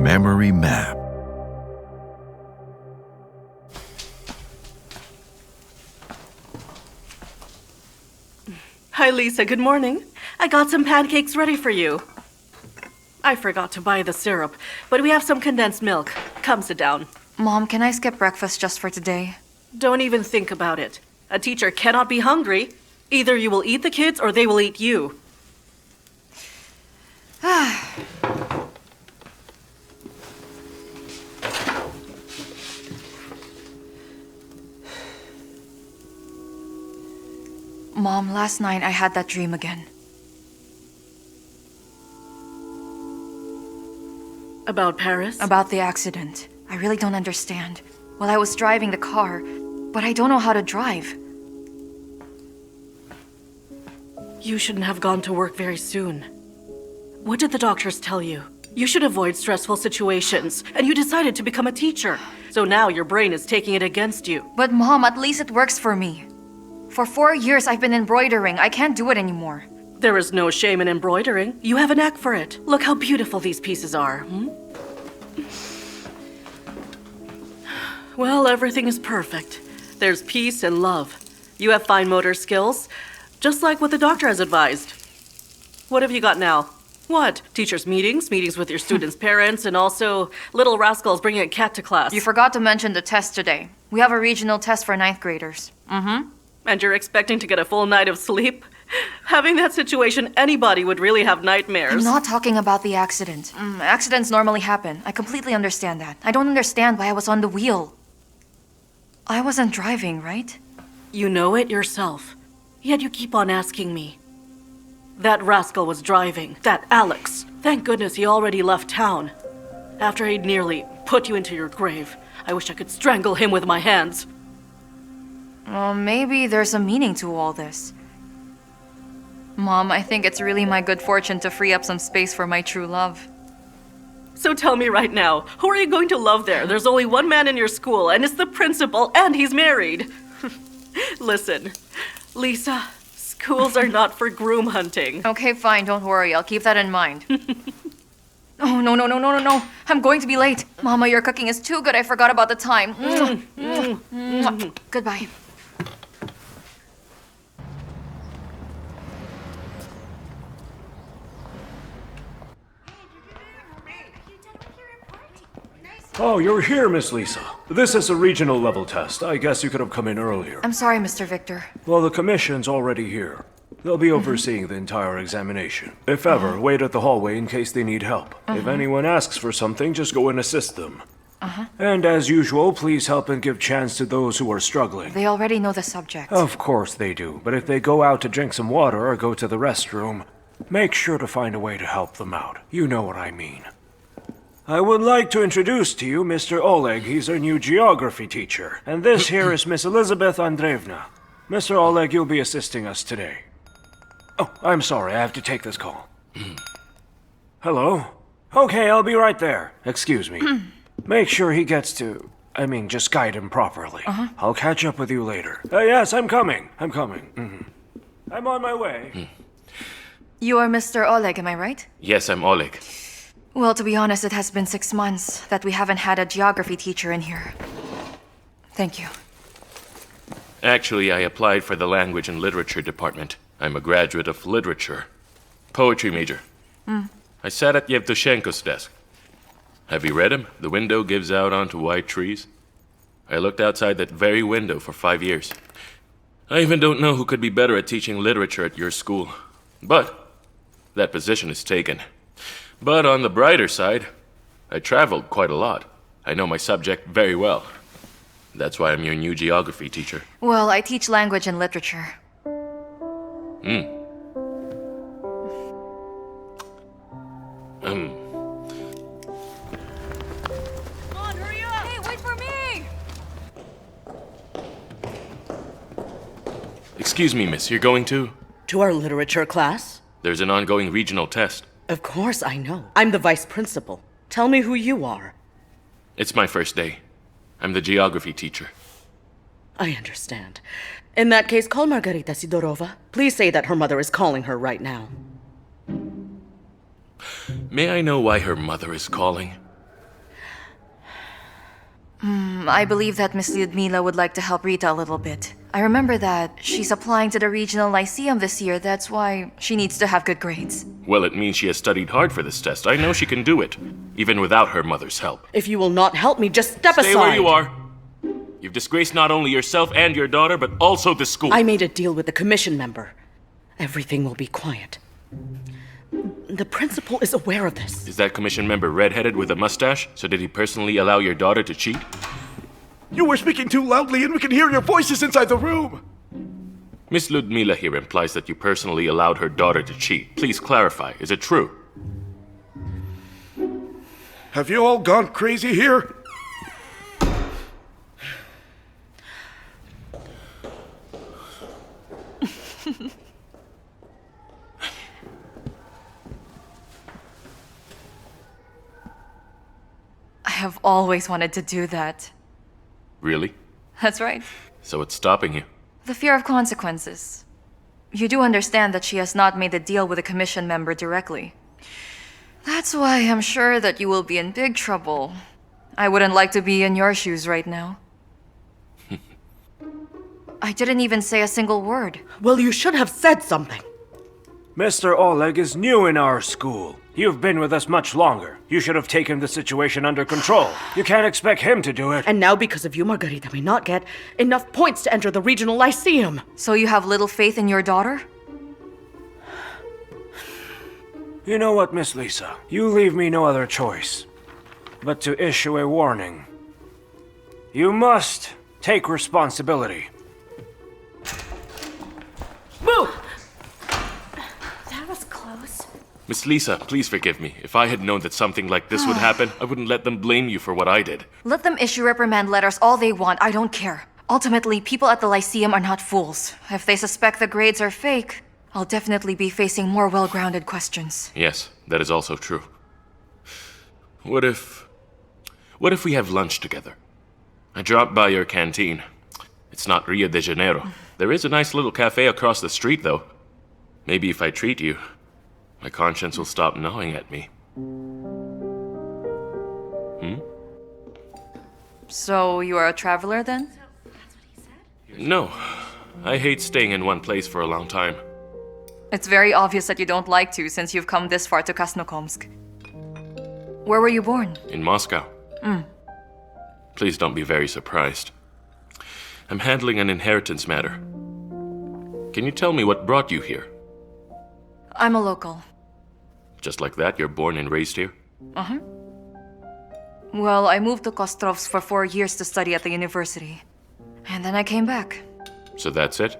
Memory Map. Hi, Lisa. Good morning. I got some pancakes ready for you. I forgot to buy the syrup, but we have some condensed milk. Come sit down. Mom, can I skip breakfast just for today? Don't even think about it. A teacher cannot be hungry. Either you will eat the kids or they will eat you. Mom, last night I had that dream again. About Paris? About the accident. I really don't understand. Well, I was driving the car, but I don't know how to drive. You shouldn't have gone to work very soon. What did the doctors tell you? You should avoid stressful situations, and you decided to become a teacher. So now your brain is taking it against you. But Mom, at least it works for me. For 4 years I've been embroidering. I can't do it anymore. There is no shame in embroidering. You have a knack for it. Look how beautiful these pieces are. Well, everything is perfect. There's peace and love. You have fine motor skills, just like what the doctor has advised. What have you got now? What? Teachers' meetings, meetings with your students' parents, and also little rascals bringing a cat to class. You forgot to mention the test today. We have a regional test for 9th graders. And you're expecting to get a full night of sleep? Having that situation, anybody would really have nightmares. I'm not talking about the accident. Accidents normally happen. I completely understand that. I don't understand why I was on the wheel. I wasn't driving, right? You know it yourself. Yet you keep on asking me. That rascal was driving. That Alex. Thank goodness he already left town. After he'd nearly put you into your grave. I wish I could strangle him with my hands. Well, maybe there's a meaning to all this. Mom, I think it's really my good fortune to free up some space for my true love. So tell me right now, who are you going to love there? There's only one man in your school, and it's the principal, and he's married. Listen, Lisa, schools are not for groom hunting. Okay, fine, don't worry. I'll keep that in mind. Oh, no. I'm going to be late. Mama, your cooking is too good. I forgot about the time. Goodbye. Oh, you're here, Miss Lisa. This is a regional level test. I guess you could have come in earlier. I'm sorry, Mr. Victor. Well, the commission's already here. They'll be overseeing the entire examination. If ever, wait at the hallway in case they need help. If anyone asks for something, just go and assist them. And as usual, please help and give chance to those who are struggling. They already know the subject. Of course they do, but if they go out to drink some water or go to the restroom, make sure to find a way to help them out. You know what I mean. I would like to introduce to you Mr. Oleg. He's our new geography teacher. And this here is Miss Elizabeth Andreevna. Mr. Oleg, you'll be assisting us today. Oh, I'm sorry, I have to take this call. Hello? Okay, I'll be right there. Excuse me. Make sure he gets to... just guide him properly. I'll catch up with you later. Yes, I'm coming. I'm on my way. You are Mr. Oleg, am I right? Yes, I'm Oleg. Well, to be honest, it has been 6 months that we haven't had a geography teacher in here. Thank you. Actually, I applied for the Language and Literature department. I'm a graduate of literature. Poetry major. I sat at Yevtushenko's desk. Have you read him? The window gives out onto white trees. I looked outside that very window for 5 years. I even don't know who could be better at teaching literature at your school. But that position is taken. But on the brighter side, I traveled quite a lot. I know my subject very well. That's why I'm your new geography teacher. Well, I teach language and literature. Um, Come on, hurry up! Hey, wait for me! Excuse me, miss, you're going to? To our literature class? There's an ongoing regional test. Of course I know. I'm the vice principal. Tell me who you are. It's my first day. I'm the geography teacher. I understand. In that case, call Margarita Sidorova. Please say that her mother is calling her right now. May I know why her mother is calling? I believe that Miss Lyudmila would like to help Rita a little bit. I remember that she's applying to the regional lyceum this year. That's why she needs to have good grades. Well, it means she has studied hard for this test. I know she can do it, even without her mother's help. If you will not help me, just step aside. Stay where you are. You've disgraced not only yourself and your daughter, but also the school. I made a deal with the commission member. Everything will be quiet. The principal is aware of this. Is that commission member red-headed with a mustache? So did he personally allow your daughter to cheat? You were speaking too loudly and we can hear your voices inside the room. Miss Lyudmila here implies that you personally allowed her daughter to cheat. Please clarify. Is it true? Have you all gone crazy here? I have always wanted to do that. Really? That's right. So it's stopping you? The fear of consequences. You do understand that she has not made a deal with a commission member directly. That's why I'm sure that you will be in big trouble. I wouldn't like to be in your shoes right now. I didn't even say a single word. Well, you should have said something. Mr. Oleg is new in our school. You've been with us much longer. You should have taken the situation under control. You can't expect him to do it. And now, because of you, Margarita may not get enough points to enter the regional lyceum. So you have little faith in your daughter? You know what, Miss Lisa? You leave me no other choice but to issue a warning. You must take responsibility. Move! That was close. Miss Lisa, please forgive me. If I had known that something like this would happen, I wouldn't let them blame you for what I did. Let them issue reprimand letters all they want. I don't care. Ultimately, people at the Lyceum are not fools. If they suspect the grades are fake, I'll definitely be facing more well-grounded questions. Yes, that is also true. What if we have lunch together? I dropped by your canteen. It's not Rio de Janeiro. There is a nice little cafe across the street, though. Maybe if I treat you, my conscience will stop gnawing at me. So, you are a traveler then? No, I hate staying in one place for a long time. It's very obvious that you don't like to since you've come this far to Krasnokomsk. Where were you born? In Moscow. Please don't be very surprised. I'm handling an inheritance matter. Can you tell me what brought you here? I'm a local. Just like that, you're born and raised here? Well, I moved to Kostrovsk for 4 years to study at the university. And then I came back. So that's it?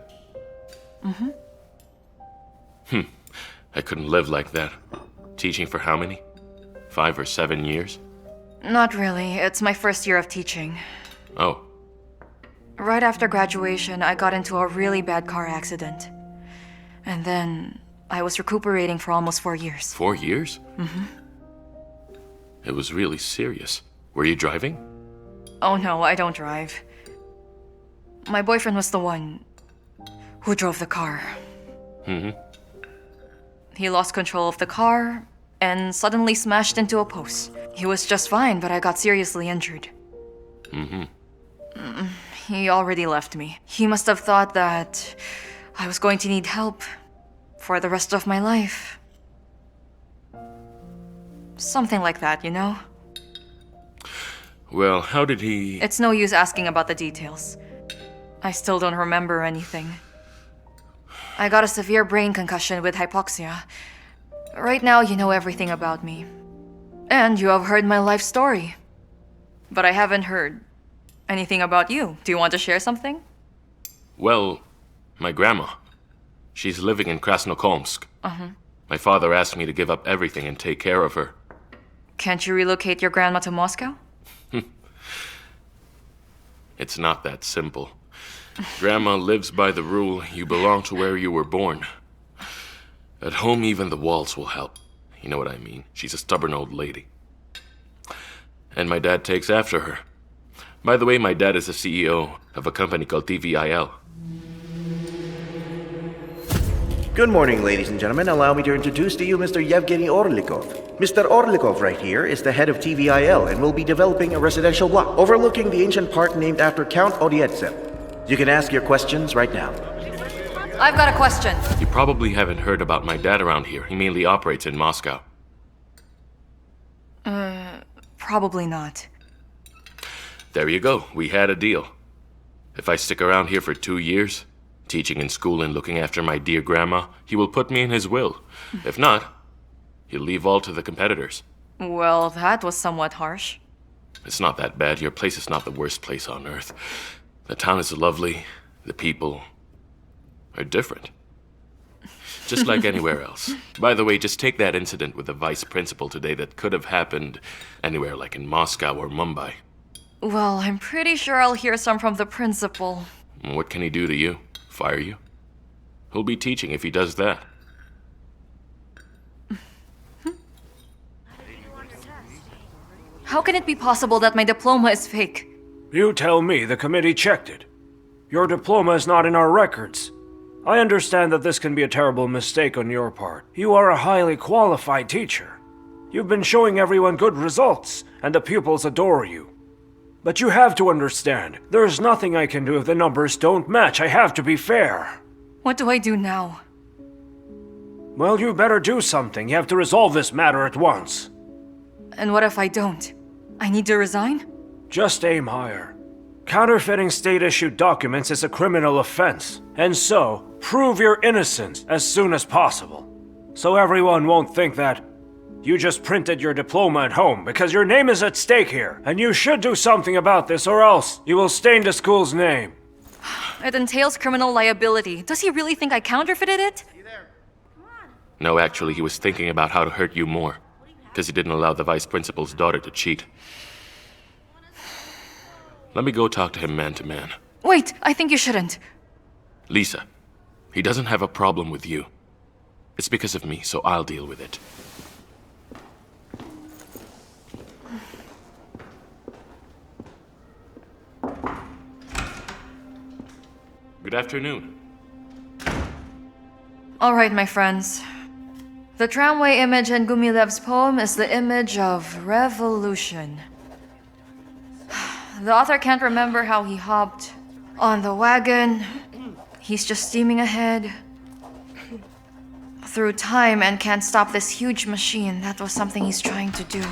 I couldn't live like that. Teaching for how many? 5 or 7 years? Not really. It's my first year of teaching. Oh, Right after graduation, I got into a really bad car accident. And then I was recuperating for almost 4 years. 4 years? It was really serious. Were you driving? Oh no, I don't drive. My boyfriend was the one who drove the car. He lost control of the car and suddenly smashed into a post. He was just fine, but I got seriously injured. He already left me. He must have thought that I was going to need help for the rest of my life. Something like that, you know? Well, how did he... It's no use asking about the details. I still don't remember anything. I got a severe brain concussion with hypoxia. Right now, you know everything about me. And you have heard my life story. But I haven't heard anything about you. Do you want to share something? Well, my grandma. She's living in Krasnokomsk. My father asked me to give up everything and take care of her. Can't you relocate your grandma to Moscow? It's not that simple. Grandma lives by the rule, you belong to where you were born. At home, even the walls will help. You know what I mean. She's a stubborn old lady. And my dad takes after her. By the way, my dad is the CEO of a company called TVIL. Good morning, ladies and gentlemen. Allow me to introduce to you Mr. Yevgeny Orlikov. Mr. Orlikov right here is the head of TVIL and will be developing a residential block overlooking the ancient park named after Count Odyetsev. You can ask your questions right now. I've got a question. You probably haven't heard about my dad around here. He mainly operates in Moscow. Probably not. There you go. We had a deal. If I stick around here for 2 years, teaching in school and looking after my dear grandma, he will put me in his will. If not, he'll leave all to the competitors. Well, that was somewhat harsh. It's not that bad. Your place is not the worst place on Earth. The town is lovely. The people are different. Just like anywhere else. By the way, just take that incident with the vice principal today that could have happened anywhere like in Moscow or Mumbai. Well, I'm pretty sure I'll hear some from the principal. What can he do to you? Fire you? He'll be teaching if he does that. How can it be possible that my diploma is fake? You tell me. The committee checked it. Your diploma is not in our records. I understand that this can be a terrible mistake on your part. You are a highly qualified teacher. You've been showing everyone good results, and the pupils adore you. But you have to understand, there's nothing I can do if the numbers don't match. I have to be fair. What do I do now? Well, you better do something. You have to resolve this matter at once. And what if I don't? I need to resign? Just aim higher. Counterfeiting state-issued documents is a criminal offense, and so, prove your innocence as soon as possible. So everyone won't think that you just printed your diploma at home, because your name is at stake here, and you should do something about this, or else you will stain the school's name. It entails criminal liability. Does he really think I counterfeited it? No, actually, he was thinking about how to hurt you more. Because he didn't allow the vice principal's daughter to cheat. Let me go talk to him man to man. Wait, I think you shouldn't. Lisa, he doesn't have a problem with you. It's because of me, so I'll deal with it. Good afternoon. All right, my friends. The tramway image in Gumilev's poem is the image of revolution. The author can't remember how he hopped on the wagon. He's just steaming ahead through time and can't stop this huge machine. That was something he's trying to do.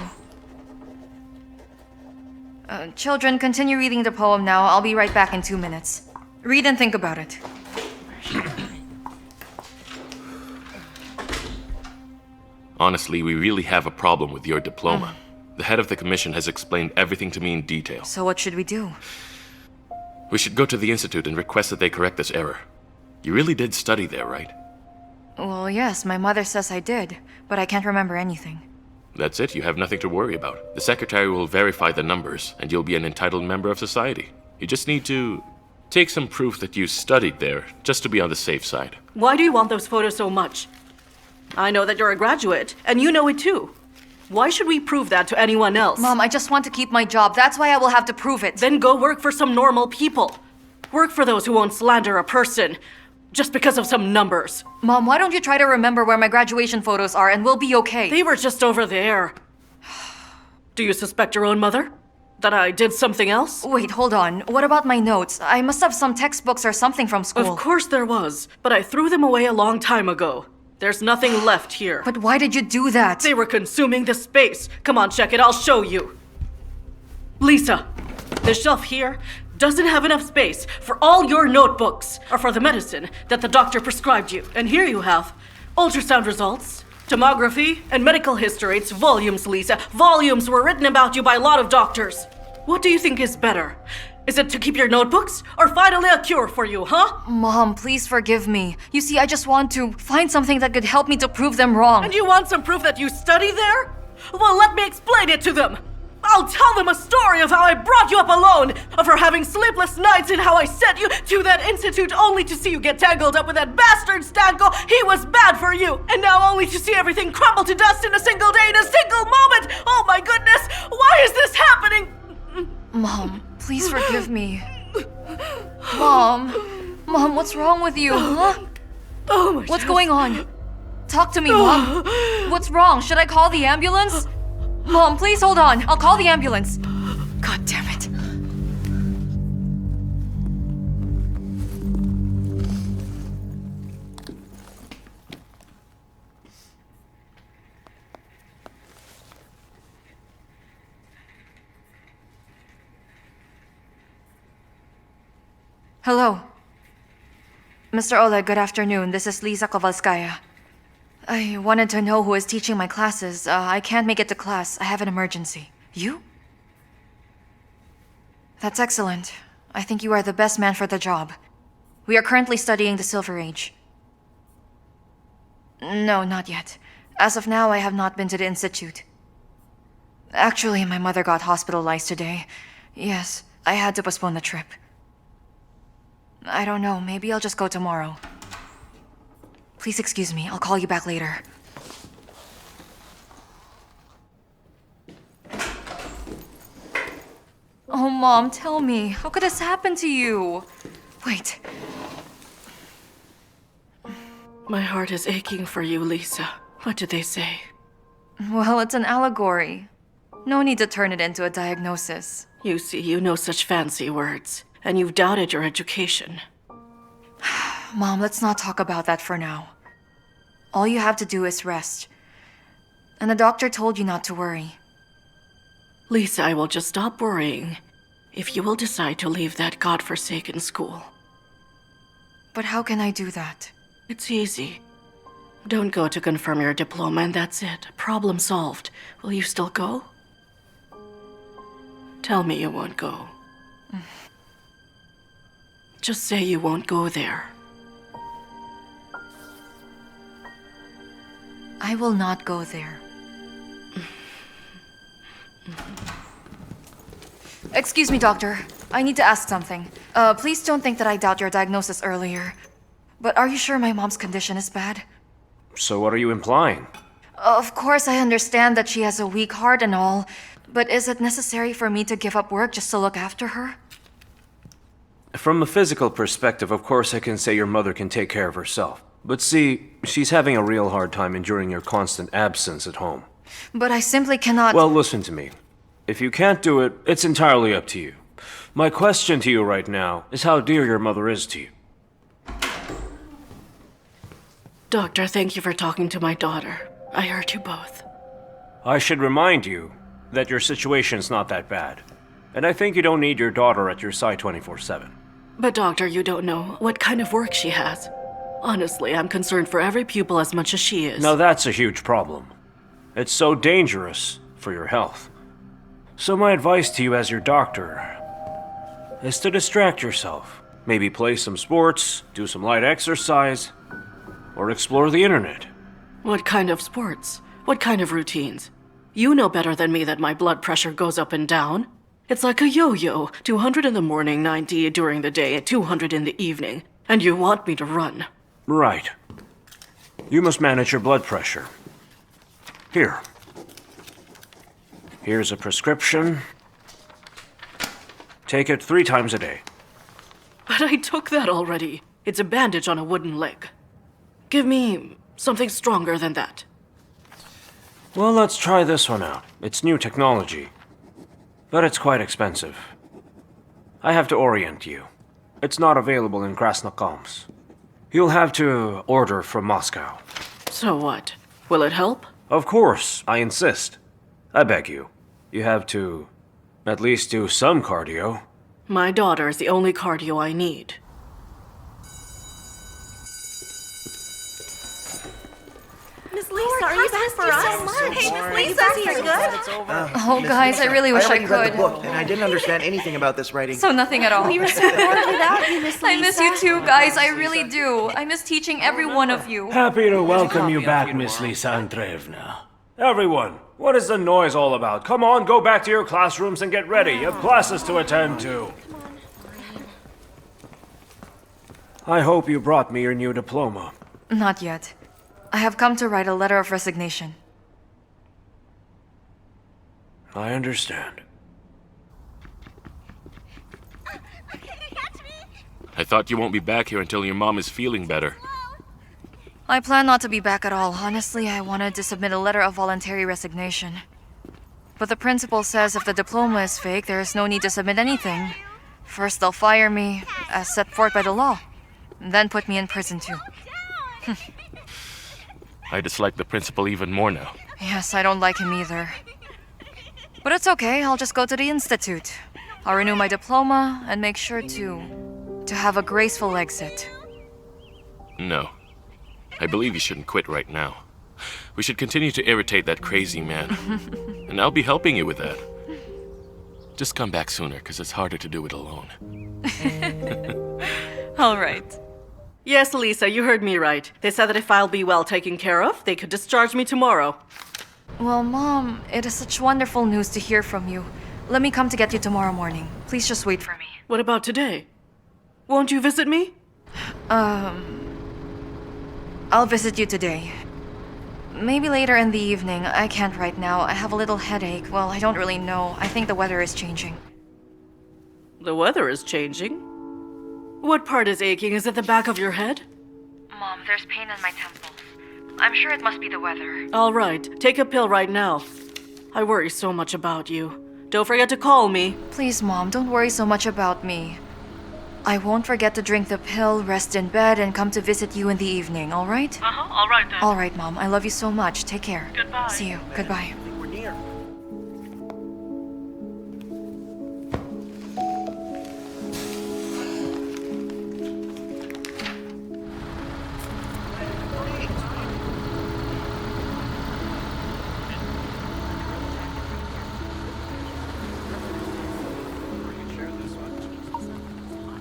Children, continue reading the poem now. I'll be right back in 2 minutes. Read and think about it. Honestly, we really have a problem with your diploma. The head of the commission has explained everything to me in detail. So what should we do? We should go to the institute and request that they correct this error. You really did study there, right? Well, yes, my mother says I did, but I can't remember anything. That's it, you have nothing to worry about. The secretary will verify the numbers, and you'll be an entitled member of society. You just need to take some proof that you studied there, just to be on the safe side. Why do you want those photos so much? I know that you're a graduate, and you know it too. Why should we prove that to anyone else? Mom, I just want to keep my job. That's why I will have to prove it. Then go work for some normal people. Work for those who won't slander a person just because of some numbers. Mom, why don't you try to remember where my graduation photos are and we'll be okay? They were just over there. Do you suspect your own mother? That I did something else? Wait, hold on. What about my notes? I must have some textbooks or something from school. Of course there was, but I threw them away a long time ago. There's nothing left here. But why did you do that? They were consuming the space. Come on, check it. I'll show you. Lisa, the shelf here doesn't have enough space for all your notebooks or for the medicine that the doctor prescribed you. And here you have ultrasound results, tomography, and medical history. It's volumes, Lisa. Volumes were written about you by a lot of doctors. What do you think is better? Is it to keep your notebooks or finally a cure for you, huh? Mom, please forgive me. You see, I just want to find something that could help me to prove them wrong. And you want some proof that you study there? Well, let me explain it to them. I'll tell them a story of how I brought you up alone, of her having sleepless nights and how I sent you to that institute only to see you get tangled up with that bastard Stanko. He was bad for you. And now only to see everything crumble to dust in a single day, in a single moment. Oh my goodness, why is this happening? Mom, please forgive me. Mom, what's wrong with you, huh? Oh, my What's going on? Talk to me, Mom. What's wrong? Should I call the ambulance? Mom, please hold on. I'll call the ambulance. God damn it. Hello. Mr. Oleg, good afternoon. This is Lisa Kovalskaya. I wanted to know who is teaching my classes. I can't make it to class. I have an emergency. You? That's excellent. I think you are the best man for the job. We are currently studying the Silver Age. No, not yet. As of now, I have not been to the Institute. Actually, my mother got hospitalized today. Yes, I had to postpone the trip. I don't know, maybe I'll just go tomorrow. Please excuse me, I'll call you back later. Oh, Mom, tell me, how could this happen to you? Wait. My heart is aching for you, Lisa. What did they say? Well, it's an allegory. No need to turn it into a diagnosis. You see, you know such fancy words, and you've doubted your education. Mom, let's not talk about that for now. All you have to do is rest. And the doctor told you not to worry. Lisa, I will just stop worrying if you will decide to leave that godforsaken school. But how can I do that? It's easy. Don't go to confirm your diploma and that's it. Problem solved. Will you still go? Tell me you won't go. Just say you won't go there. I will not go there. Excuse me, doctor. I need to ask something. Please don't think that I doubt your diagnosis earlier. But are you sure my mom's condition is bad? So what are you implying? Of course, I understand that she has a weak heart and all, but is it necessary for me to give up work just to look after her? From a physical perspective, of course I can say your mother can take care of herself. But see, she's having a real hard time enduring your constant absence at home. But I simply cannot... Well, listen to me. If you can't do it, it's entirely up to you. My question to you right now is how dear your mother is to you. Doctor, thank you for talking to my daughter. I heard you both. I should remind you that your situation's not that bad. And I think you don't need your daughter at your side 24/7. But doctor, you don't know what kind of work she has. Honestly, I'm concerned for every pupil as much as she is. Now that's a huge problem. It's so dangerous for your health. So my advice to you as your doctor is to distract yourself. Maybe play some sports, do some light exercise, or explore the internet. What kind of sports? What kind of routines? You know better than me that my blood pressure goes up and down. It's like a yo-yo, 200 in the morning, 90 during the day, and 200 in the evening. And you want me to run. Right. You must manage your blood pressure. Here. Here's a prescription. Take it 3 times a day. But I took that already. It's a bandage on a wooden leg. Give me something stronger than that. Well, let's try this one out. It's new technology. But it's quite expensive. I have to orient you. It's not available in Krasnokamsk. You'll have to order from Moscow. So what? Will it help? Of course, I insist. I beg you. You have to at least do some cardio. My daughter is the only cardio I need. Miss Lisa, are you back for us? So much. Hey, Miss Lisa, you're good? Oh, guys, I really wish I already read could. the book, and I didn't understand anything about this writing. So nothing at all. We were so bored without you, Miss Lisa. I miss you too, guys. I really do. I miss teaching every one of you. Happy to welcome you back, Miss Lisa Andreevna. Everyone, what is the noise all about? Come on, go back to your classrooms and get ready. You have classes to attend to. I hope you brought me your new diploma. Not yet. I have come to write a letter of resignation. I understand. I thought you won't be back here until your mom is feeling better. I plan not to be back at all. Honestly, I wanted to submit a letter of voluntary resignation. But the principal says if the diploma is fake, there is no need to submit anything. First, they'll fire me, as set forth by the law, and then put me in prison too. I dislike the principal even more now. Yes, I don't like him either. But it's okay, I'll just go to the institute. I'll renew my diploma and make sure to have a graceful exit. No. I believe you shouldn't quit right now. We should continue to irritate that crazy man. And I'll be helping you with that. Just come back sooner, because it's harder to do it alone. All right. Yes, Lisa, you heard me right. They said that if I'll be well taken care of, they could discharge me tomorrow. Well, Mom, it is such wonderful news to hear from you. Let me come to get you tomorrow morning. Please just wait for me. What about today? Won't you visit me? I'll visit you today. Maybe later in the evening. I can't right now. I have a little headache. Well, I don't really know. I think the weather is changing. The weather is changing. What part is aching? Is it the back of your head? Mom, there's pain in my temples. I'm sure it must be the weather. All right, take a pill right now. I worry so much about you. Don't forget to call me. Please, Mom, don't worry so much about me. I won't forget to drink the pill, rest in bed, and come to visit you in the evening, all right? All right then. All right, Mom. I love you so much. Take care. Goodbye. See you. Goodbye. We're near.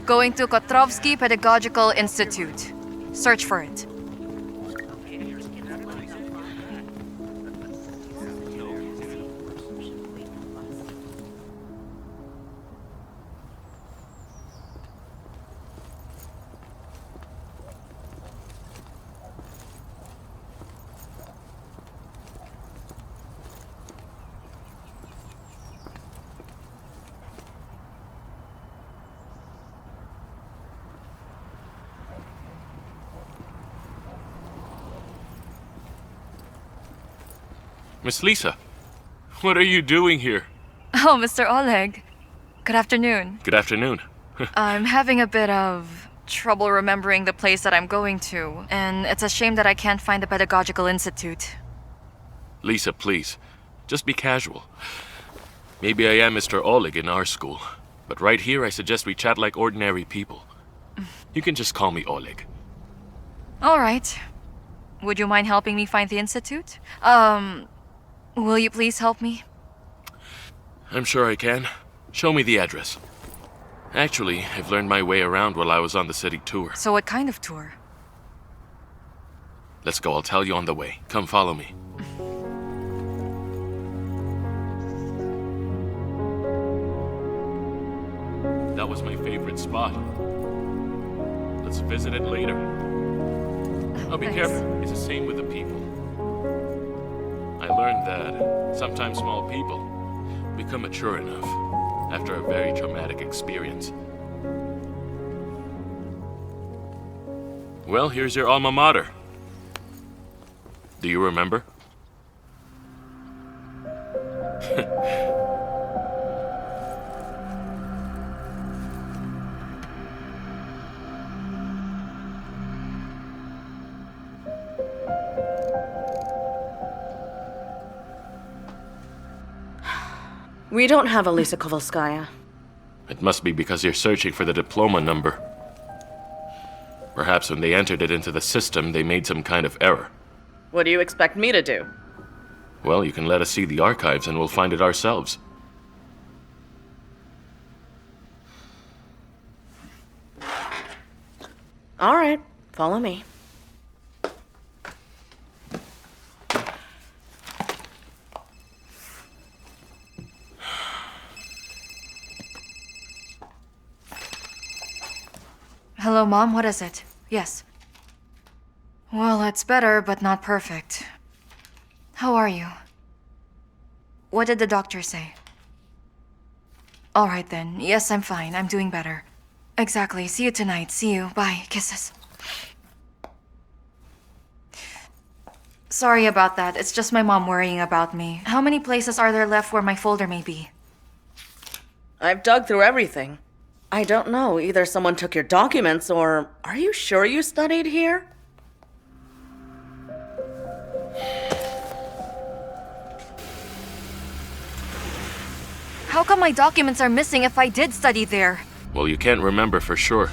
Going to Kotrovsky Pedagogical Institute. Search for it. Miss Lisa, what are you doing here? Oh, Mr. Oleg. Good afternoon. Good afternoon. I'm having a bit of trouble remembering the place that I'm going to, and it's a shame that I can't find the Pedagogical Institute. Lisa, please, just be casual. Maybe I am Mr. Oleg in our school, but right here I suggest we chat like ordinary people. You can just call me Oleg. All right. Would you mind helping me find the institute? Will you please help me? I'm sure I can. Show me the address. Actually, I've learned my way around while I was on the city tour. So what kind of tour? Let's go, I'll tell you on the way. Come follow me. That was my favorite spot. Let's visit it later. Oh, be Thanks. careful. It's the same with the people. I learned that sometimes small people become mature enough after a very traumatic experience. Well, here's your alma mater. Do you remember? We don't have a Lisa Kovalskaya. It must be because you're searching for the diploma number. Perhaps when they entered it into the system, they made some kind of error. What do you expect me to do? Well, you can let us see the archives and we'll find it ourselves. All right, follow me. Hello, Mom. What is it? Yes. Well, it's better, but not perfect. How are you? What did the doctor say? All right then. Yes, I'm fine. I'm doing better. Exactly. See you tonight. See you. Bye. Kisses. Sorry about that. It's just my mom worrying about me. How many places are there left where my folder may be? I've dug through everything. I don't know. Either someone took your documents or... Are you sure you studied here? How come my documents are missing if I did study there? Well, you can't remember for sure.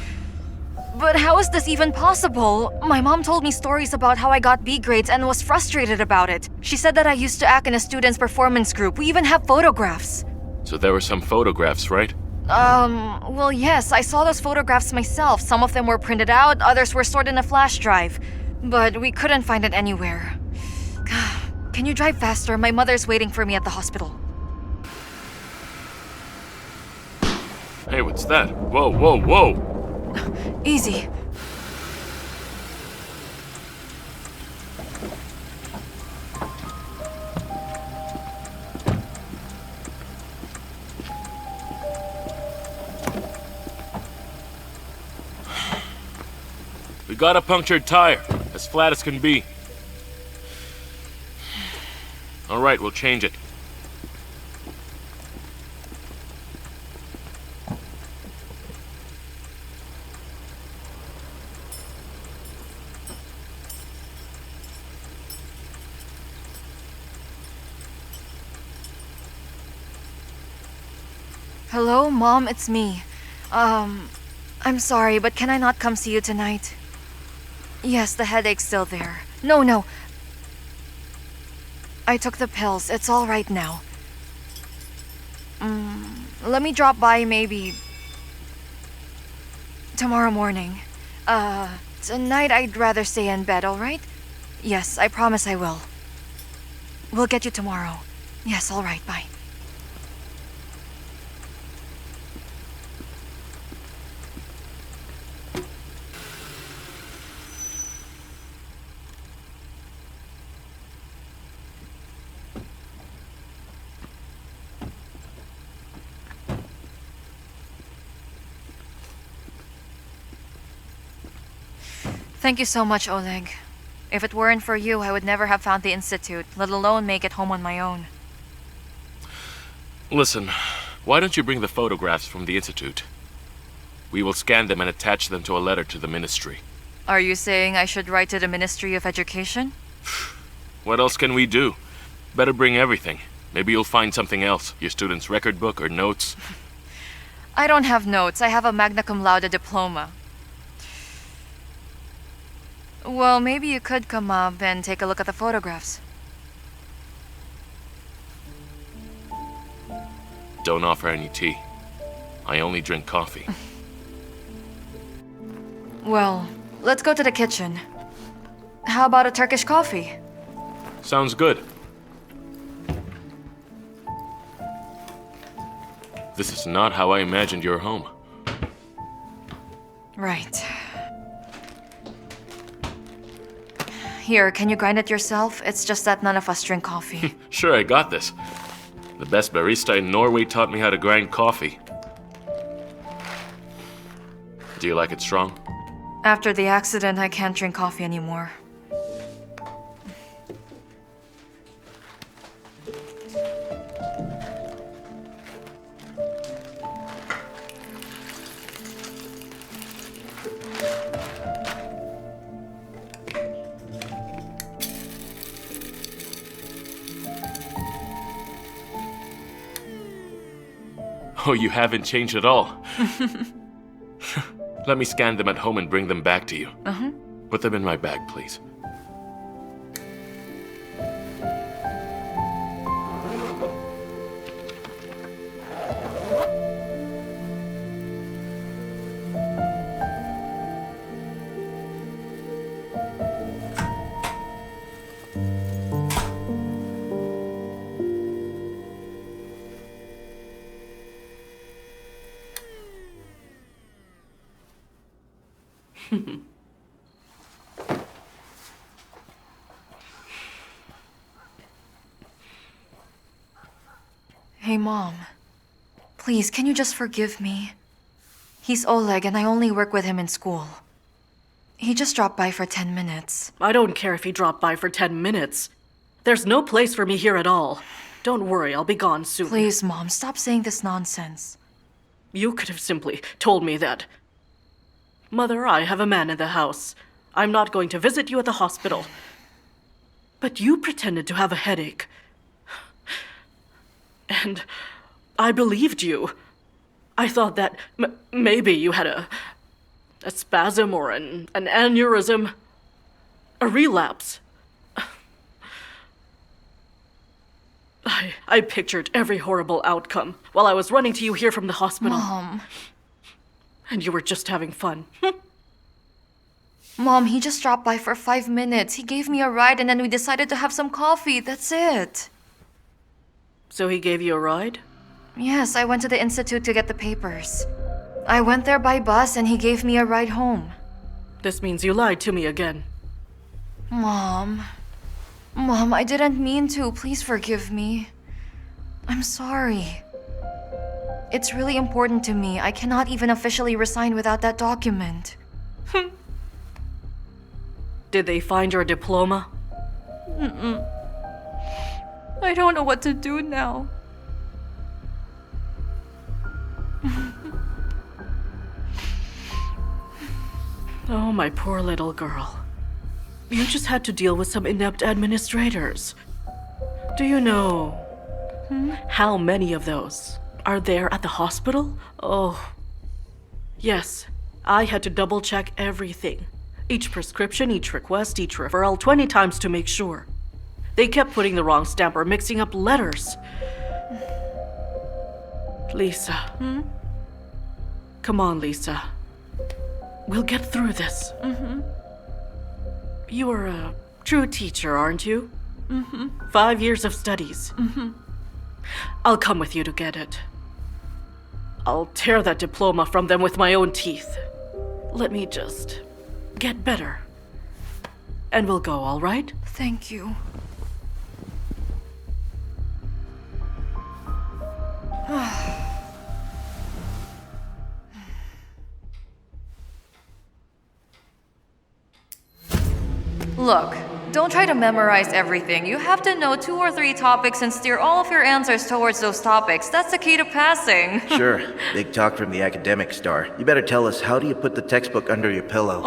But how is this even possible? My mom told me stories about how I got B grades and was frustrated about it. She said that I used to act in a student's performance group. We even have photographs. So there were some photographs, right? Well, yes, I saw those photographs myself. Some of them were printed out, others were stored in a flash drive. But we couldn't find it anywhere. Can you drive faster? My mother's waiting for me at the hospital. Hey, what's that? Whoa, whoa, whoa! Easy. We got a punctured tire, as flat as can be. All right, we'll change it. Hello, Mom, it's me. I'm sorry, but can I not come see you tonight? Yes, the headache's still there. No. I took the pills. It's all right now. Let me drop by maybe tomorrow morning. Tonight I'd rather stay in bed, all right? Yes, I promise I will. We'll get you tomorrow. Yes, all right, bye. Thank you so much, Oleg. If it weren't for you, I would never have found the Institute, let alone make it home on my own. Listen, why don't you bring the photographs from the Institute? We will scan them and attach them to a letter to the Ministry. Are you saying I should write to the Ministry of Education? What else can we do? Better bring everything. Maybe you'll find something else. Your student's record book or notes. I don't have notes. I have a magna cum laude diploma. Well, maybe you could come up and take a look at the photographs. Don't offer any tea. I only drink coffee. Well, let's go to the kitchen. How about a Turkish coffee? Sounds good. This is not how I imagined your home. Right. Here, can you grind it yourself? It's just that none of us drink coffee. Sure, I got this. The best barista in Norway taught me how to grind coffee. Do you like it strong? After the accident, I can't drink coffee anymore. Oh, you haven't changed at all. Let me scan them at home and bring them back to you. Put them in my bag, please. Hey, Mom. Please, can you just forgive me? He's Oleg, and I only work with him in school. He just dropped by for 10 minutes. I don't care if he dropped by for 10 minutes. There's no place for me here at all. Don't worry, I'll be gone soon. Please, Mom, stop saying this nonsense. You could have simply told me that. Mother, I have a man in the house. I'm not going to visit you at the hospital. But you pretended to have a headache. And I believed you. I thought that maybe you had a spasm or an aneurysm. A relapse. I pictured every horrible outcome while I was running to you here from the hospital. Mom. And you were just having fun. Mom, he just dropped by for 5 minutes. He gave me a ride and then we decided to have some coffee. That's it. So he gave you a ride? Yes, I went to the institute to get the papers. I went there by bus and he gave me a ride home. This means you lied to me again. Mom, I didn't mean to. Please forgive me. I'm sorry. It's really important to me. I cannot even officially resign without that document. Did they find your diploma? I don't know what to do now. Oh, my poor little girl. You just had to deal with some inept administrators. Do you know how many of those are there at the hospital? Oh, yes. I had to double-check everything. Each prescription, each request, each referral 20 times to make sure. They kept putting the wrong stamp or mixing up letters. Lisa. Come on, Lisa. We'll get through this. You are a true teacher, aren't you? 5 years of studies. I'll come with you to get it. I'll tear that diploma from them with my own teeth. Let me just get better. And we'll go, all right? Thank you. Look, don't try to memorize everything. You have to know 2 or 3 topics and steer all of your answers towards those topics. That's the key to passing. Sure, big talk from the academic star. You better tell us, how do you put the textbook under your pillow?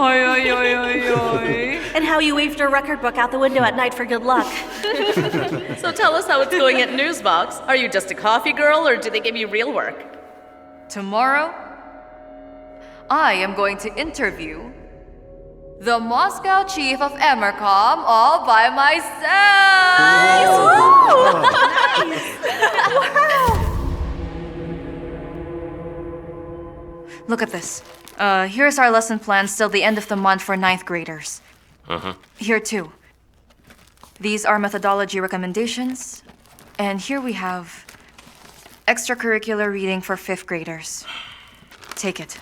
And how you waved your record book out the window at night for good luck. So tell us how it's going at Newsbox. Are you just a coffee girl, or do they give you real work? Tomorrow, I am going to interview the Moscow chief of Emercom all by myself! Look at this. Here's our lesson plans till the end of the month for 9th graders. Here too. These are methodology recommendations. And here we have extracurricular reading for 5th graders. Take it.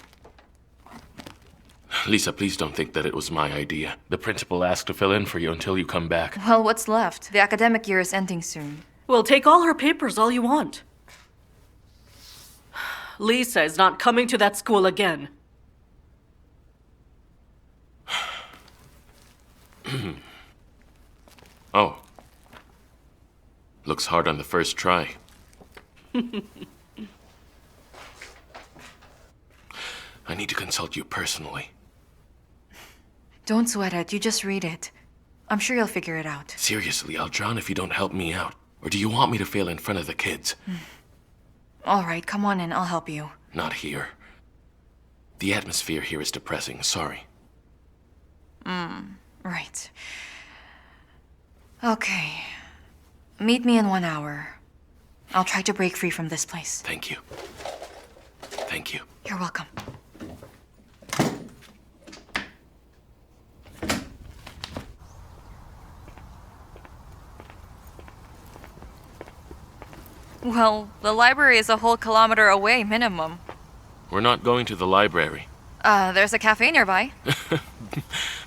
Lisa, please don't think that it was my idea. The principal asked to fill in for you until you come back. Well, what's left? The academic year is ending soon. Well, take all her papers all you want. Lisa is not coming to that school again. Oh. Looks hard on the first try. I need to consult you personally. Don't sweat it. You just read it. I'm sure you'll figure it out. Seriously, I'll drown if you don't help me out. Or do you want me to fail in front of the kids? All right, come on in. I'll help you. Not here. The atmosphere here is depressing. Sorry. Right. Okay. Meet me in 1 hour. I'll try to break free from this place. Thank you. Thank you. You're welcome. Well, the library is a whole kilometer away, minimum. We're not going to the library. There's a cafe nearby.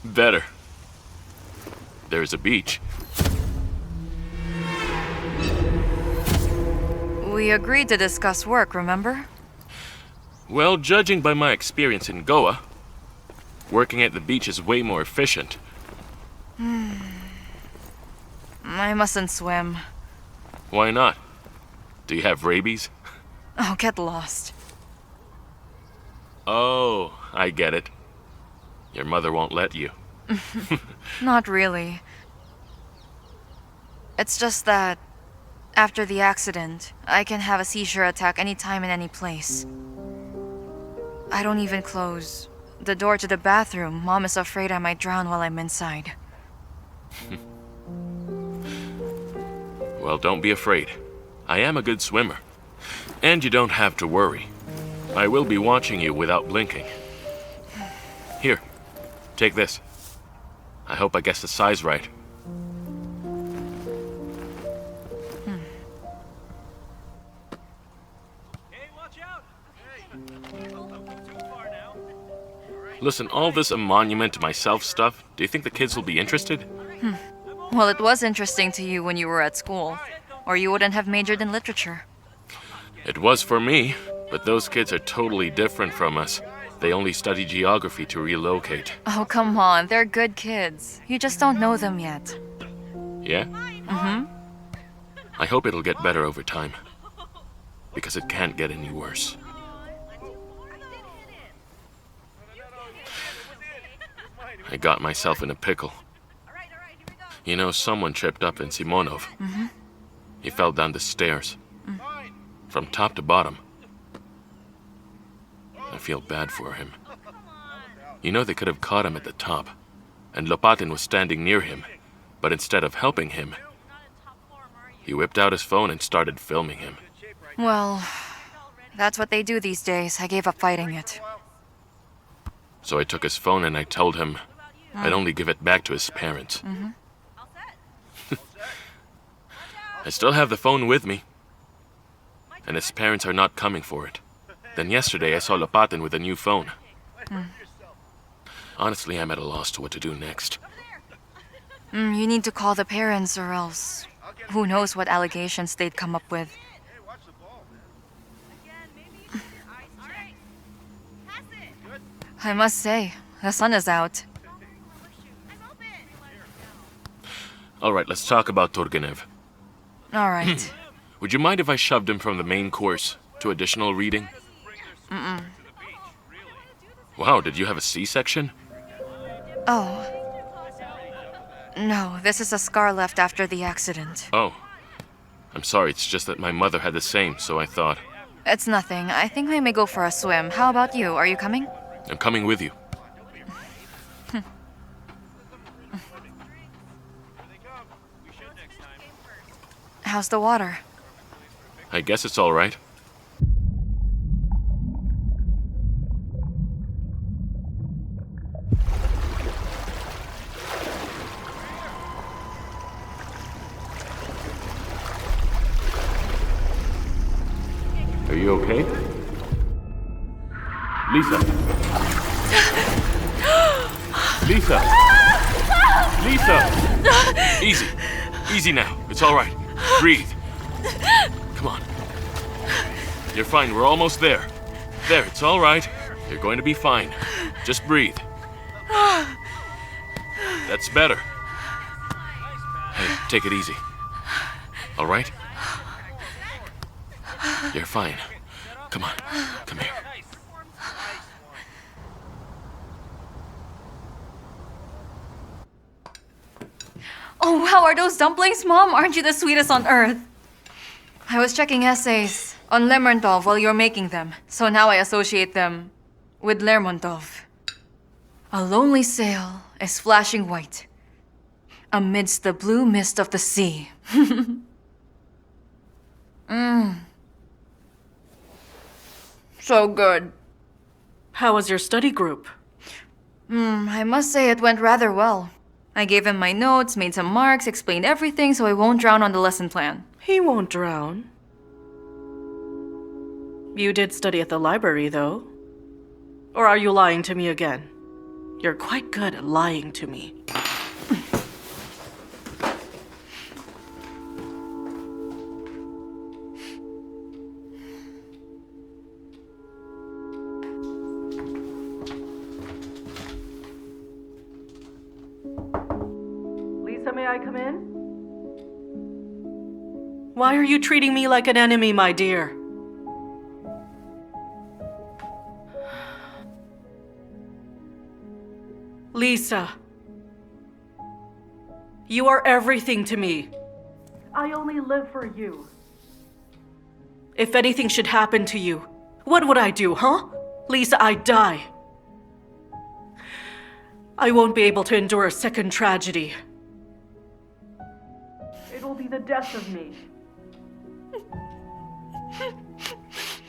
Better. There's a beach. We agreed to discuss work, remember? Well, judging by my experience in Goa, Working at the beach is way more efficient. I mustn't swim. Why not? Do you have rabies? Oh, get lost. Oh, I get it. Your mother won't let you. Not really. It's just that after the accident, I can have a seizure attack anytime in any place. I don't even close the door to the bathroom. Mom is afraid I might drown while I'm inside. Well, don't be afraid. I am a good swimmer. And you don't have to worry. I will be watching you without blinking. Here, take this. I hope I guessed the size right. Listen, all this a monument to myself stuff, do you think the kids will be interested? Well, it was interesting to you when you were at school, or you wouldn't have majored in literature. It was for me, but those kids are totally different from us. They only study geography to relocate. Oh, come on, they're good kids. You just don't know them yet. Yeah? Mm-hmm. I hope it'll get better over time. Because it can't get any worse. I got myself in a pickle. You know, someone tripped up in Simonov. Mm-hmm. He fell down the stairs. From top to bottom. I feel bad for him. You know, they could have caught him at the top. And Lopatin was standing near him. But instead of helping him, he whipped out his phone and started filming him. Well, that's what they do these days. I gave up fighting it. So I took his phone and I told him I'd only give it back to his parents. Mm-hmm. I still have the phone with me. And his parents are not coming for it. Then yesterday I saw Lopatin with a new phone. Honestly, I'm at a loss to what to do next. You need to call the parents or else who knows what allegations they'd come up with. I must say, the sun is out. Alright, let's talk about Turgenev. All right. Would you mind if I shoved him from the main course to additional reading? Wow, did you have a C-section? Oh. No, this is a scar left after the accident. Oh. I'm sorry, it's just that my mother had the same, so I thought. It's nothing. I think I may go for a swim. How about you? Are you coming? I'm coming with you. How's the water? I guess it's all right. Are you okay? Lisa! Lisa! Lisa! Easy. Easy now. It's all right. Breathe. Come on. You're fine. We're almost there. There, it's all right. You're going to be fine. Just breathe. That's better. Hey, take it easy. All right? You're fine. Come on. Come here. Oh, wow, are those dumplings, Mom? Aren't you the sweetest on earth? I was checking essays on Lermontov while you were making them, so now I associate them with Lermontov. A lonely sail is flashing white amidst the blue mist of the sea. So good. How was your study group? I must say it went rather well. I gave him my notes, made some marks, explained everything so I won't drown on the lesson plan. He won't drown. You did study at the library, though. Or are you lying to me again? You're quite good at lying to me. I come in? Why are you treating me like an enemy, my dear? Lisa, you are everything to me. I only live for you. If anything should happen to you, what would I do, huh? Lisa, I'd die. I won't be able to endure a second tragedy. It'll be the death of me.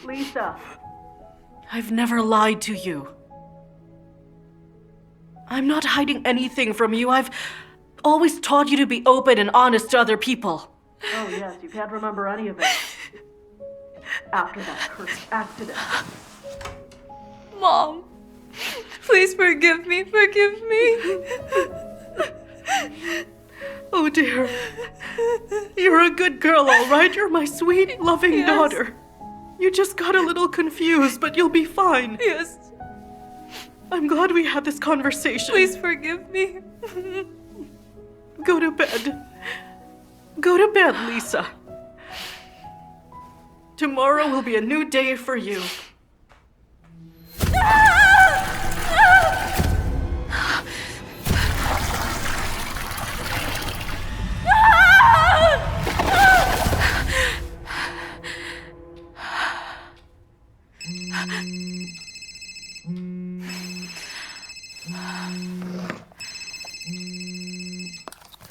Lisa, I've never lied to you. I'm not hiding anything from you. I've always taught you to be open and honest to other people. Oh yes, you can't remember any of it. After that cursed accident. Mom, please forgive me. Forgive me. Oh dear. You're a good girl, all right? You're my sweet, loving Yes. daughter. You just got a little confused, but you'll be fine. Yes, I'm glad we had this conversation. please forgive me. Go to bed. Go to bed, Lisa. Tomorrow will be a new day for you.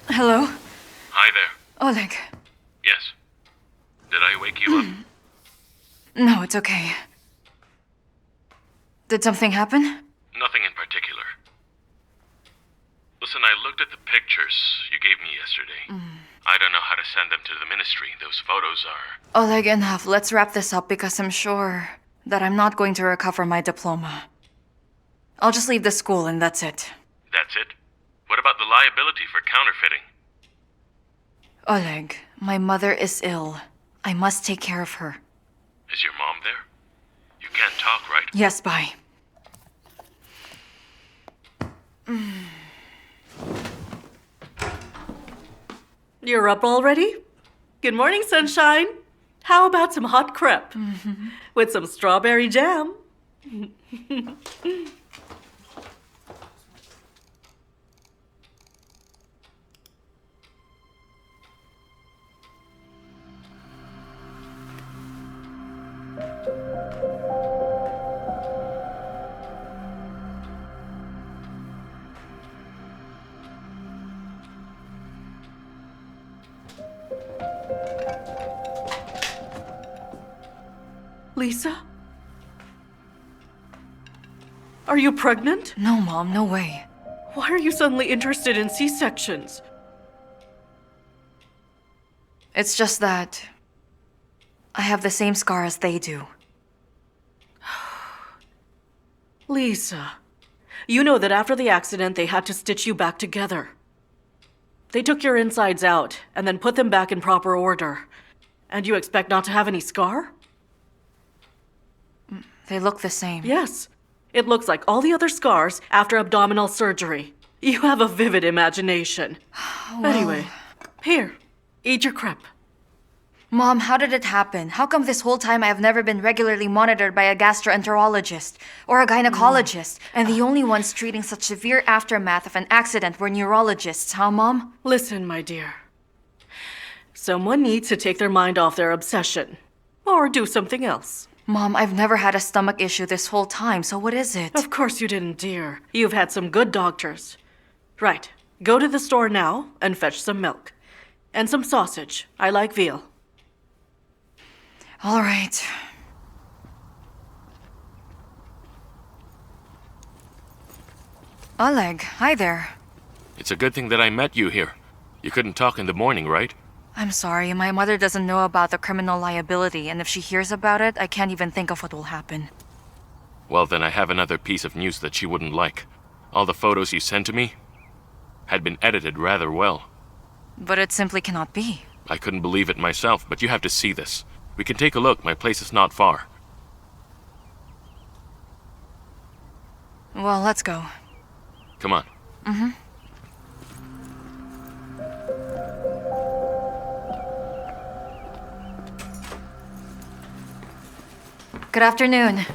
Hello? Hi there. Oleg. Yes. Did I wake you up? No, it's okay. Did something happen? Nothing in particular. Listen, I looked at the pictures you gave me yesterday. I don't know how to send them to the ministry. Those photos are... Oleg, enough. Let's wrap this up because I'm sure that I'm not going to recover my diploma. I'll just leave the school and that's it. That's it? What about the liability for counterfeiting? Oleg, my mother is ill. I must take care of her. Is your mom there? You can't talk, right? Yes, bye. You're up already? Good morning, sunshine. How about some hot crepe? With some strawberry jam? Lisa? Are you pregnant? No, Mom, no way. Why are you suddenly interested in C-sections? It's just that I have the same scar as they do. Lisa, you know that after the accident, they had to stitch you back together. They took your insides out and then put them back in proper order. And you expect not to have any scar? They look the same. Yes. It looks like all the other scars after abdominal surgery. You have a vivid imagination. Anyway, here, eat your crepe. Mom, how did it happen? How come this whole time I have never been regularly monitored by a gastroenterologist or a gynecologist, and the only ones treating such severe aftermath of an accident were neurologists, huh, Mom? Listen, my dear. Someone needs to take their mind off their obsession. Or do something else. Mom, I've never had a stomach issue this whole time, so what is it? Of course you didn't, dear. You've had some good doctors. Right. Go to the store now and fetch some milk. And some sausage. I like veal. All right. Oleg, hi there. It's a good thing that I met you here. You couldn't talk in the morning, right? I'm sorry, my mother doesn't know about the criminal liability, and if she hears about it, I can't even think of what will happen. Well, then I have another piece of news that she wouldn't like. All the photos you sent to me had been edited rather well. But it simply cannot be. I couldn't believe it myself, but you have to see this. We can take a look. My place is not far. Well, let's go. Come on. Good afternoon.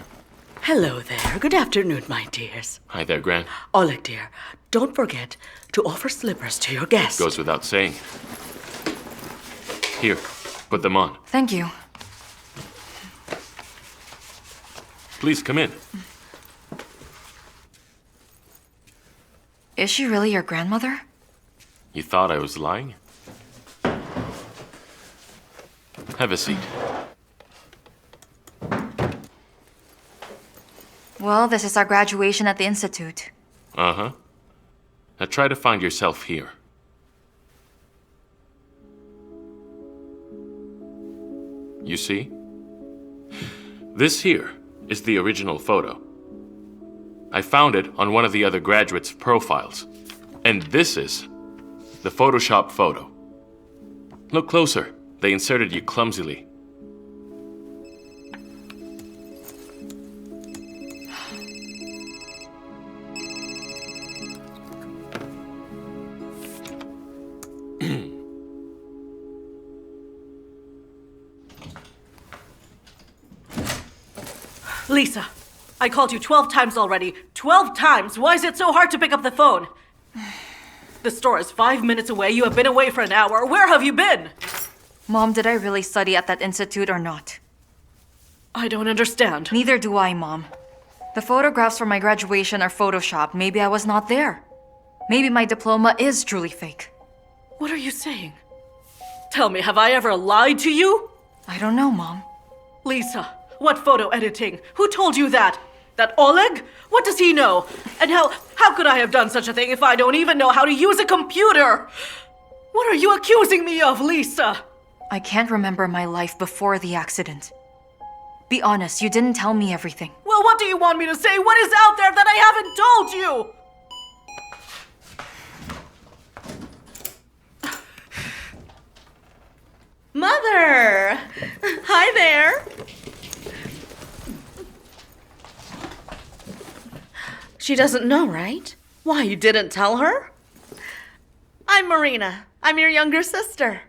Hello there. Good afternoon, my dears. Hi there, Gran. Oleg, dear, don't forget to offer slippers to your guests. Goes without saying. Here, put them on. Thank you. Please come in. Is she really your grandmother? You thought I was lying? Have a seat. Well, this is our graduation at the Institute. Uh-huh. Now try to find yourself here. You see? This here is the original photo. I found it on one of the other graduates' profiles. And this is the Photoshop photo. Look closer. They inserted you clumsily. Lisa, I called you 12 times already. 12 times! Why is it so hard to pick up the phone? The store is 5 minutes away. You have been away for an hour. Where have you been? Mom, did I really study at that institute or not? I don't understand. Neither do I, Mom. The photographs for my graduation are photoshopped. Maybe I was not there. Maybe my diploma is truly fake. What are you saying? Tell me, have I ever lied to you? I don't know, Mom. Lisa, what photo editing? Who told you that? That Oleg? What does he know? And how could I have done such a thing if I don't even know how to use a computer? What are you accusing me of, Lisa? I can't remember my life before the accident. Be honest, you didn't tell me everything. Well, what do you want me to say? What is out there that I haven't told you? Mother! Hi there. She doesn't know, right? Why, you didn't tell her? I'm Marina. I'm your younger sister.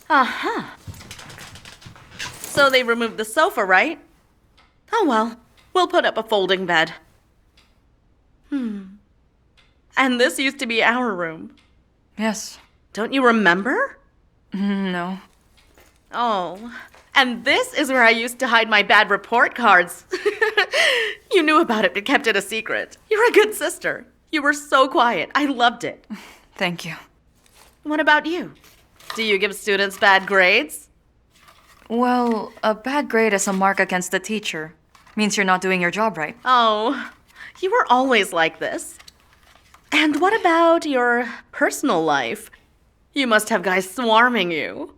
Uh-huh. So they removed the sofa, right? Oh well, we'll put up a folding bed. And this used to be our room. Yes. Don't you remember? No. Oh, and this is where I used to hide my bad report cards. You knew about it but kept it a secret. You're a good sister. You were so quiet. I loved it. Thank you. What about you? Do you give students bad grades? Well, a bad grade is a mark against the teacher. Means you're not doing your job right. Oh, you were always like this. And what about your personal life? You must have guys swarming you.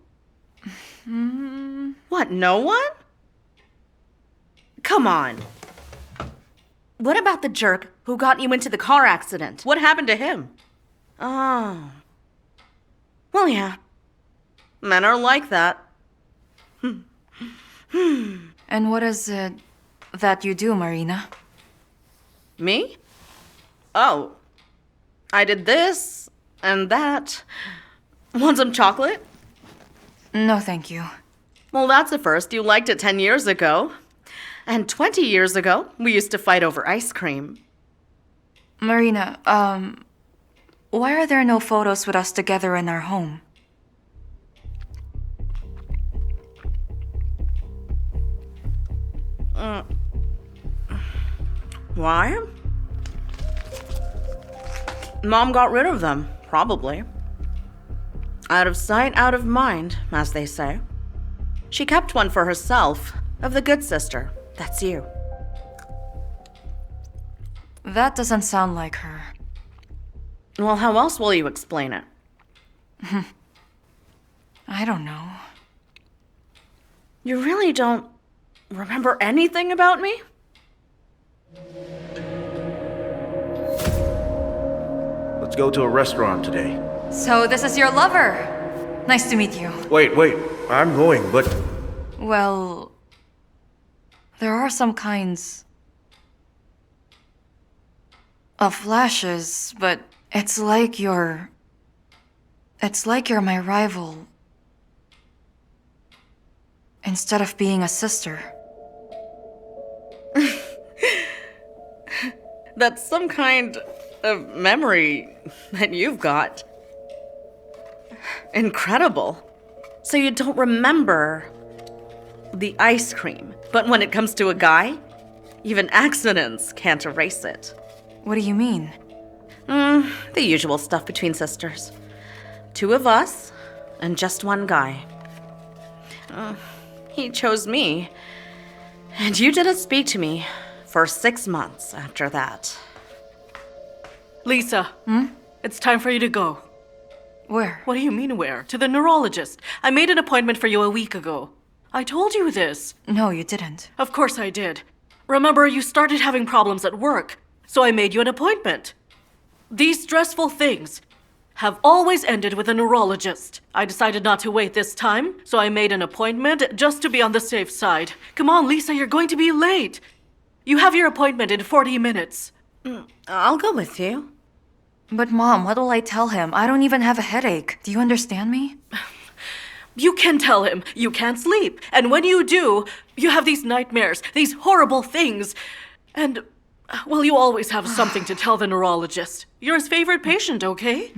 What, no one? Come on. What about the jerk who got you into the car accident? What happened to him? Oh. Well, yeah. Men are like that. And what is it that you do, Marina? Me? Oh. I did this and that. Want some chocolate? No, thank you. Well, that's a first. You liked it 10 years ago. And 20 years ago, we used to fight over ice cream. Marina, why are there no photos with us together in our home? Why? Mom got rid of them, probably. Out of sight, out of mind, as they say. She kept one for herself, of the good sister. That's you. That doesn't sound like her. Well, how else will you explain it? I don't know. You really don't remember anything about me? Let's go to a restaurant today. So this is your lover. Nice to meet you. Wait, I'm going, but Well, there are some kinds of flashes, but it's like you're my rival instead of being a sister. That's some kind of memory that you've got. Incredible. So you don't remember the ice cream, but when it comes to a guy, even accidents can't erase it. What do you mean? The usual stuff between sisters. 2 of us, and just one guy. He chose me, and you didn't speak to me for 6 months after that. Lisa, it's time for you to go. Where? What do you mean where? To the neurologist. I made an appointment for you a week ago. I told you this. No, you didn't. Of course I did. Remember, you started having problems at work, so I made you an appointment. These stressful things have always ended with a neurologist. I decided not to wait this time, so I made an appointment just to be on the safe side. Come on, Lisa, you're going to be late. You have your appointment in 40 minutes. I'll go with you. But Mom, what will I tell him? I don't even have a headache. Do you understand me? You can tell him you can't sleep. And when you do, you have these nightmares, these horrible things. And, well, you always have something to tell the neurologist. You're his favorite patient, okay?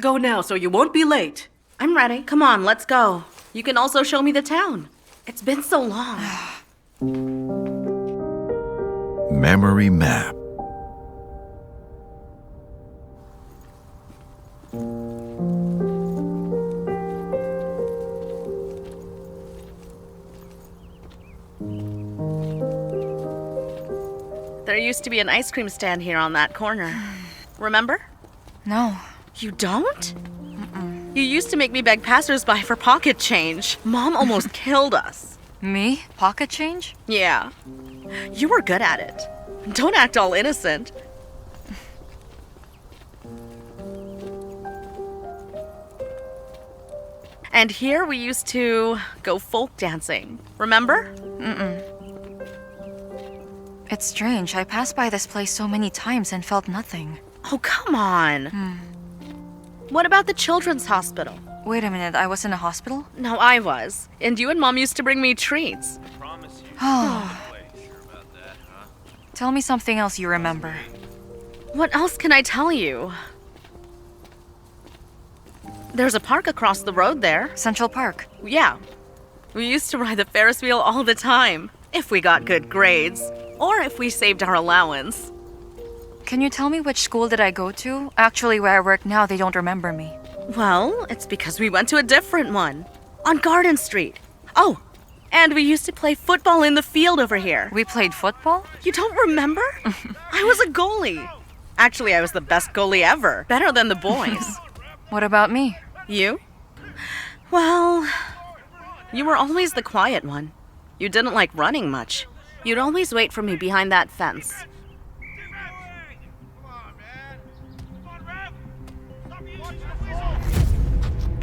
Go now so you won't be late. I'm ready. Come on, let's go. You can also show me the town. It's been so long. Memory map. There used to be an ice cream stand here on that corner. Remember? No. You don't? You used to make me beg passersby for pocket change. Mom almost killed us. Me? Pocket change? Yeah. You were good at it. Don't act all innocent. And here we used to go folk dancing. Remember? It's strange. I passed by this place so many times and felt nothing. Oh, come on. What about the children's hospital? Wait a minute, I was in a hospital? No, I was. And you and Mom used to bring me treats. Oh. Tell me something else you remember. What else can I tell you? There's a park across the road there. Central Park. Yeah. We used to ride the Ferris wheel all the time. If we got good grades. Or if we saved our allowance. Can you tell me which school did I go to? Actually, where I work now, they don't remember me. Well, it's because we went to a different one. On Garden Street. Oh, and we used to play football in the field over here. We played football? You don't remember? I was a goalie. Actually, I was the best goalie ever. Better than the boys. What about me? You? Well, you were always the quiet one. You didn't like running much. You'd always wait for me behind that fence.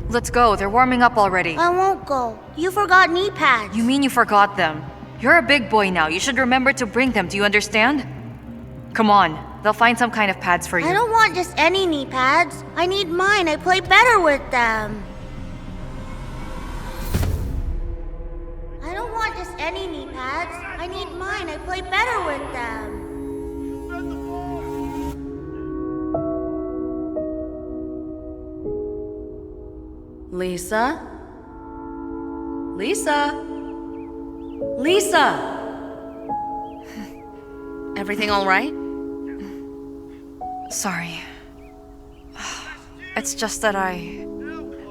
Let's go, they're warming up already. I won't go. You forgot knee pads. You mean you forgot them? You're a big boy now, you should remember to bring them, do you understand? Come on, they'll find some kind of pads for you. I don't want just any knee pads. I need mine. I play better with them. I don't want just any knee pads. I need mine. I play better with them. Lisa? Lisa? Lisa! Everything all right? Sorry. It's just that I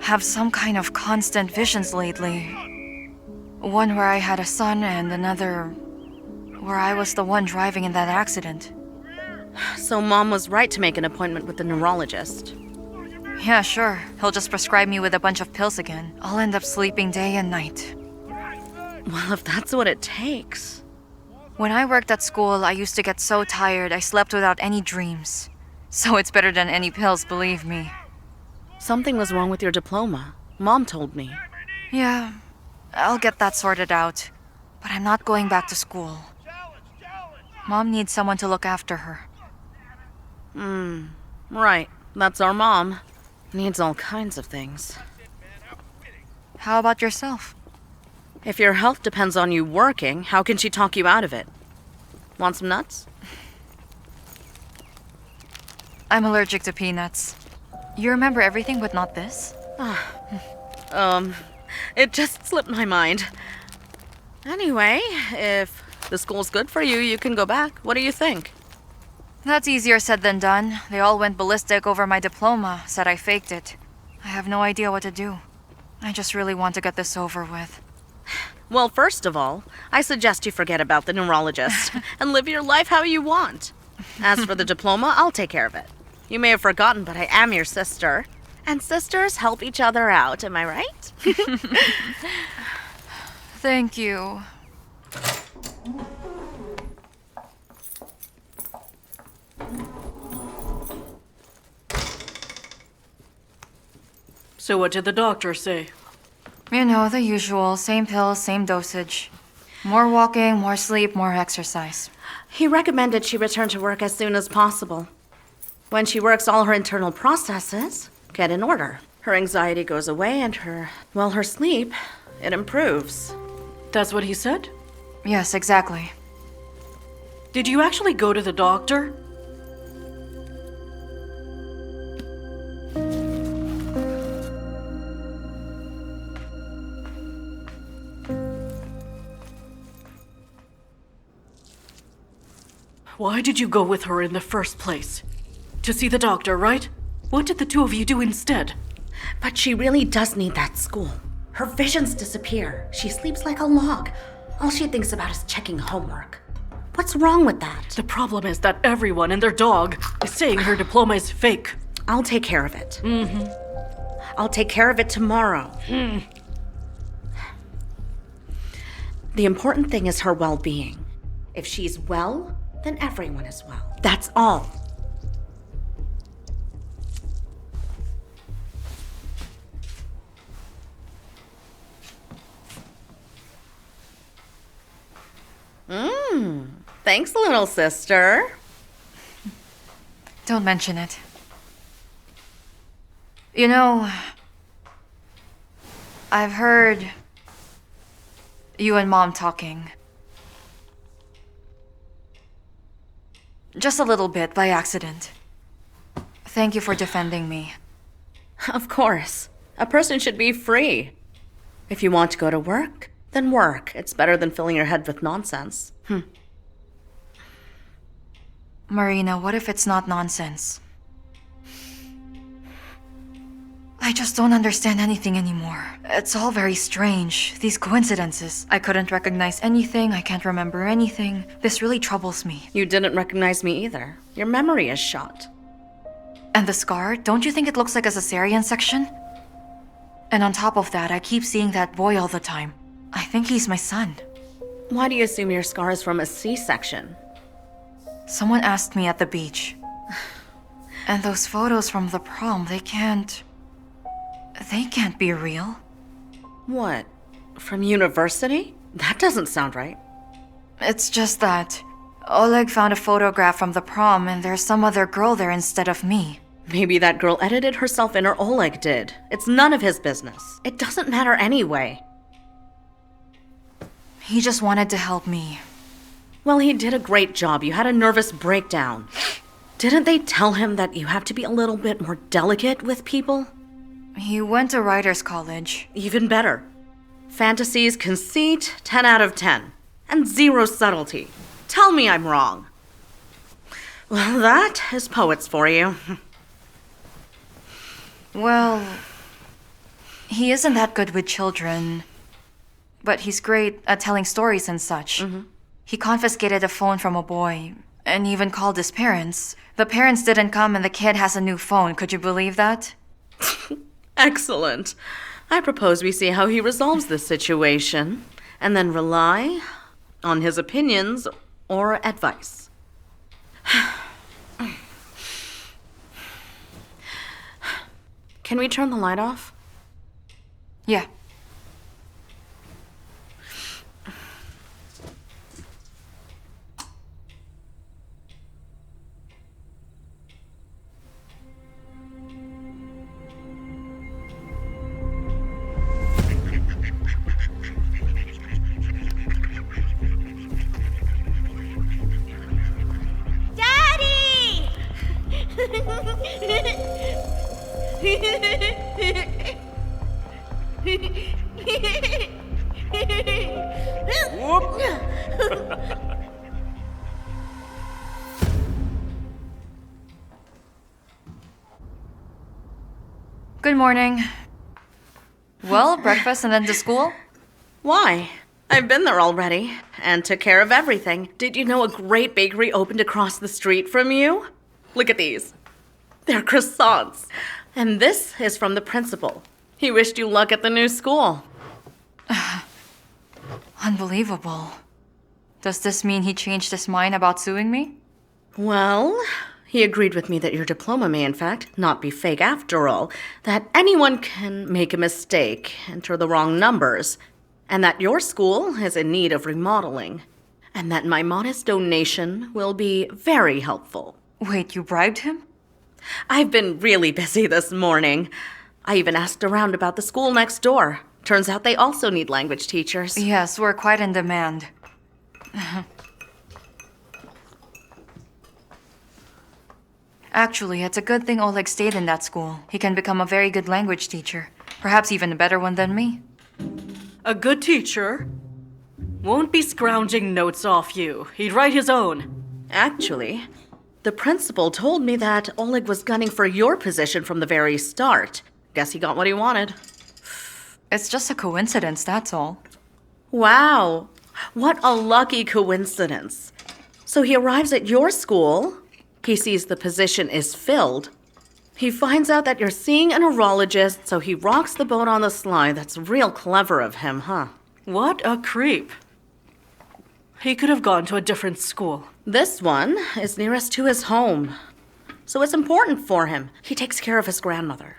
have some kind of constant visions lately. One where I had a son and another where I was the one driving in that accident. So Mom was right to make an appointment with the neurologist. Yeah, sure. He'll just prescribe me with a bunch of pills again. I'll end up sleeping day and night. Well, if that's what it takes. When I worked at school, I used to get so tired I slept without any dreams. So it's better than any pills, believe me. Something was wrong with your diploma. Mom told me. Yeah, I'll get that sorted out. But I'm not going back to school. Mom needs someone to look after her. Right. That's our mom. Needs all kinds of things. How about yourself? If your health depends on you working, how can she talk you out of it? Want some nuts? I'm allergic to peanuts. You remember everything but not this? It just slipped my mind. Anyway, if the school's good for you, you can go back. What do you think? That's easier said than done. They all went ballistic over my diploma, said I faked it. I have no idea what to do. I just really want to get this over with. Well, first of all, I suggest you forget about the neurologist and live your life how you want. As for the diploma, I'll take care of it. You may have forgotten, but I am your sister. And sisters help each other out, am I right? Thank you. So what did the doctor say? You know, the usual. Same pills, same dosage. More walking, more sleep, more exercise. He recommended she return to work as soon as possible. When she works, all her internal processes get in order. Her anxiety goes away and her sleep, it improves. That's what he said? Yes, exactly. Did you actually go to the doctor? Why did you go with her in the first place? To see the doctor, right? What did the two of you do instead? But she really does need that school. Her visions disappear. She sleeps like a log. All she thinks about is checking homework. What's wrong with that? The problem is that everyone and their dog is saying her diploma is fake. I'll take care of it. I'll take care of it tomorrow. The important thing is her well-being. If she's well, then everyone is well. That's all. Thanks, little sister. Don't mention it. You know, I've heard you and Mom talking. Just a little bit, by accident. Thank you for defending me. Of course. A person should be free. If you want to go to work, then work. It's better than filling your head with nonsense. Marina, what if it's not nonsense? I just don't understand anything anymore. It's all very strange, these coincidences. I couldn't recognize anything, I can't remember anything. This really troubles me. You didn't recognize me either. Your memory is shot. And the scar, don't you think it looks like a cesarean section? And on top of that, I keep seeing that boy all the time. I think he's my son. Why do you assume your scar is from a C-section? Someone asked me at the beach. And those photos from the prom, they can't be real. What? From university? That doesn't sound right. It's just that Oleg found a photograph from the prom and there's some other girl there instead of me. Maybe that girl edited herself in or Oleg did. It's none of his business. It doesn't matter anyway. He just wanted to help me. Well, he did a great job. You had a nervous breakdown. Didn't they tell him that you have to be a little bit more delicate with people? He went to writer's college. Even better. Fantasies, conceit, 10 out of 10. And 0 subtlety. Tell me I'm wrong. Well, that is poets for you. Well, he isn't that good with children. But he's great at telling stories and such. He confiscated a phone from a boy and even called his parents. The parents didn't come and the kid has a new phone. Could you believe that? Excellent. I propose we see how he resolves this situation, and then rely on his opinions or advice. Can we turn the light off? Yeah. Daddy! Good morning. Well, breakfast and then to school? Why? I've been there already and took care of everything. Did you know a great bakery opened across the street from you? Look at these. They're croissants. And this is from the principal. He wished you luck at the new school. Unbelievable. Does this mean he changed his mind about suing me? Well, he agreed with me that your diploma may in fact not be fake after all, that anyone can make a mistake, enter the wrong numbers, and that your school is in need of remodeling, and that my modest donation will be very helpful. Wait, you bribed him? I've been really busy this morning. I even asked around about the school next door. Turns out they also need language teachers. Yes, we're quite in demand. Actually, it's a good thing Oleg stayed in that school. He can become a very good language teacher. Perhaps even a better one than me. A good teacher won't be scrounging notes off you. He'd write his own. Actually, the principal told me that Oleg was gunning for your position from the very start. Guess he got what he wanted. It's just a coincidence, that's all. Wow, what a lucky coincidence. So he arrives at your school, he sees the position is filled, he finds out that you're seeing a neurologist, so he rocks the boat on the sly. That's real clever of him, huh? What a creep. He could have gone to a different school. This one is nearest to his home, so it's important for him. He takes care of his grandmother.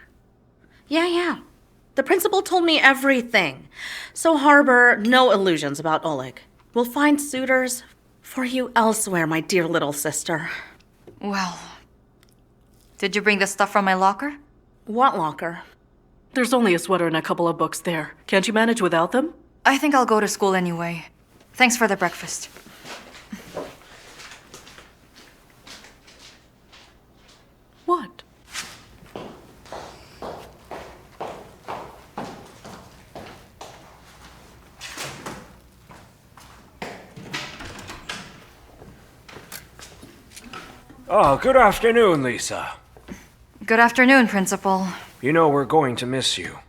Yeah. The principal told me everything. So harbor no illusions about Oleg. We'll find suitors for you elsewhere, my dear little sister. Well, did you bring the stuff from my locker? What locker? There's only a sweater and a couple of books there. Can't you manage without them? I think I'll go to school anyway. Thanks for the breakfast. What? Oh, good afternoon, Lisa. Good afternoon, Principal. You know we're going to miss you.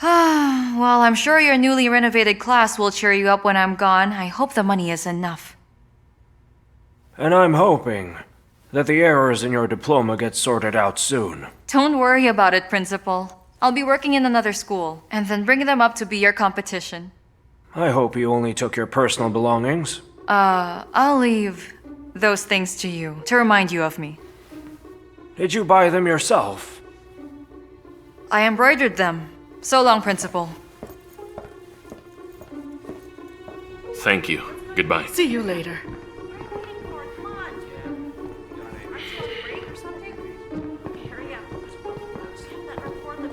Well, I'm sure your newly renovated class will cheer you up when I'm gone. I hope the money is enough. And I'm hoping that the errors in your diploma get sorted out soon. Don't worry about it, Principal. I'll be working in another school, and then bring them up to be your competition. I hope you only took your personal belongings. I'll leave those things to you, to remind you of me. Did you buy them yourself? I embroidered them. So long, Principal. Thank you. Goodbye. See you later.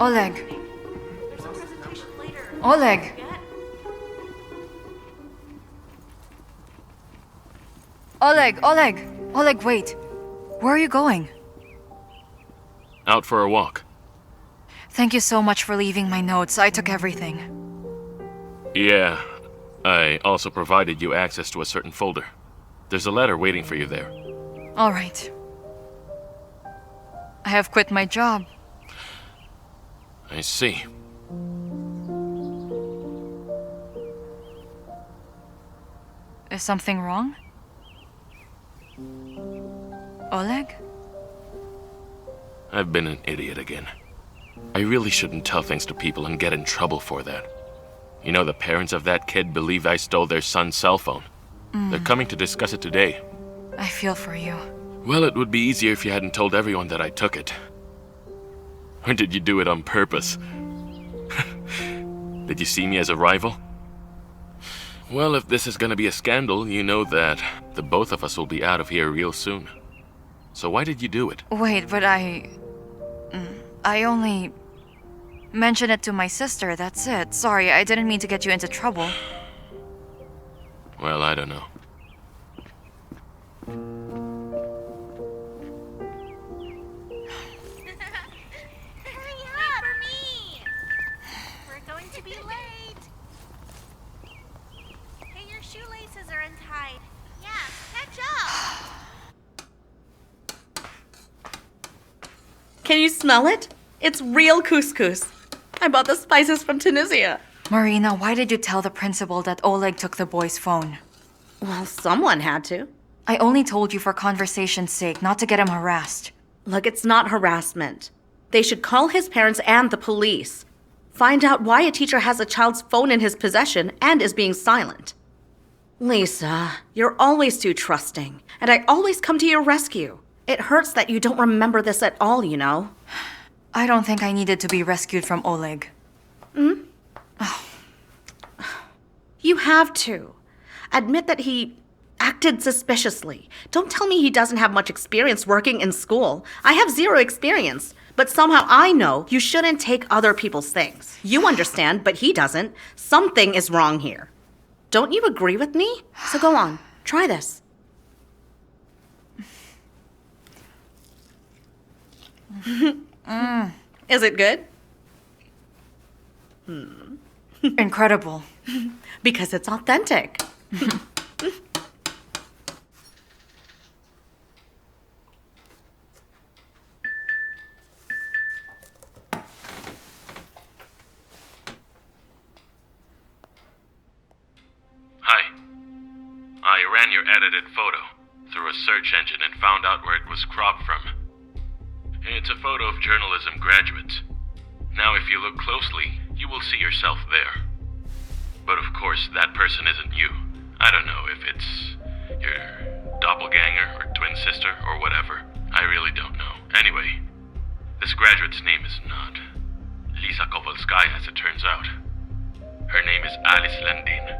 Oleg. Oleg. Oleg. Oleg, wait. Where are you going? Out for a walk. Thank you so much for leaving my notes. I took everything. Yeah, I also provided you access to a certain folder. There's a letter waiting for you there. All right. I have quit my job. I see. Is something wrong? Oleg? I've been an idiot again. I really shouldn't tell things to people and get in trouble for that. You know, the parents of that kid believe I stole their son's cell phone. They're coming to discuss it today. I feel for you. Well, it would be easier if you hadn't told everyone that I took it. Or did you do it on purpose? Did you see me as a rival? Well, if this is gonna be a scandal, you know that the both of us will be out of here real soon. So why did you do it? Wait, but I only mentioned it to my sister, that's it. Sorry, I didn't mean to get you into trouble. Well, I don't know. Hurry up! For me! We're going to be late. Hey, your shoelaces are untied. Yeah, catch up! Can you smell it? It's real couscous. I bought the spices from Tunisia. Marina, why did you tell the principal that Oleg took the boy's phone? Well, someone had to. I only told you for conversation's sake, not to get him harassed. Look, it's not harassment. They should call his parents and the police. Find out why a teacher has a child's phone in his possession and is being silent. Lisa, you're always too trusting, and I always come to your rescue. It hurts that you don't remember this at all, you know. I don't think I needed to be rescued from Oleg. You have to. Admit that he acted suspiciously. Don't tell me he doesn't have much experience working in school. I have zero experience. But somehow I know you shouldn't take other people's things. You understand, but he doesn't. Something is wrong here. Don't you agree with me? So go on, try this. Is it good? Incredible. Because it's authentic. Hi. I ran your edited photo through a search engine and found out where it was cropped from. It's a photo of journalism graduates. Now, if you look closely, you will see yourself there. But of course, that person isn't you. I don't know if it's your doppelganger or twin sister or whatever. I really don't know. Anyway, this graduate's name is not Lisa Kovalskaya, as it turns out. Her name is Alice Landin.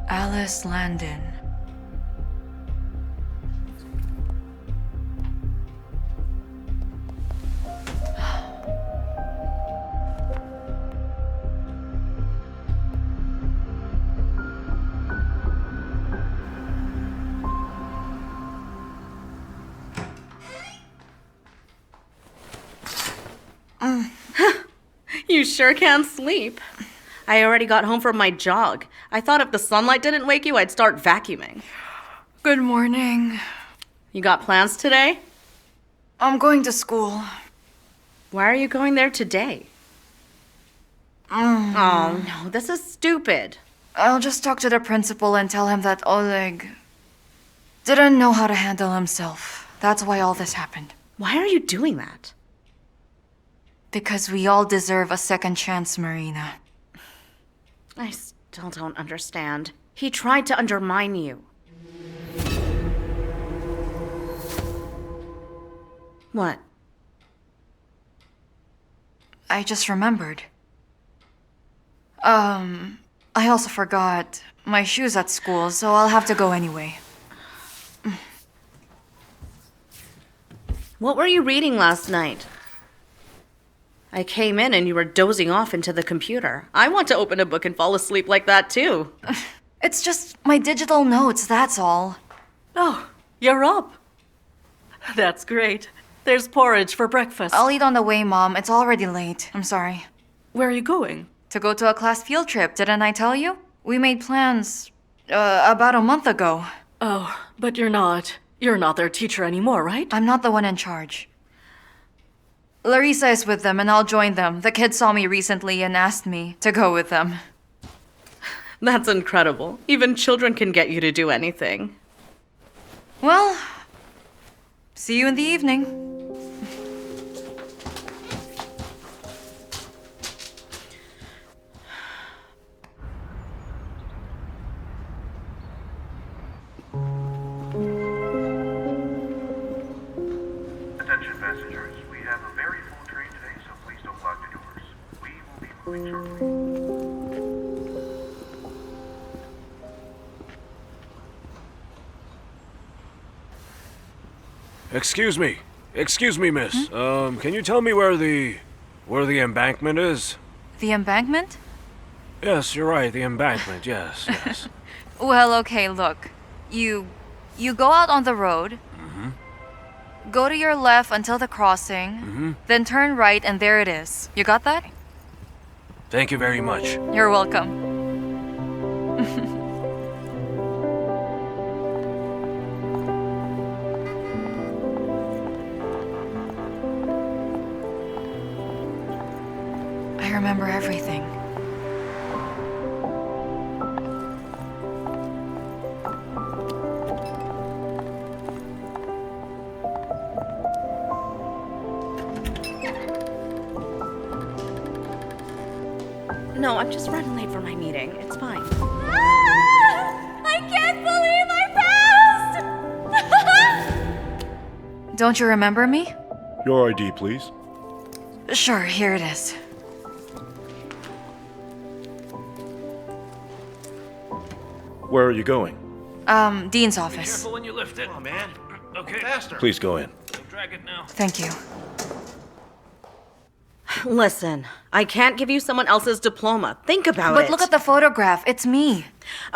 Alice Landin. You sure can sleep. I already got home from my jog. I thought if the sunlight didn't wake you, I'd start vacuuming. Good morning. You got plans today? I'm going to school. Why are you going there today? Oh, no, this is stupid. I'll just talk to the principal and tell him that Oleg didn't know how to handle himself. That's why all this happened. Why are you doing that? Because we all deserve a second chance, Marina. I still don't understand. He tried to undermine you. What? I just remembered. I also forgot my shoes at school, so I'll have to go anyway. What were you reading last night? I came in and you were dozing off into the computer. I want to open a book and fall asleep like that too. It's just my digital notes, that's all. Oh, you're up. That's great. There's porridge for breakfast. I'll eat on the way, Mom. It's already late. I'm sorry. Where are you going? To go to a class field trip, didn't I tell you? We made plans, about a month ago. Oh, but you're not their teacher anymore, right? I'm not the one in charge. Larissa is with them and I'll join them. The kids saw me recently and asked me to go with them. That's incredible. Even children can get you to do anything. Well, see you in the evening. Excuse me, miss. Can you tell me where the embankment is? The embankment? Yes, you're right, the embankment, yes, yes. Well, okay, look. You go out on the road. Go to your left until the crossing. Then turn right and there it is. You got that? Thank you very much. You're welcome. I remember everything. No, I'm just running late for my meeting. It's fine. I can't believe I passed! Don't you remember me? Your ID, please. Sure, here it is. Where are you going? Dean's office. Careful when you lift it. Oh, man. Okay. Faster. Please go in. Don't drag it now. Thank you. Listen, I can't give you someone else's diploma. Think about it. But look at the photograph. It's me.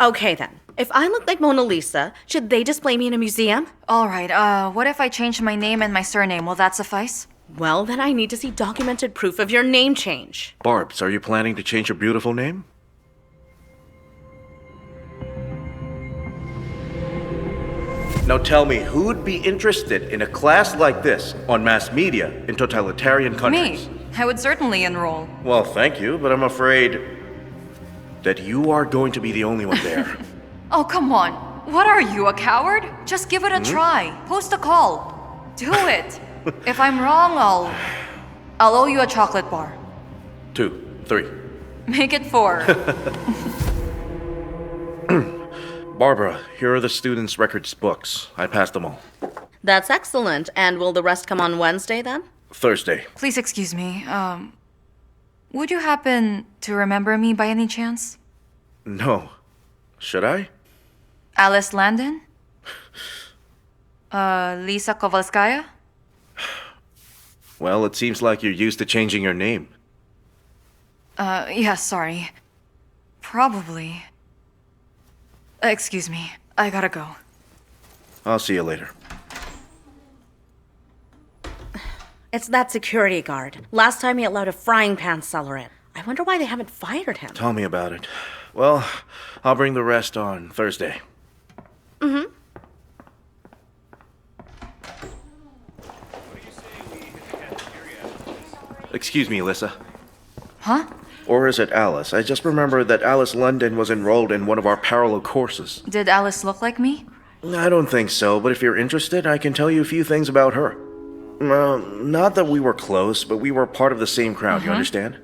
Okay then. If I look like Mona Lisa, should they display me in a museum? All right, what if I change my name and my surname? Will that suffice? Well, then I need to see documented proof of your name change. Barbs, are you planning to change your beautiful name? Now tell me, who'd be interested in a class like this on mass media in totalitarian countries? Me. I would certainly enroll. Well, thank you, but I'm afraid that you are going to be the only one there. Oh, come on. What are you, a coward? Just give it a try. Post a call. Do it. If I'm wrong, I'll owe you a chocolate bar. 2, 3. Make it 4. Barbara, here are the students' records books. I passed them all. That's excellent. And will the rest come on Wednesday then? Thursday. Please excuse me. Would you happen to remember me by any chance? No. Should I? Alice Landon? Lisa Kovalskaya? Well, it seems like you're used to changing your name. Yeah, sorry. Probably. Excuse me. I gotta go. I'll see you later. It's that security guard. Last time he allowed a frying pan seller in. I wonder why they haven't fired him. Tell me about it. Well, I'll bring the rest on Thursday. Excuse me, Alyssa. Huh? Or is it Alice? I just remembered that Alice London was enrolled in one of our parallel courses. Did Alice look like me? I don't think so, but if you're interested, I can tell you a few things about her. Not that we were close, but we were part of the same crowd, you understand?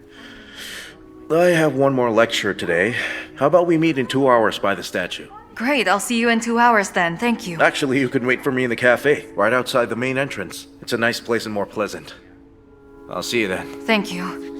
I have one more lecture today. How about we meet in 2 hours by the statue? Great, I'll see you in 2 hours then. Thank you. Actually, you can wait for me in the cafe, right outside the main entrance. It's a nice place and more pleasant. I'll see you then. Thank you.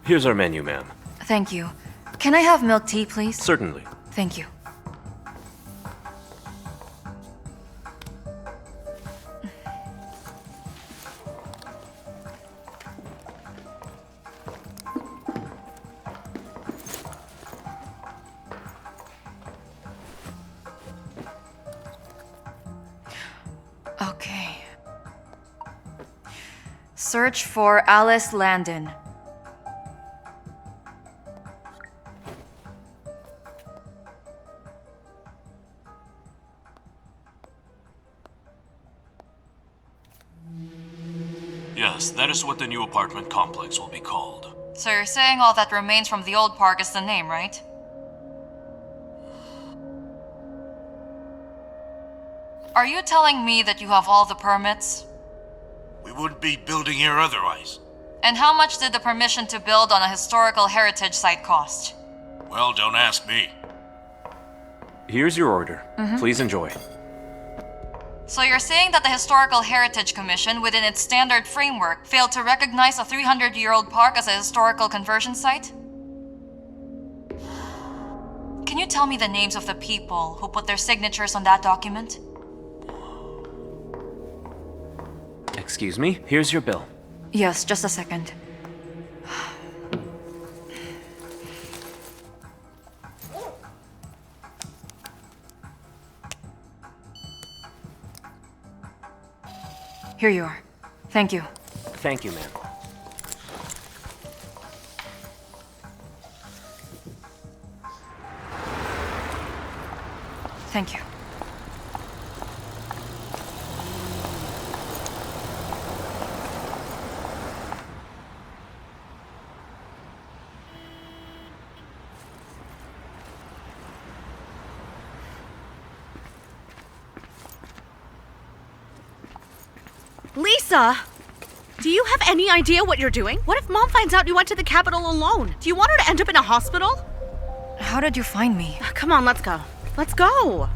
Here's our menu, ma'am. Thank you. Can I have milk tea, please? Certainly. Thank you. search for Alice Landon. Yes, that is what the new apartment complex will be called. So you're saying all that remains from the old park is the name, right? Are you telling me that you have all the permits? We wouldn't be building here otherwise. And how much did the permission to build on a historical heritage site cost? Well, don't ask me. Here's your order. Please enjoy. So you're saying that the Historical Heritage Commission, within its standard framework, failed to recognize a 300-year-old park as a historical conversion site? Can you tell me the names of the people who put their signatures on that document? Excuse me, here's your bill. Yes, just a second. Here you are. Thank you. Thank you, ma'am. Thank you. Lisa! Do you have any idea what you're doing? What if Mom finds out you went to the Capitol alone? Do you want her to end up in a hospital? How did you find me? Come on, let's go. Let's go!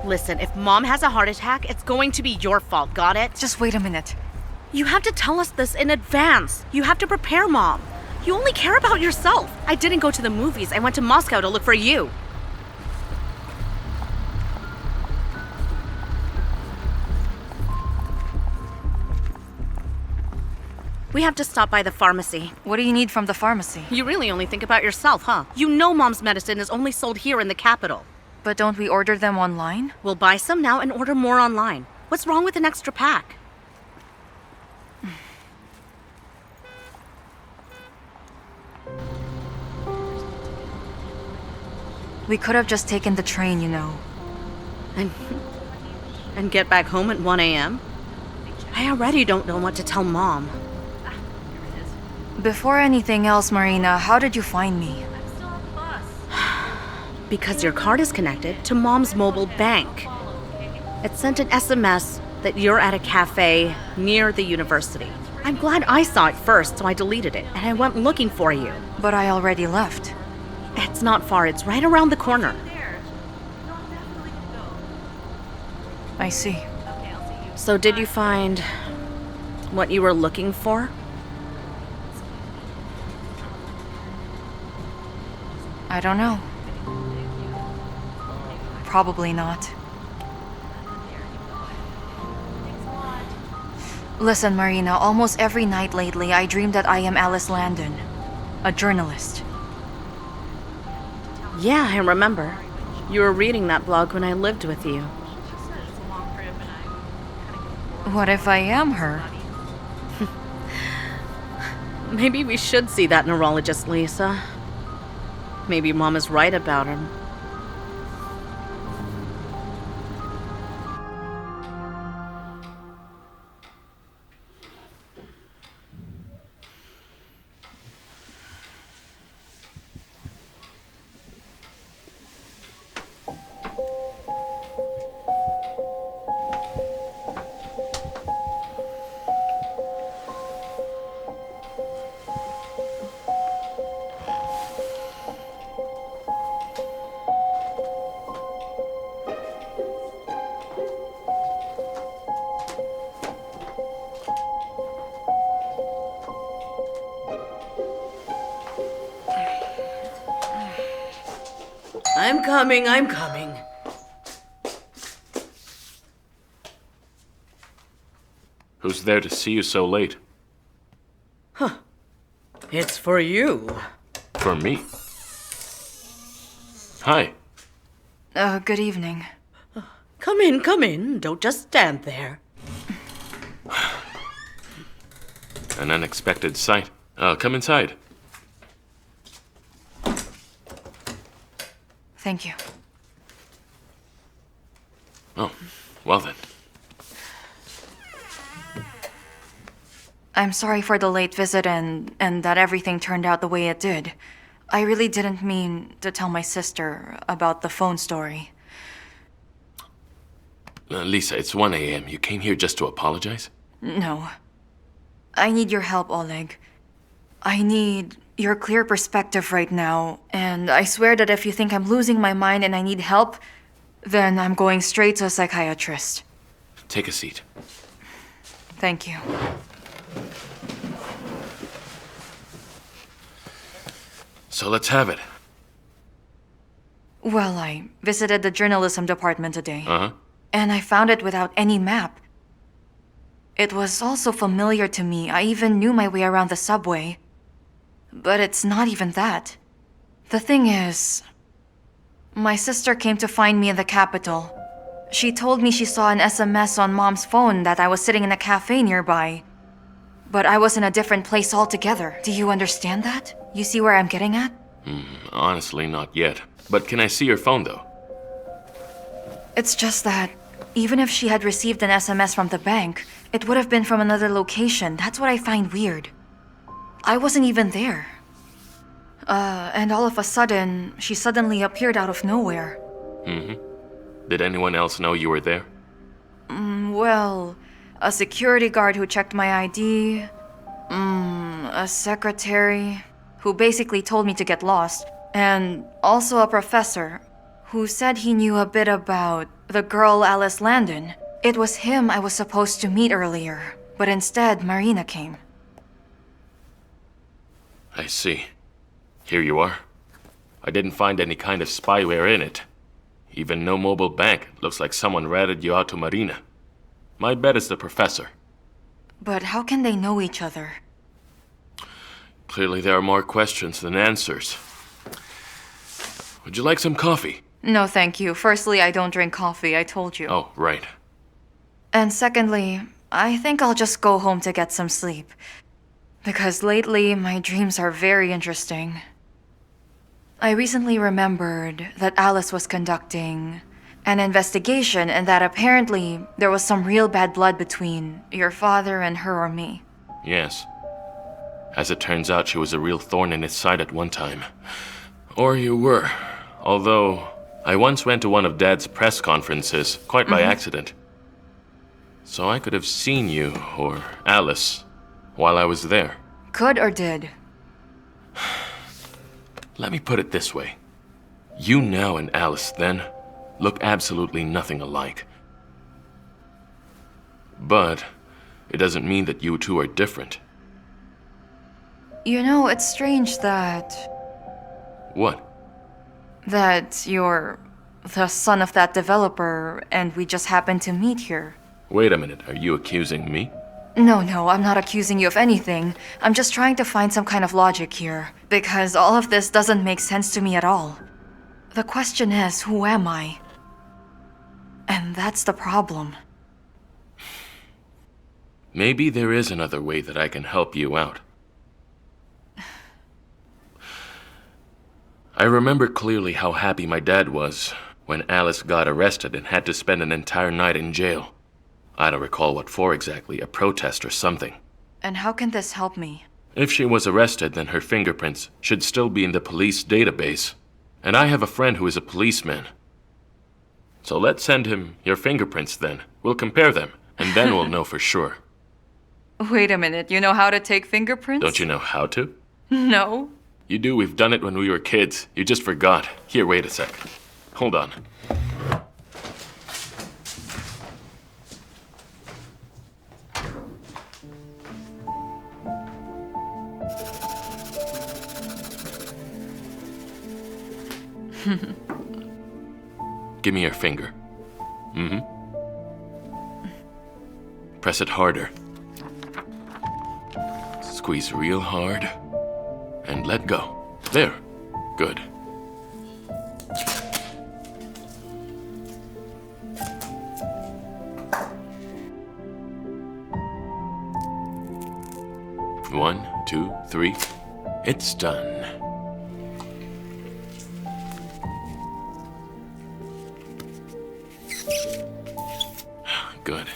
Listen, if Mom has a heart attack, it's going to be your fault, got it? Just wait a minute. You have to tell us this in advance. You have to prepare Mom. You only care about yourself. I didn't go to the movies. I went to Moscow to look for you. We have to stop by the pharmacy. What do you need from the pharmacy? You really only think about yourself, huh? You know Mom's medicine is only sold here in the capital. But don't we order them online? We'll buy some now and order more online. What's wrong with an extra pack? We could have just taken the train, you know. And get back home at 1 a.m.? I already don't know what to tell Mom. Before anything else, Marina, how did you find me? Because your card is connected to Mom's mobile bank. It sent an SMS that you're at a cafe near the university. I'm glad I saw it first, so I deleted it, and I went looking for you. But I already left. It's not far, it's right around the corner. I see. So did you find what you were looking for? I don't know. Probably not. Listen, Marina, almost every night lately I dream that I am Alice Landon, a journalist. Yeah, I remember. You were reading that blog when I lived with you. What if I am her? Maybe we should see that neurologist, Lisa. Maybe Mom is right about him. I'm coming. Who's there to see you so late? It's for you. For me? Hi. Good evening. Come in, come in. Don't just stand there. An unexpected sight. Come inside. Thank you. Oh, well then. I'm sorry for the late visit and that everything turned out the way it did. I really didn't mean to tell my sister about the phone story. Lisa, it's 1 a.m. You came here just to apologize? No. I need your help, Oleg. I need your clear perspective right now, and I swear that if you think I'm losing my mind and I need help, then I'm going straight to a psychiatrist. Take a seat. Thank you. So let's have it. Well, I visited the journalism department today. Uh-huh. And I found it without any map. It was also familiar to me. I even knew my way around the subway. But it's not even that. The thing is, my sister came to find me in the capital. She told me she saw an SMS on Mom's phone that I was sitting in a cafe nearby. But I was in a different place altogether. Do you understand that? You see where I'm getting at? Honestly, not yet. But can I see your phone, though? It's just that, even if she had received an SMS from the bank, it would have been from another location. That's what I find weird. I wasn't even there. And all of a sudden, she suddenly appeared out of nowhere. Did anyone else know you were there? Well, a security guard who checked my ID, a secretary who basically told me to get lost, and also a professor who said he knew a bit about the girl Alice Landon. It was him I was supposed to meet earlier, but instead Marina came. I see. Here you are. I didn't find any kind of spyware in it. Even no mobile bank. Looks like someone ratted you out to Marina. My bet is the professor. But how can they know each other? Clearly there are more questions than answers. Would you like some coffee? No, thank you. Firstly, I don't drink coffee, I told you. Oh, right. And secondly, I think I'll just go home to get some sleep. Because lately, my dreams are very interesting. I recently remembered that Alice was conducting an investigation and that apparently there was some real bad blood between your father and her or me. Yes. As it turns out, she was a real thorn in his side at one time. Or you were. Although, I once went to one of Dad's press conferences, quite by accident. So I could have seen you, or Alice, while I was there. Could or did? Let me put it this way. You now and Alice then look absolutely nothing alike. But it doesn't mean that you two are different. You know, it's strange that What? you're the son of that developer and we just happened to meet here. Wait a minute, are you accusing me? No, I'm not accusing you of anything. I'm just trying to find some kind of logic here. Because all of this doesn't make sense to me at all. The question is, who am I? And that's the problem. Maybe there is another way that I can help you out. I remember clearly how happy my dad was when Alice got arrested and had to spend an entire night in jail. I don't recall what for exactly, a protest or something. And how can this help me? If she was arrested, then her fingerprints should still be in the police database. And I have a friend who is a policeman. So let's send him your fingerprints then. We'll compare them, and then we'll know for sure. Wait a minute, you know how to take fingerprints? Don't you know how to? No. You do, we've done it when we were kids. You just forgot. Here, wait a sec. Hold on. Give me your finger. Press it harder. Squeeze real hard. And let go. There. Good. 1, 2, 3. It's done. Good.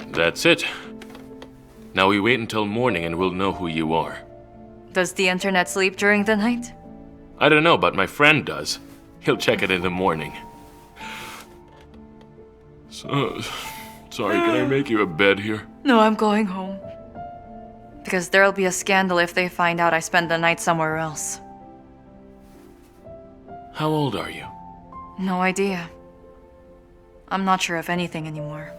That's it. Now we wait until morning and we'll know who you are. Does the internet sleep during the night? I don't know, but my friend does. He'll check it in the morning. So, sorry, can I make you a bed here? No, I'm going home. Because there'll be a scandal if they find out I spent the night somewhere else. How old are you? No idea. I'm not sure of anything anymore.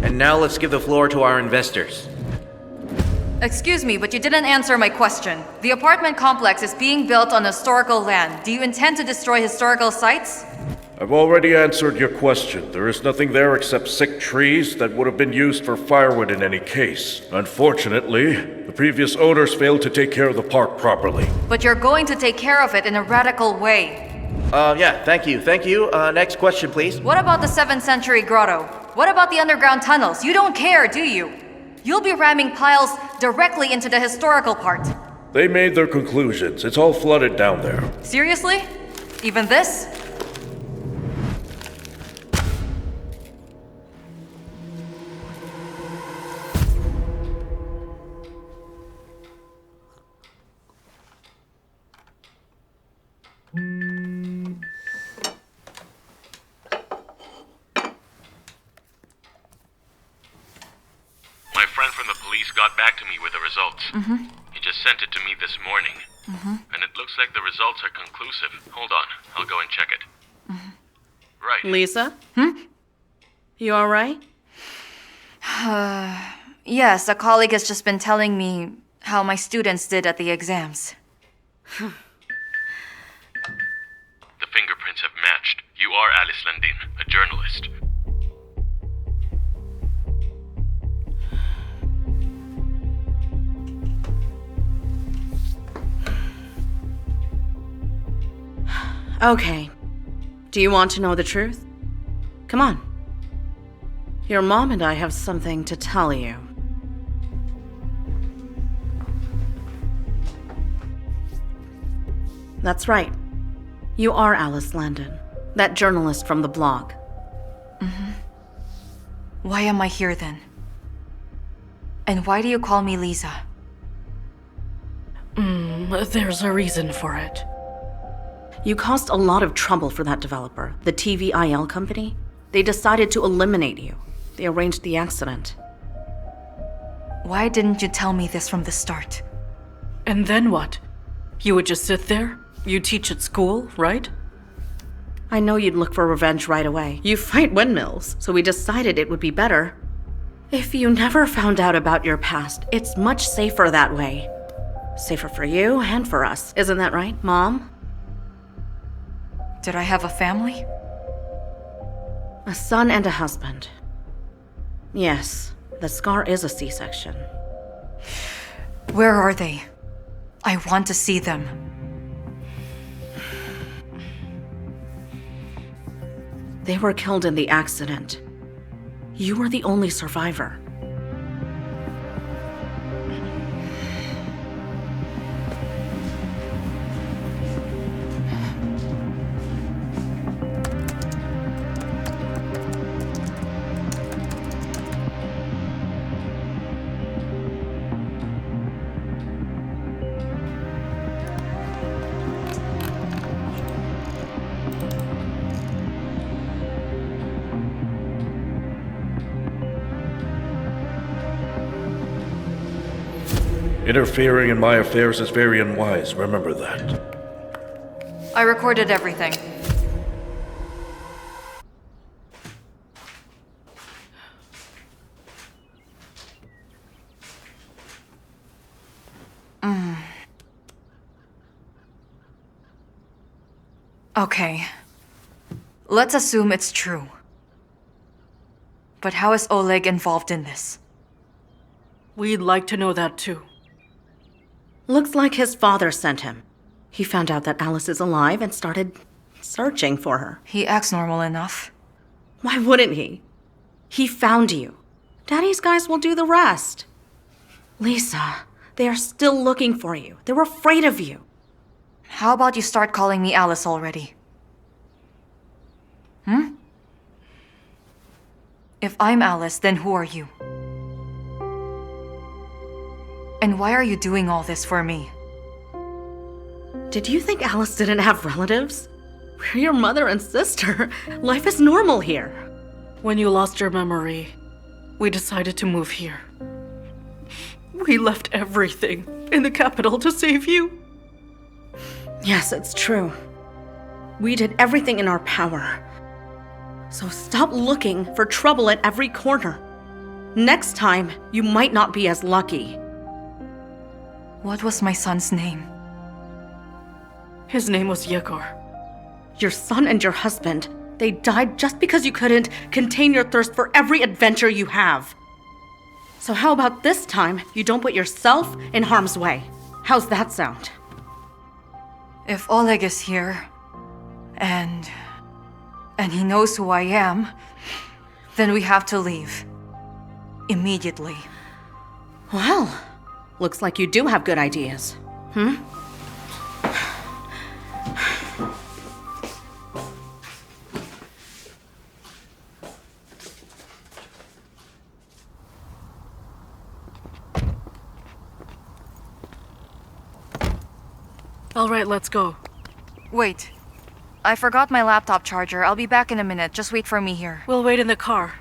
And now let's give the floor to our investors. Excuse me, but you didn't answer my question. The apartment complex is being built on historical land. Do you intend to destroy historical sites? I've already answered your question. There is nothing there except sick trees that would have been used for firewood in any case. Unfortunately, the previous owners failed to take care of the park properly. But you're going to take care of it in a radical way. Yeah, thank you. Next question, please. What about the 7th century grotto? What about the underground tunnels? You don't care, do you? You'll be ramming piles directly into the historical part. They made their conclusions. It's all flooded down there. Seriously? Even this? My friend from the police got back to me with the results. He just sent it to me this morning. And it looks like the results are conclusive. Hold on, I'll go and check it. Right. Lisa? You alright? Yes, a colleague has just been telling me how my students did at the exams. The fingerprints have matched. You are Alice Landin, a journalist. Okay. Do you want to know the truth? Come on. Your mom and I have something to tell you. That's right. You are Alice Landin, that journalist from the blog. Why am I here then? And why do you call me Lisa? There's a reason for it. You caused a lot of trouble for that developer, the TVIL company. They decided to eliminate you. They arranged the accident. Why didn't you tell me this from the start? And then what? You would just sit there? You teach at school, right? I know you'd look for revenge right away. You fight windmills, so we decided it would be better if you never found out about your past. It's much safer that way. Safer for you and for us. Isn't that right, Mom? Did I have a family? A son and a husband. Yes, the scar is a C-section. Where are they? I want to see them. They were killed in the accident. You were the only survivor. Interfering in my affairs is very unwise, remember that. I recorded everything. Okay. Let's assume it's true. But how is Oleg involved in this? We'd like to know that too. Looks like his father sent him. He found out that Alice is alive and started searching for her. He acts normal enough. Why wouldn't he? He found you. Daddy's guys will do the rest. Lisa, they are still looking for you. They're afraid of you. How about you start calling me Alice already? If I'm Alice, then who are you? And why are you doing all this for me? Did you think Alice didn't have relatives? We're your mother and sister. Life is normal here. When you lost your memory, we decided to move here. We left everything in the capital to save you. Yes, it's true. We did everything in our power. So stop looking for trouble at every corner. Next time, you might not be as lucky. What was my son's name? His name was Igor. Your son and your husband, they died just because you couldn't contain your thirst for every adventure you have. So how about this time you don't put yourself in harm's way? How's that sound? If Oleg is here, and he knows who I am, then we have to leave. Immediately. Well, looks like you do have good ideas. All right, let's go. Wait. I forgot my laptop charger. I'll be back in a minute. Just wait for me here. We'll wait in the car.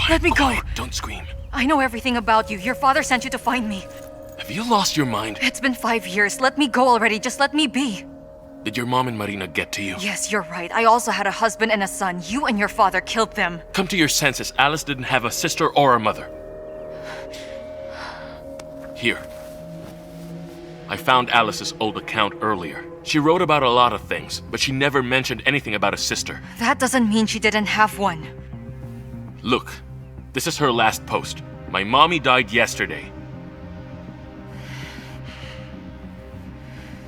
Let me go! Quiet, don't scream. I know everything about you. Your father sent you to find me. Have you lost your mind? It's been 5 years. Let me go already. Just let me be. Did your mom and Marina get to you? Yes, you're right. I also had a husband and a son. You and your father killed them. Come to your senses. Alice didn't have a sister or a mother. Here. I found Alice's old account earlier. She wrote about a lot of things, but she never mentioned anything about a sister. That doesn't mean she didn't have one. Look, this is her last post. My mommy died yesterday.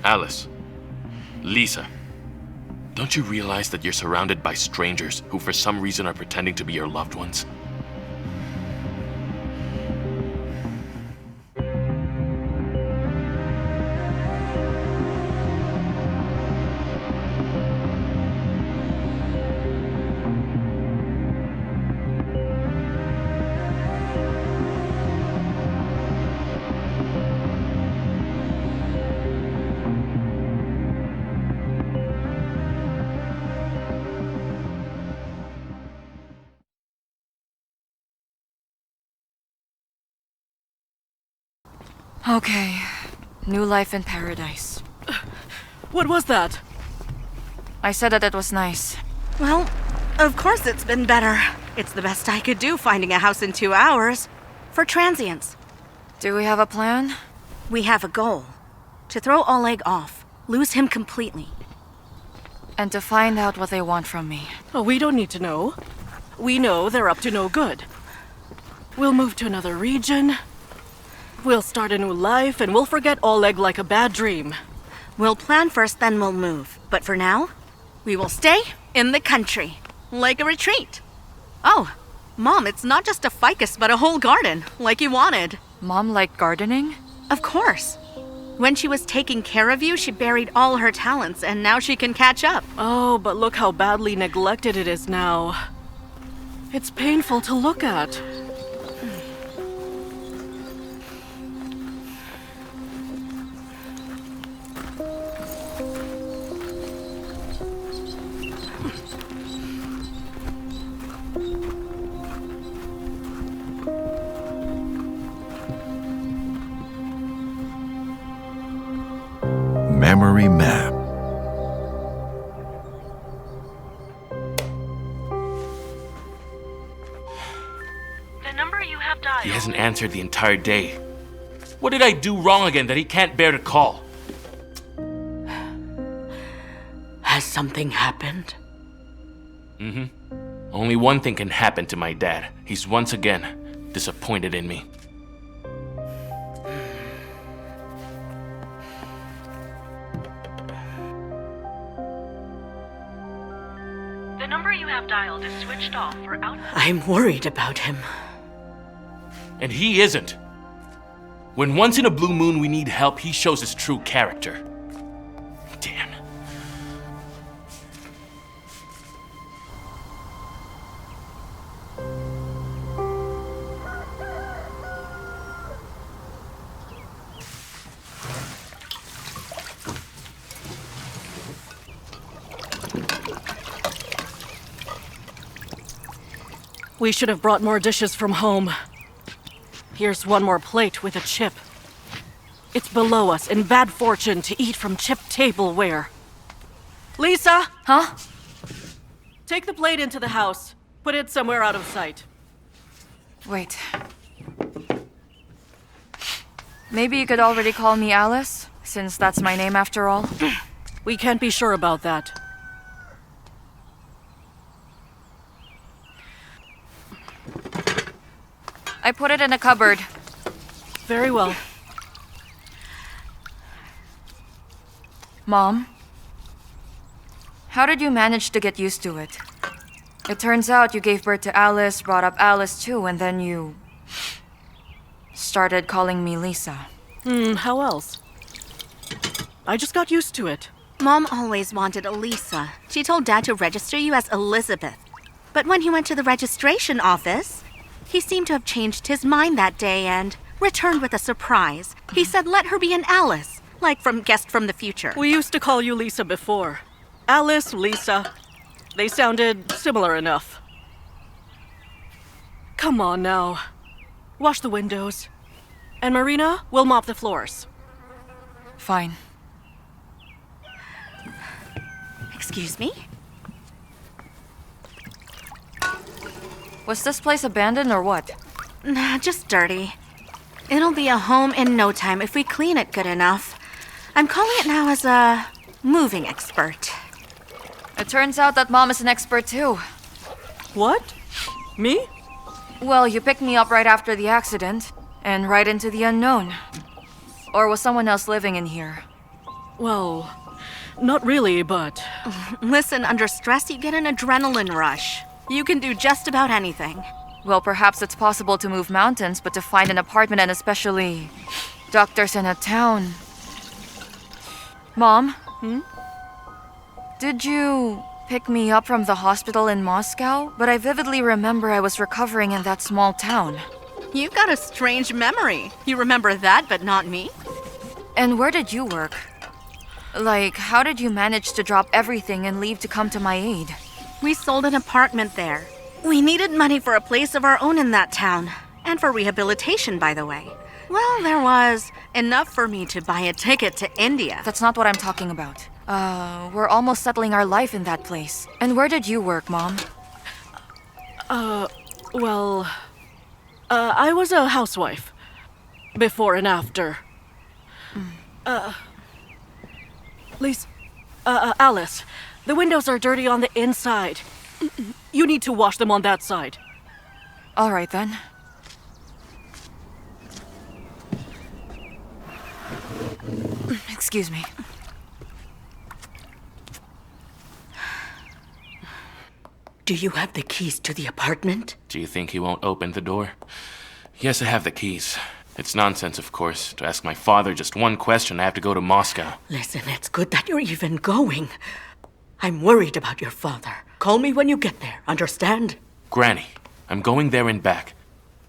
Alice. Lisa. Don't you realize that you're surrounded by strangers who for some reason are pretending to be your loved ones? Okay. New life in paradise. What was that? I said that it was nice. Well, of course it's been better. It's the best I could do finding a house in 2 hours. For transients. Do we have a plan? We have a goal. To throw Oleg off. Lose him completely. And to find out what they want from me. Oh, we don't need to know. We know they're up to no good. We'll move to another region. We'll start a new life, and we'll forget Oleg like a bad dream. We'll plan first, then we'll move. But for now, we will stay in the country. Like a retreat. Oh, Mom, it's not just a ficus, but a whole garden, like you wanted. Mom liked gardening? Of course. When she was taking care of you, she buried all her talents, and now she can catch up. Oh, but look how badly neglected it is now. It's painful to look at. you have dialed. He hasn't answered the entire day. What did I do wrong again that he can't bear to call? Has something happened? Only one thing can happen to my dad. He's once again disappointed in me. The number you have dialed is switched off for out. I'm worried about him. And he isn't. When once in a blue moon we need help, he shows his true character. Damn. We should have brought more dishes from home. Here's one more plate with a chip. It's below us in bad fortune to eat from chipped tableware. Lisa! Huh? Take the plate into the house. Put it somewhere out of sight. Wait. Maybe you could already call me Alice, since that's my name after all. We can't be sure about that. I put it in a cupboard. Very well. Mom? How did you manage to get used to it? It turns out you gave birth to Alice, brought up Alice too, and then you started calling me Lisa. How else? I just got used to it. Mom always wanted Elisa. She told Dad to register you as Elizabeth. But when he went to the registration office, he seemed to have changed his mind that day and returned with a surprise. He said let her be an Alice, like from Guest from the Future. We used to call you Lisa before. Alice, Lisa. They sounded similar enough. Come on now. Wash the windows. And Marina, we'll mop the floors. Fine. Excuse me? Was this place abandoned or what? Nah, just dirty. It'll be a home in no time if we clean it good enough. I'm calling it now as a moving expert. It turns out that Mom is an expert too. What? Me? Well, you picked me up right after the accident, and right into the unknown. Or was someone else living in here? Well, not really, but... Listen, under stress you get an adrenaline rush. You can do just about anything. Well, perhaps it's possible to move mountains, but to find an apartment and especially doctors in a town. Mom? Did you pick me up from the hospital in Moscow? But I vividly remember I was recovering in that small town. You've got a strange memory. You remember that, but not me? And where did you work? Like, how did you manage to drop everything and leave to come to my aid? We sold an apartment there. We needed money for a place of our own in that town. And for rehabilitation, by the way. Well, there was enough for me to buy a ticket to India. That's not what I'm talking about. We're almost settling our life in that place. And where did you work, Mom? Well... I was a housewife. Before and after. Lisa... Alice, the windows are dirty on the inside. You need to wash them on that side. All right, then. Excuse me. Do you have the keys to the apartment? Do you think he won't open the door? Yes, I have the keys. It's nonsense, of course. To ask my father just one question, I have to go to Moscow. Listen, it's good that you're even going. I'm worried about your father. Call me when you get there, understand? Granny, I'm going there and back.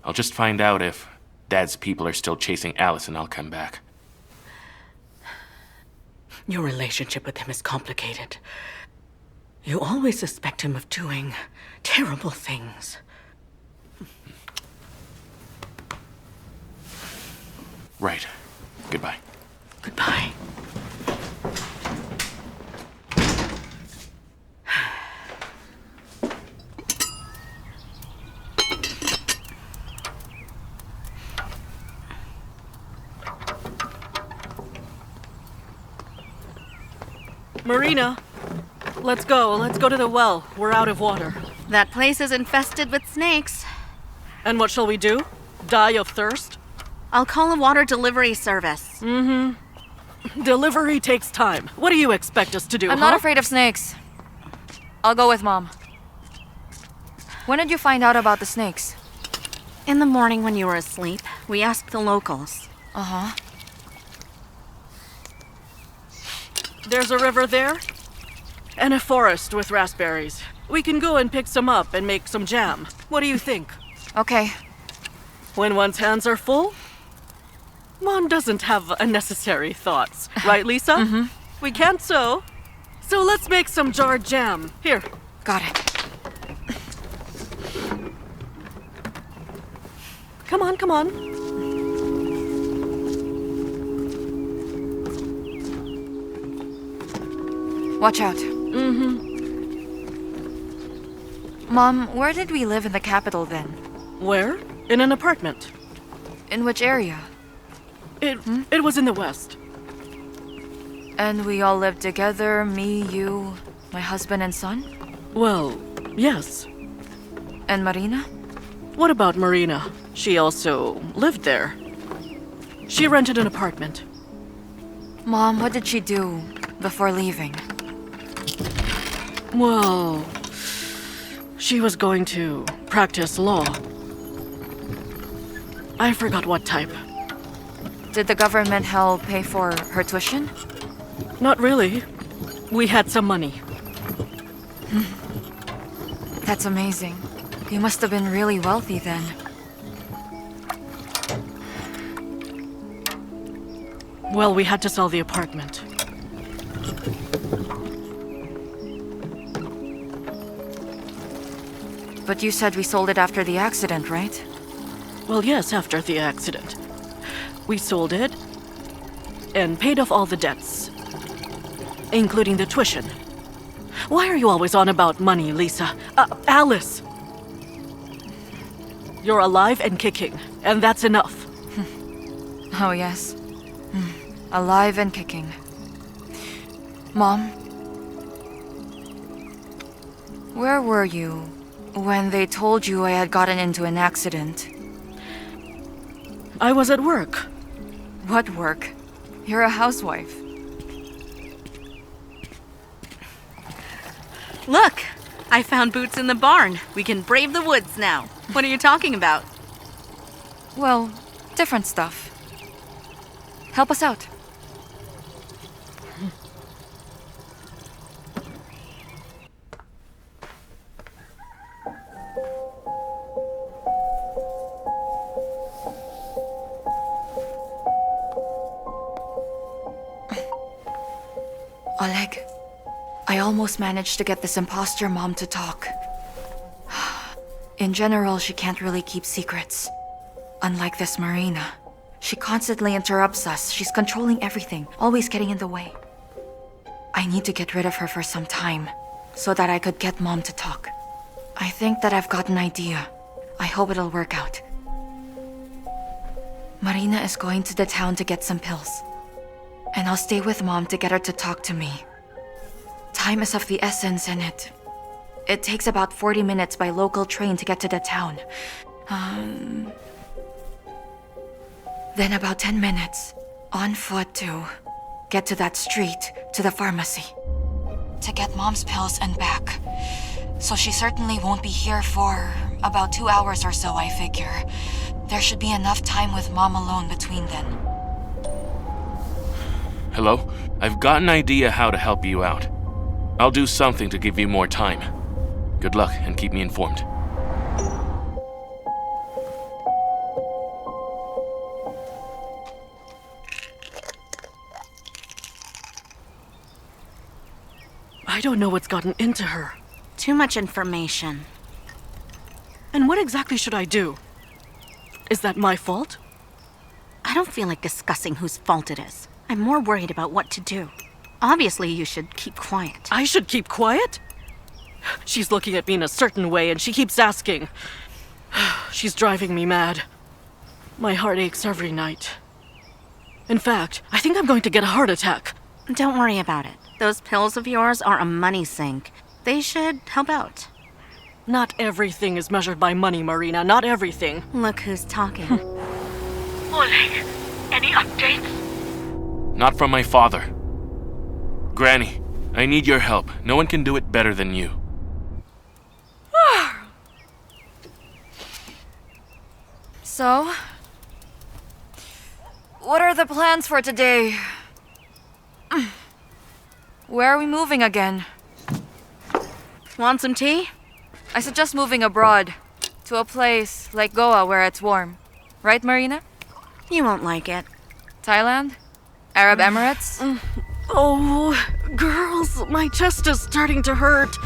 I'll just find out if Dad's people are still chasing Alice and I'll come back. Your relationship with him is complicated. You always suspect him of doing terrible things. Right. Goodbye. Goodbye. Marina, let's go. Let's go to the well. We're out of water. That place is infested with snakes. And what shall we do? Die of thirst? I'll call a water delivery service. Delivery takes time. What do you expect us to do, I'm not afraid of snakes. I'll go with Mom. When did you find out about the snakes? In the morning when you were asleep, we asked the locals. Uh-huh. There's a river there, and a forest with raspberries. We can go and pick some up and make some jam. What do you think? Okay. When one's hands are full, one doesn't have unnecessary thoughts. Right, Lisa? We can't sew. So let's make some jarred jam. Here. Got it. Come on, come on. Watch out. Mom, where did we live in the capital then? Where? In an apartment. In which area? It was in the west. And we all lived together, me, you, my husband and son? Well, yes. And Marina? What about Marina? She also lived there. She rented an apartment. Mom, what did she do before leaving? Well, she was going to practice law. I forgot what type. Did the government help pay for her tuition? Not really. We had some money. That's amazing. You must have been really wealthy then. Well, we had to sell the apartment. But you said we sold it after the accident, right? Well, yes, after the accident. We sold it and paid off all the debts, including the tuition. Why are you always on about money, Lisa? Alice! You're alive and kicking, and that's enough. Oh, yes. Alive and kicking. Mom? Where were you when they told you I had gotten into an accident? I was at work. What work? You're a housewife. Look! I found boots in the barn. We can brave the woods now. What are you talking about? Well, different stuff. Help us out. Oleg, I almost managed to get this imposter mom to talk. In general, she can't really keep secrets. Unlike this Marina. She constantly interrupts us. She's controlling everything, always getting in the way. I need to get rid of her for some time, so that I could get Mom to talk. I think that I've got an idea. I hope it'll work out. Marina is going to the town to get some pills. And I'll stay with Mom to get her to talk to me. Time is of the essence, and it takes about 40 minutes by local train to get to the town. Then about 10 minutes on foot to get to that street, to the pharmacy. To get Mom's pills and back. So she certainly won't be here for about 2 hours or so, I figure. There should be enough time with Mom alone between then. Hello? I've got an idea how to help you out. I'll do something to give you more time. Good luck and keep me informed. I don't know what's gotten into her. Too much information. And what exactly should I do? Is that my fault? I don't feel like discussing whose fault it is. I'm more worried about what to do. Obviously, you should keep quiet. I should keep quiet? She's looking at me in a certain way and she keeps asking. She's driving me mad. My heart aches every night. In fact, I think I'm going to get a heart attack. Don't worry about it. Those pills of yours are a money sink. They should help out. Not everything is measured by money, Marina. Not everything. Look who's talking. Oleg, any updates? Not from my father. Granny, I need your help. No one can do it better than you. So, what are the plans for today? Where are we moving again? Want some tea? I suggest moving abroad, to a place like Goa where it's warm. Right, Marina? You won't like it. Thailand? Arab Emirates? Oh, girls, my chest is starting to hurt.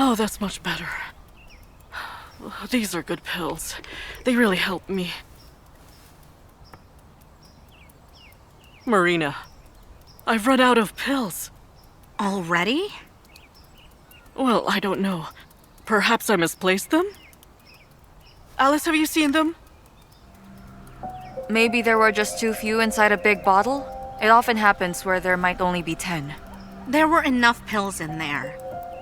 Oh, that's much better. These are good pills. They really help me. Marina, I've run out of pills. Already? Well, I don't know. Perhaps I misplaced them? Alice, have you seen them? Maybe there were just too few inside a big bottle? It often happens where there might only be 10. There were enough pills in there.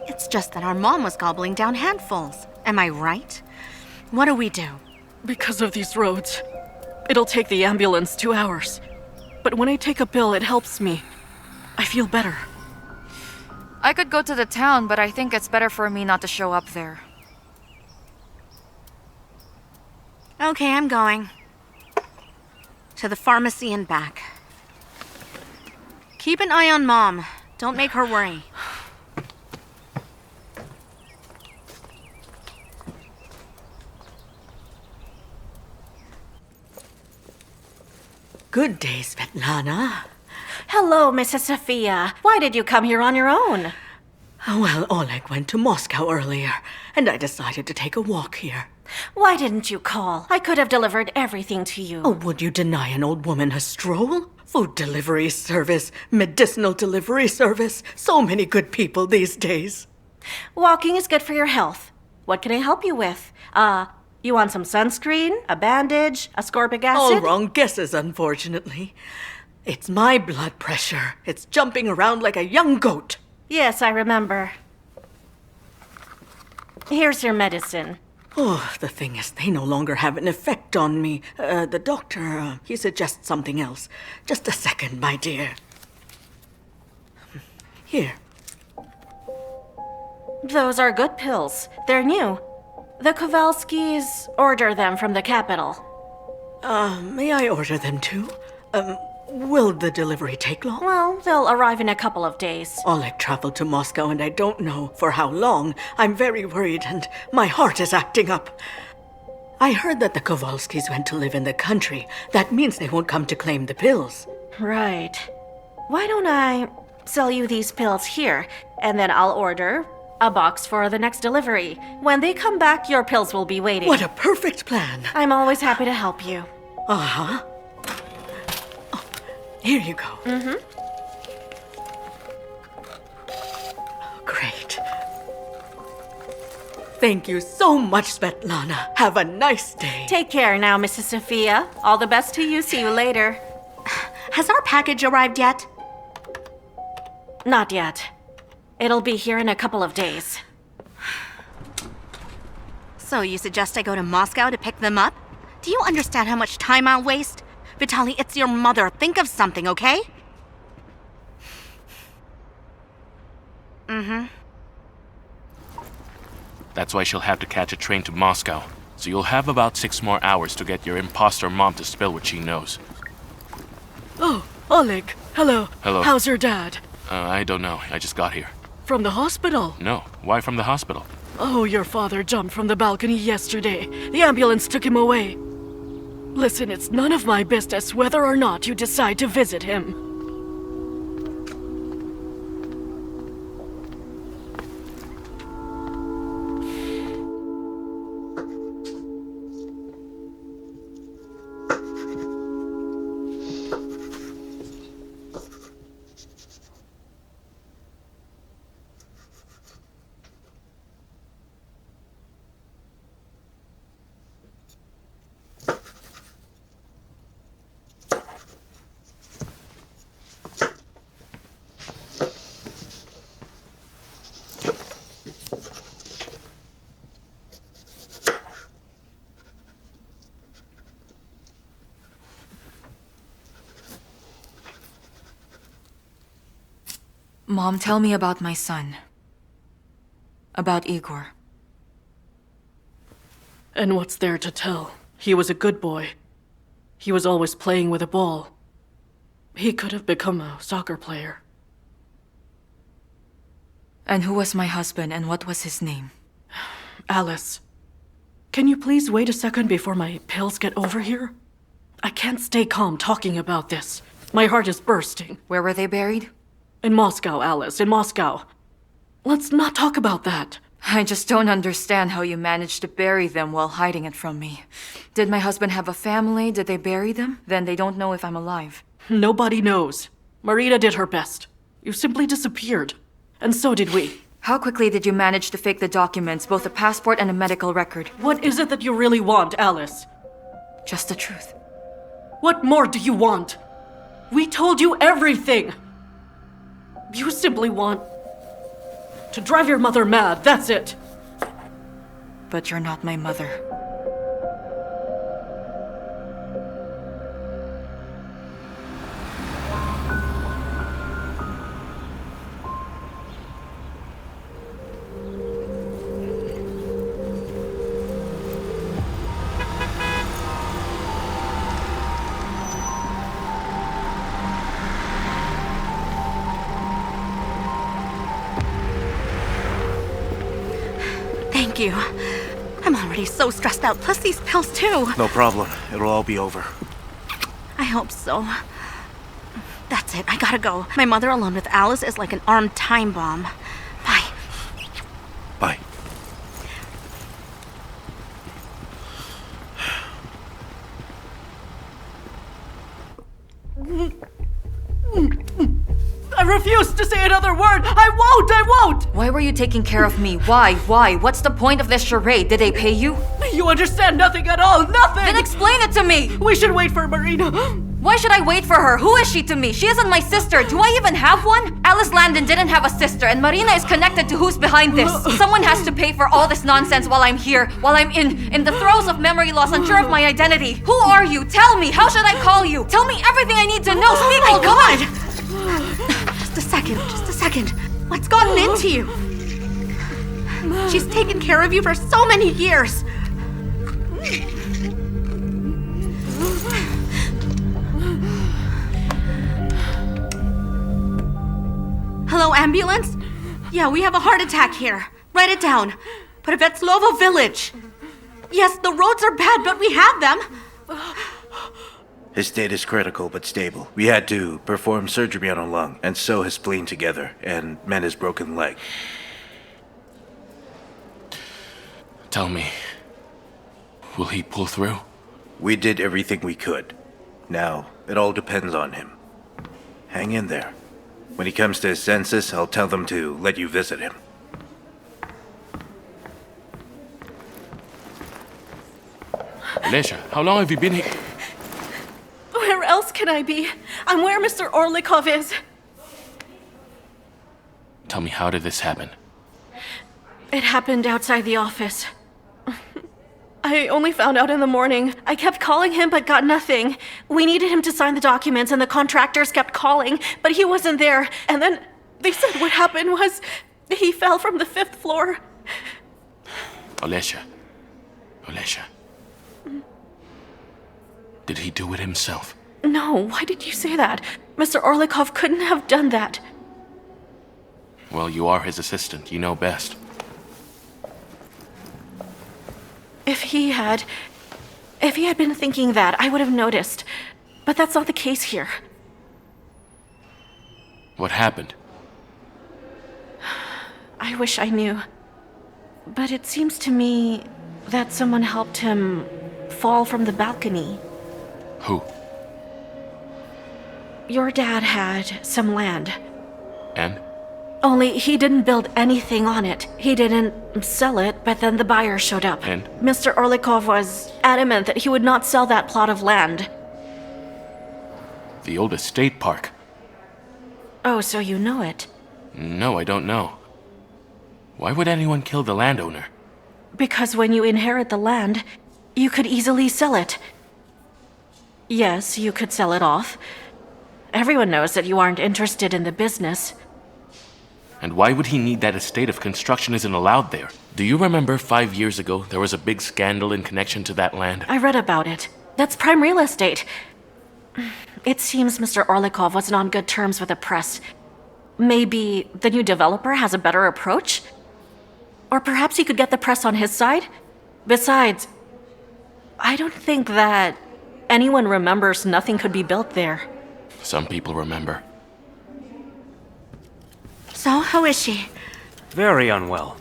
It's just that our mom was gobbling down handfuls. Am I right? What do we do? Because of these roads. It'll take the ambulance 2 hours. But when I take a pill, it helps me. I feel better. I could go to the town, but I think it's better for me not to show up there. Okay, I'm going. To the pharmacy and back. Keep an eye on Mom. Don't make her worry. Good day, Svetlana. Hello, Mrs. Sophia. Why did you come here on your own? Well, Oleg went to Moscow earlier, and I decided to take a walk here. Why didn't you call? I could have delivered everything to you. Oh, would you deny an old woman a stroll? Food delivery service, medicinal delivery service. So many good people these days. Walking is good for your health. What can I help you with? You want some sunscreen, a bandage, ascorbic acid? All wrong guesses, unfortunately. It's my blood pressure. It's jumping around like a young goat. Yes, I remember. Here's your medicine. Oh, the thing is, they no longer have an effect on me. The doctor, he suggests something else. Just a second, my dear. Here. Those are good pills. They're new. The Kowalskis order them from the capital. May I order them too? Will the delivery take long? Well, they'll arrive in a couple of days. Oleg traveled to Moscow and I don't know for how long. I'm very worried and my heart is acting up. I heard that the Kowalskis went to live in the country. That means they won't come to claim the pills. Right. Why don't I sell you these pills here, and then I'll order a box for the next delivery. When they come back, your pills will be waiting. What a perfect plan. I'm always happy to help you. Uh-huh. Oh, here you go. Mm-hmm. Great. Thank you so much, Svetlana. Have a nice day. Take care now, Mrs. Sophia. All the best to you. See you later. Has our package arrived yet? Not yet. It'll be here in a couple of days. So you suggest I go to Moscow to pick them up? Do you understand how much time I'll waste? Vitali, it's your mother. Think of something, okay? Mm-hmm. That's why she'll have to catch a train to Moscow. So you'll have about 6 more hours to get your imposter mom to spill what she knows. Oh, Oleg. Hello. Hello. How's your dad? I don't know. I just got here. From the hospital? No. Why from the hospital? Oh, your father jumped from the balcony yesterday. The ambulance took him away. Listen, it's none of my business whether or not you decide to visit him. Mom, tell me about my son. About Igor. And what's there to tell? He was a good boy. He was always playing with a ball. He could have become a soccer player. And who was my husband and what was his name? Alice. Can you please wait a second before my pills get over here? I can't stay calm talking about this. My heart is bursting. Where were they buried? In Moscow, Alice, in Moscow. Let's not talk about that. I just don't understand how you managed to bury them while hiding it from me. Did my husband have a family? Did they bury them? Then they don't know if I'm alive. Nobody knows. Marina did her best. You simply disappeared. And so did we. How quickly did you manage to fake the documents, both a passport and a medical record? What is it that you really want, Alice? Just the truth. What more do you want? We told you everything. You simply want to drive your mother mad, that's it. But you're not my mother. Thank you. I'm already so stressed out, plus these pills too. No problem. It'll all be over. I hope so. That's it, I gotta go. My mother alone with Alice is like an armed time bomb. Bye. Bye. I refuse to say another word! I won't! Why were you taking care of me? Why? What's the point of this charade? Did they pay you? You understand nothing at all! Nothing! Then explain it to me! We should wait for Marina! Why should I wait for her? Who is she to me? She isn't my sister. Do I even have one? Alice Landon didn't have a sister, and Marina is connected to who's behind this. Someone has to pay for all this nonsense while I'm here, while I'm in the throes of memory loss, unsure of my identity. Who are you? Tell me. How should I call you? Tell me everything I need to know. Speak, Oh my God! Just a second. What's gotten into you? She's taken care of you for so many years. Hello, ambulance? Yeah, we have a heart attack here. Write it down. Prevetslovo village. Yes, the roads are bad, but we have them. His state is critical but stable. We had to perform surgery on a lung and sew his spleen together and mend his broken leg. Tell me, will he pull through? We did everything we could. Now, it all depends on him. Hang in there. When he comes to his senses, I'll tell them to let you visit him. Lesha, how long have you been here? Where else can I be? I'm where Mr. Orlikov is. Tell me, how did this happen? It happened outside the office. I only found out in the morning. I kept calling him but got nothing. We needed him to sign the documents and the contractors kept calling, but he wasn't there. And then they said what happened was he fell from the 5th floor. Olesha. Did he do it himself? No, why did you say that? Mr. Orlikov couldn't have done that. Well, you are his assistant. You know best. If he had been thinking that, I would have noticed. But that's not the case here. What happened? I wish I knew. But it seems to me that someone helped him fall from the balcony. Who? Your dad had some land. And? Only he didn't build anything on it. He didn't sell it, but then the buyer showed up. And? Mr. Orlikov was adamant that he would not sell that plot of land. The old estate park. Oh, so you know it. No, I don't know. Why would anyone kill the landowner? Because when you inherit the land, you could easily sell it. Yes, you could sell it off. Everyone knows that you aren't interested in the business. And why would he need that estate if construction isn't allowed there? Do you remember 5 years ago there was a big scandal in connection to that land? I read about it. That's prime real estate. It seems Mr. Orlikov wasn't on good terms with the press. Maybe the new developer has a better approach? Or perhaps he could get the press on his side? Besides, I don't think that anyone remembers nothing could be built there. Some people remember. So, how is she? Very unwell.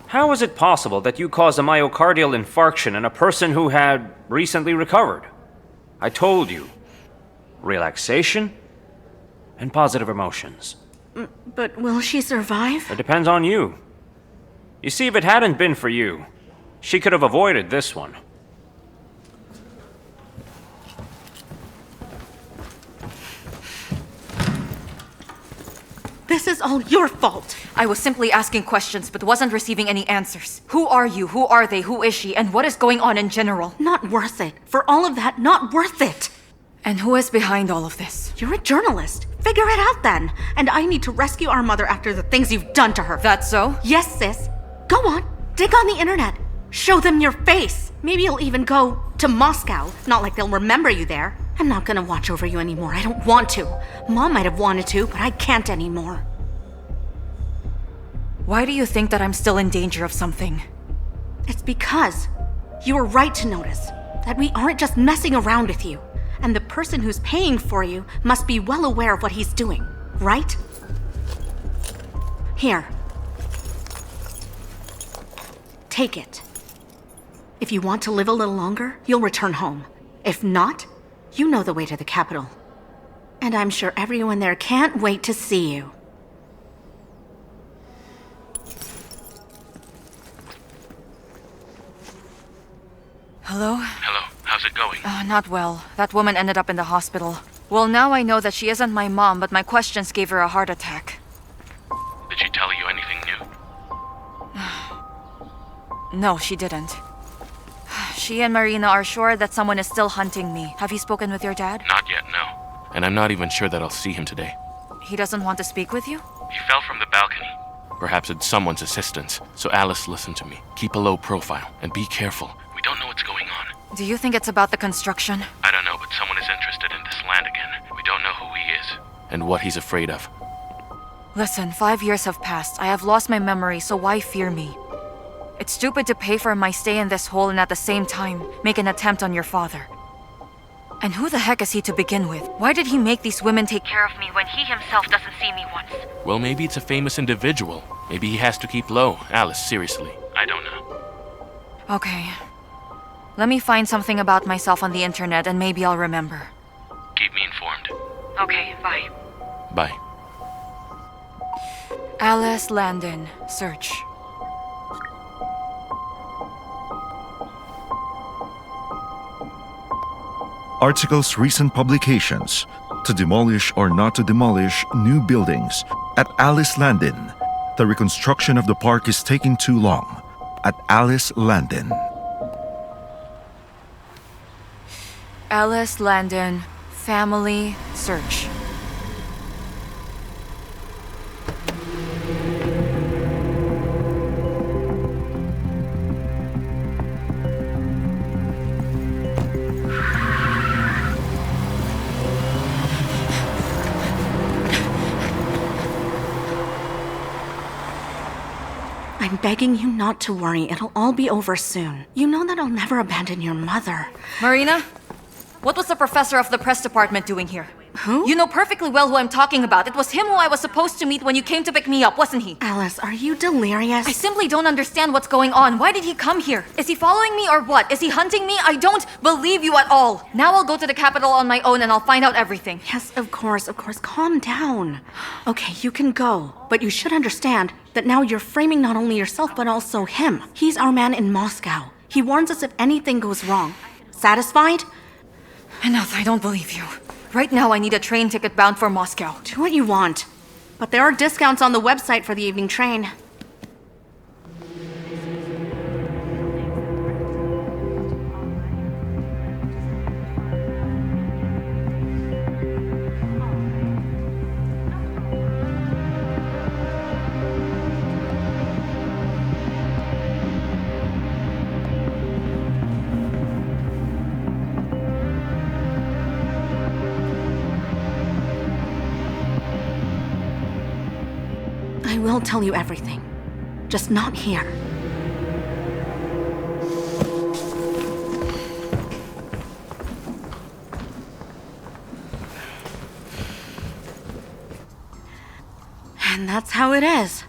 How is it possible that you caused a myocardial infarction in a person who had recently recovered? I told you. Relaxation and positive emotions. But will she survive? It depends on you. You see, if it hadn't been for you, she could have avoided this one. This is all your fault. I was simply asking questions but wasn't receiving any answers. Who are you? Who are they? Who is she? And what is going on in general? Not worth it. For all of that, not worth it. And who is behind all of this? You're a journalist. Figure it out then. And I need to rescue our mother after the things you've done to her. That's so? Yes, sis. Go on. Dig on the internet. Show them your face. Maybe you'll even go to Moscow. Not like they'll remember you there. I'm not gonna watch over you anymore. I don't want to. Mom might have wanted to, but I can't anymore. Why do you think that I'm still in danger of something? It's because you were right to notice that we aren't just messing around with you. And the person who's paying for you must be well aware of what he's doing, right? Here. Take it. If you want to live a little longer, you'll return home. If not, you know the way to the capital. And I'm sure everyone there can't wait to see you. Hello? Hello, how's it going? Not well. That woman ended up in the hospital. Well, now I know that she isn't my mom, but my questions gave her a heart attack. Did she tell you anything new? No, she didn't. She and Marina are sure that someone is still hunting me. Have you spoken with your dad? Not yet, no. And I'm not even sure that I'll see him today. He doesn't want to speak with you? He fell from the balcony. Perhaps it's someone's assistance. So Alice, listen to me. Keep a low profile and be careful. We don't know what's going on. Do you think it's about the construction? I don't know, but someone is interested in this land again. We don't know who he is and what he's afraid of. Listen, 5 years have passed. I have lost my memory, so why fear me? It's stupid to pay for my stay in this hole and at the same time make an attempt on your father. And who the heck is he to begin with? Why did he make these women take care of me when he himself doesn't see me once? Well, maybe it's a famous individual. Maybe he has to keep low. Alice, seriously. I don't know. Okay. Let me find something about myself on the internet and maybe I'll remember. Keep me informed. Okay, bye. Bye. Alice Landon, search. Articles recent publications to demolish or not to demolish new buildings at Alice Landon. The reconstruction of the park is taking too long at Alice Landon. Alice Landon, family, search. I'm begging you not to worry. It'll all be over soon. You know that I'll never abandon your mother. Marina? What was the professor of the press department doing here? Who? You know perfectly well who I'm talking about. It was him who I was supposed to meet when you came to pick me up, wasn't he? Alice, are you delirious? I simply don't understand what's going on. Why did he come here? Is he following me or what? Is he hunting me? I don't believe you at all. Now I'll go to the capital on my own and I'll find out everything. Yes, of course. Calm down. Okay, you can go. But you should understand that now you're framing not only yourself but also him. He's our man in Moscow. He warns us if anything goes wrong. Satisfied? Enough, I don't believe you. Right now I need a train ticket bound for Moscow. Do what you want. But there are discounts on the website for the evening train. will tell you everything. Just not here. And that's how it is.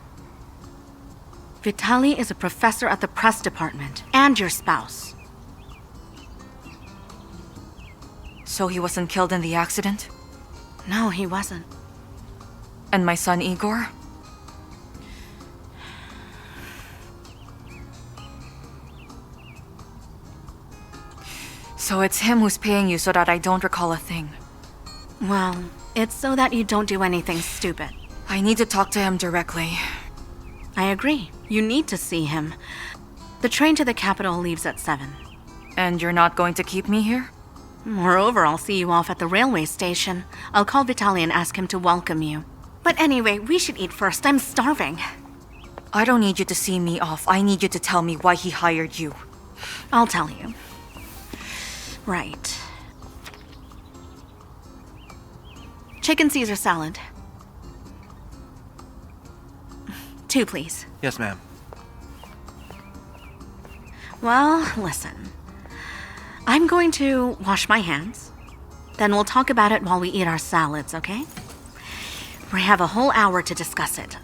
Vitali is a professor at the press department, and your spouse. So he wasn't killed in the accident? No, he wasn't. And my son Igor? So it's him who's paying you so that I don't recall a thing. Well, it's so that you don't do anything stupid. I need to talk to him directly. I agree. You need to see him. The train to the capital leaves at 7. And you're not going to keep me here? Moreover, I'll see you off at the railway station. I'll call Vitali and ask him to welcome you. But anyway, we should eat first. I'm starving. I don't need you to see me off. I need you to tell me why he hired you. I'll tell you. Right. Chicken Caesar salad. 2, please. Yes, ma'am. Well, listen. I'm going to wash my hands. Then we'll talk about it while we eat our salads, okay? We have a whole hour to discuss it.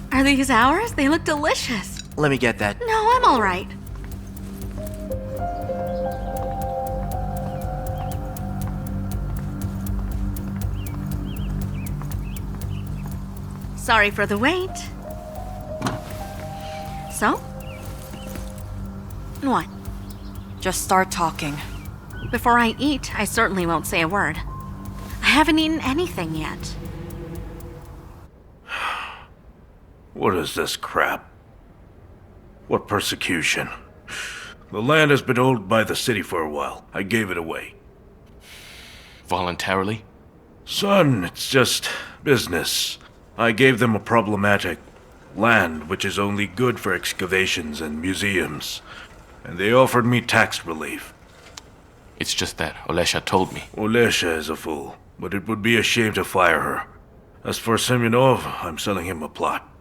Are these ours? They look delicious. Let me get that. No, I'm all right. Sorry for the wait. So? What? Just start talking. Before I eat, I certainly won't say a word. I haven't eaten anything yet. What is this crap? What persecution? The land has been owned by the city for a while. I gave it away. Voluntarily? Son, it's just business. I gave them a problematic land which is only good for excavations and museums. And they offered me tax relief. It's just that Olesha told me. Olesha is a fool, but it would be a shame to fire her. As for Semyonov, I'm selling him a plot.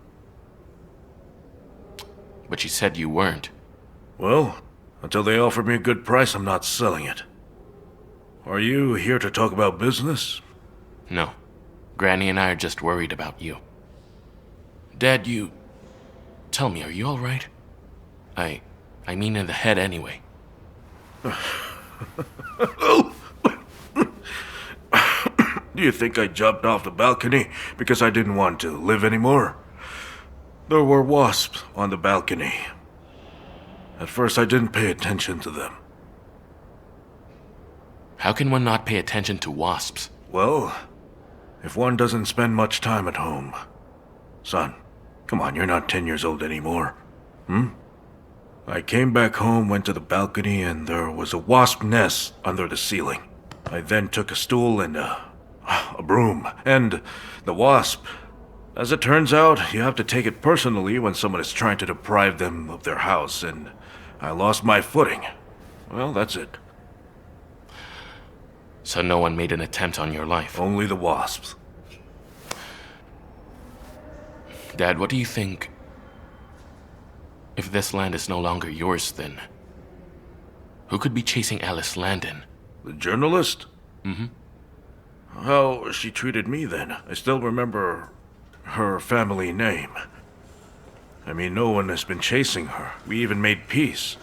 But she said you weren't. Well, until they offer me a good price, I'm not selling it. Are you here to talk about business? No. Granny and I are just worried about you. Dad, you... Tell me, are you alright? I mean in the head anyway. Do you think I jumped off the balcony because I didn't want to live anymore? There were wasps on the balcony. At first I didn't pay attention to them. How can one not pay attention to wasps? Well, if one doesn't spend much time at home. Son, come on, you're not 10 years old anymore. I came back home, went to the balcony, and there was a wasp nest under the ceiling. I then took a stool and a broom, and the wasp... As it turns out, you have to take it personally when someone is trying to deprive them of their house, and I lost my footing. Well, that's it. So no one made an attempt on your life? Only the wasps. Dad, what do you think? If this land is no longer yours, then... Who could be chasing Alice Landon? The journalist? Mm-hmm. How she treated me then. I still remember her family name. I mean, no one has been chasing her. We even made peace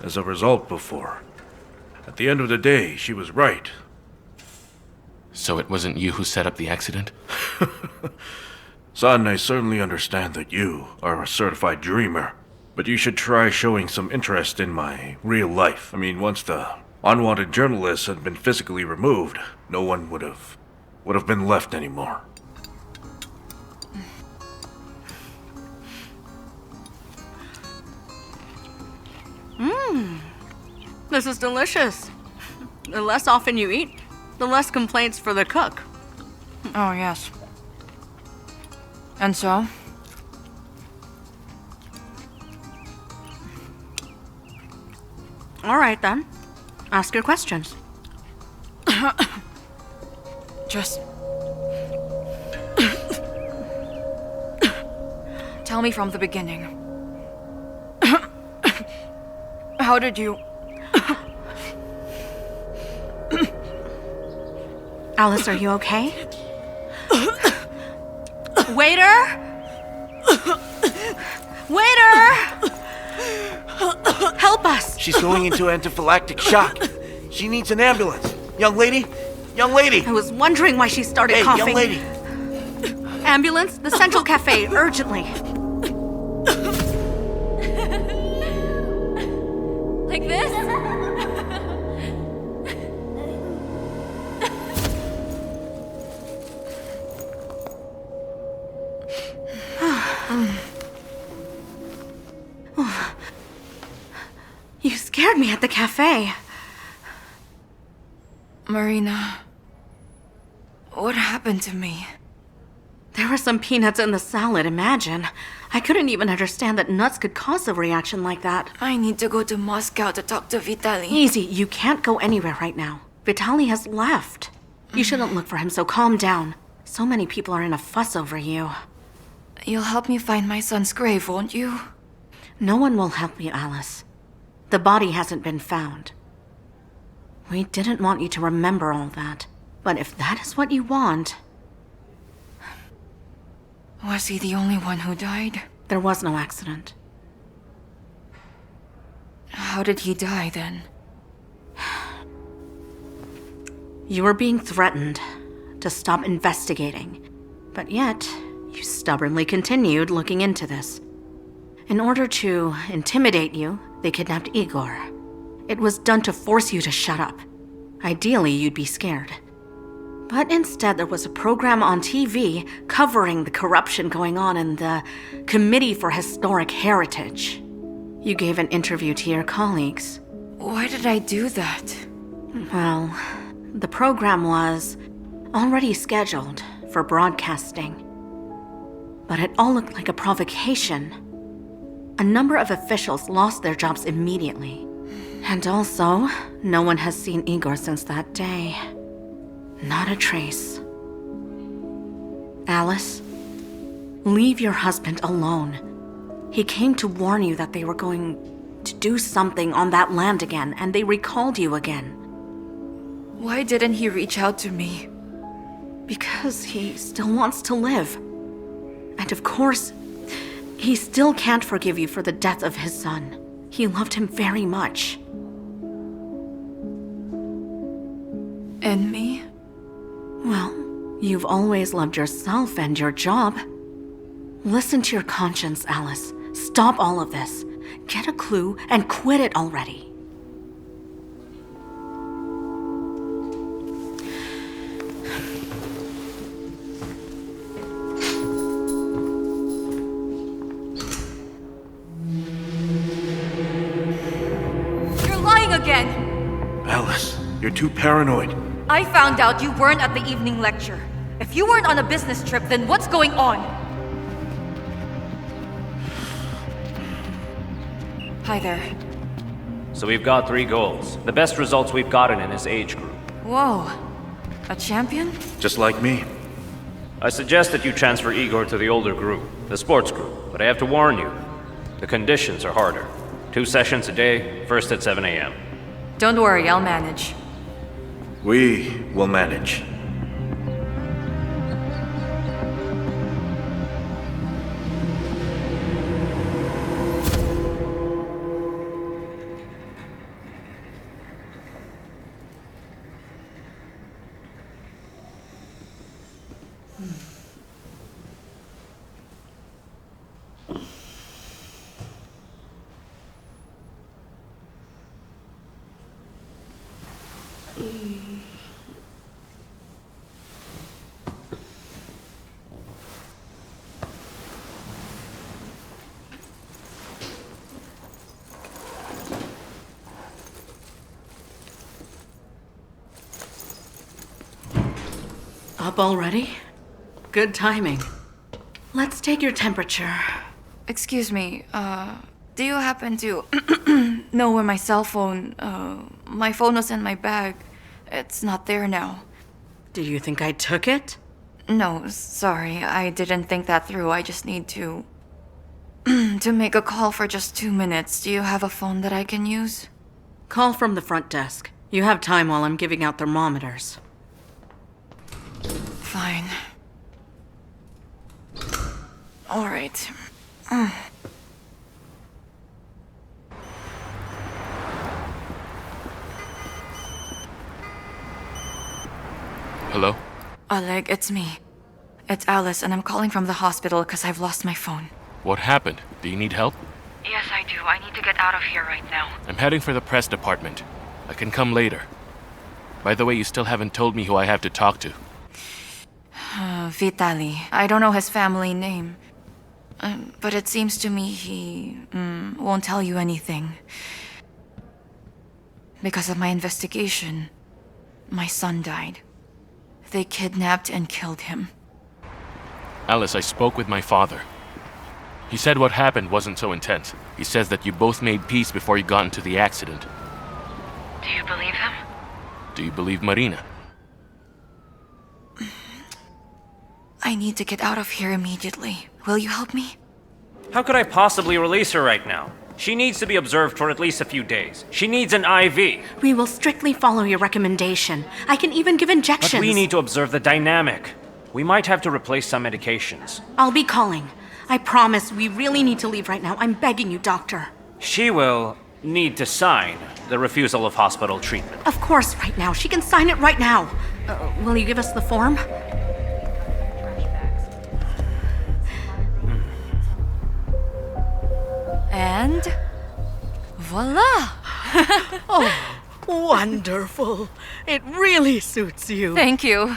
as a result before. At the end of the day, she was right. So it wasn't you who set up the accident? Son, I certainly understand that you are a certified dreamer. But you should try showing some interest in my real life. I mean, once the unwanted journalists had been physically removed, no one would have been left anymore. This is delicious. The less often you eat, the less complaints for the cook. Oh, yes. And so? All right, then. Ask your questions. Just... Tell me from the beginning. How did you... Alice, are you okay? Waiter! Waiter! Help us! She's going into anaphylactic shock. She needs an ambulance. Young lady? Young lady! I was wondering why she started Hey, coughing. young lady! Ambulance, the Central Cafe, urgently. Like this? You scared me at the cafe. Marina, what happened to me? There were some peanuts in the salad, imagine. I couldn't even understand that nuts could cause a reaction like that. I need to go to Moscow to talk to Vitali. Easy, you can't go anywhere right now. Vitali has left. You shouldn't look for him, so calm down. So many people are in a fuss over you. You'll help me find my son's grave, won't you? No one will help you, Alice. The body hasn't been found. We didn't want you to remember all that. But if that is what you want... Was he the only one who died? There was no accident. How did he die, then? You were being threatened to stop investigating. But yet, you stubbornly continued looking into this. In order to intimidate you, they kidnapped Igor. It was done to force you to shut up. Ideally, you'd be scared. But instead, there was a program on TV covering the corruption going on in the Committee for Historic Heritage. You gave an interview to your colleagues. Why did I do that? Well, the program was already scheduled for broadcasting. But it all looked like a provocation. A number of officials lost their jobs immediately. And also, no one has seen Igor since that day. Not a trace. Alice, leave your husband alone. He came to warn you that they were going to do something on that land again, and they recalled you again. Why didn't he reach out to me? Because he still wants to live. And of course, he still can't forgive you for the death of his son. He loved him very much. And me? Well, you've always loved yourself and your job. Listen to your conscience, Alice. Stop all of this. Get a clue and quit it already. You're lying again! Alice, you're too paranoid. I found out you weren't at the evening lecture. If you weren't on a business trip, then what's going on? Hi there. So we've got 3 goals. The best results we've gotten in his age group. Whoa. A champion? Just like me. I suggest that you transfer Igor to the older group, the sports group. But I have to warn you, the conditions are harder. 2 sessions a day, first at 7 a.m. Don't worry, I'll manage. We will manage. Up already? Good timing. Let's take your temperature. Excuse me, do you happen to know where my cell phone, my phone was in my bag. It's not there now. Do you think I took it? No, sorry, I didn't think that through. I just need to to make a call for just 2 minutes. Do you have a phone that I can use? Call from the front desk. You have time while I'm giving out thermometers. Fine. All right. Hello? Oleg, it's me. It's Alice, and I'm calling from the hospital because I've lost my phone. What happened? Do you need help? Yes, I do. I need to get out of here right now. I'm heading for the press department. I can come later. By the way, you still haven't told me who I have to talk to. Vitali. I don't know his family name. But it seems to me he won't tell you anything. Because of my investigation, my son died. They kidnapped and killed him. Alice, I spoke with my father. He said what happened wasn't so intense. He says that you both made peace before you got into the accident. Do you believe him? Do you believe Marina? I need to get out of here immediately. Will you help me? How could I possibly release her right now? She needs to be observed for at least a few days. She needs an IV. We will strictly follow your recommendation. I can even give injections. But we need to observe the dynamic. We might have to replace some medications. I'll be calling. I promise we really need to leave right now. I'm begging you, doctor. She will need to sign the refusal of hospital treatment. Of course, right now. She can sign it right now. Will you give us the form? And voila! Oh, wonderful. It really suits you. Thank you.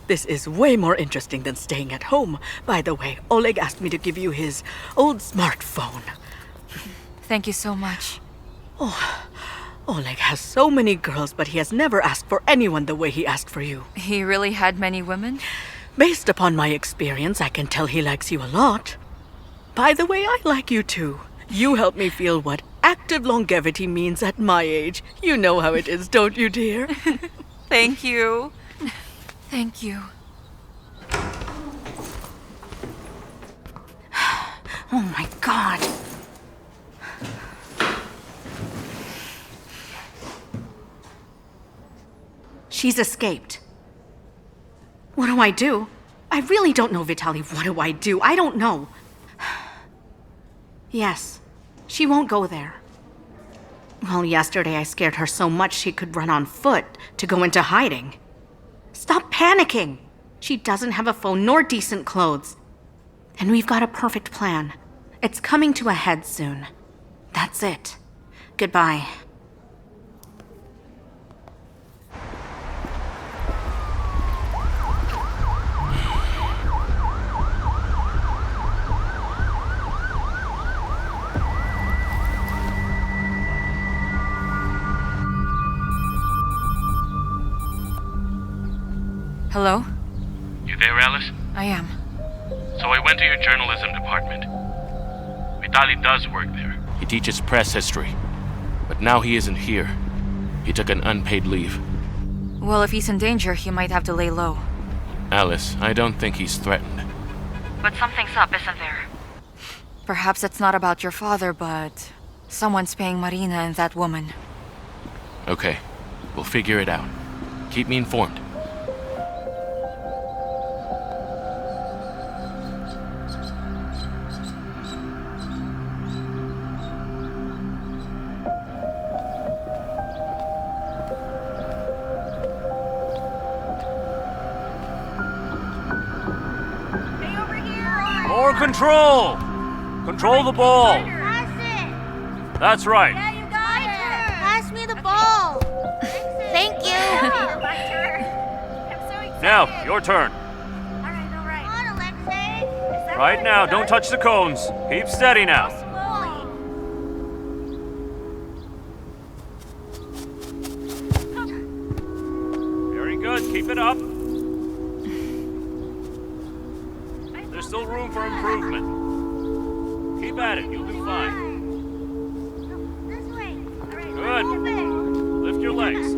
This is way more interesting than staying at home. By the way, Oleg asked me to give you his old smartphone. Thank you so much. Oh, Oleg has so many girls, but he has never asked for anyone the way he asked for you. He really had many women? Based upon my experience, I can tell he likes you a lot. By the way, I like you too. You help me feel what active longevity means at my age. You know how it is, don't you, dear? Thank you. Thank you. Oh my God. She's escaped. What do I do? I really don't know, Vitali. What do I do? I don't know. Yes, she won't go there. Well, yesterday I scared her so much she could run on foot to go into hiding. Stop panicking! She doesn't have a phone nor decent clothes. And we've got a perfect plan. It's coming to a head soon. That's it. Goodbye. Hello? You there, Alice? I am. So I went to your journalism department. Vitali does work there. He teaches press history. But now he isn't here. He took an unpaid leave. Well, if he's in danger, he might have to lay low. Alice, I don't think he's threatened. But something's up, isn't there? Perhaps it's not about your father, but someone's paying Marina and that woman. Okay, we'll figure it out. Keep me informed. More control! Control the ball! That's right. Yeah, you got it! Pass me the ball! Thank you! My turn. I'm so excited. Now, your turn. Alright. Come on, Alexei. Right now, don't touch the cones. Keep steady now. Very good, keep it up. room for improvement. Keep at it, you'll do fine. This way. All right. Good. Lift your legs.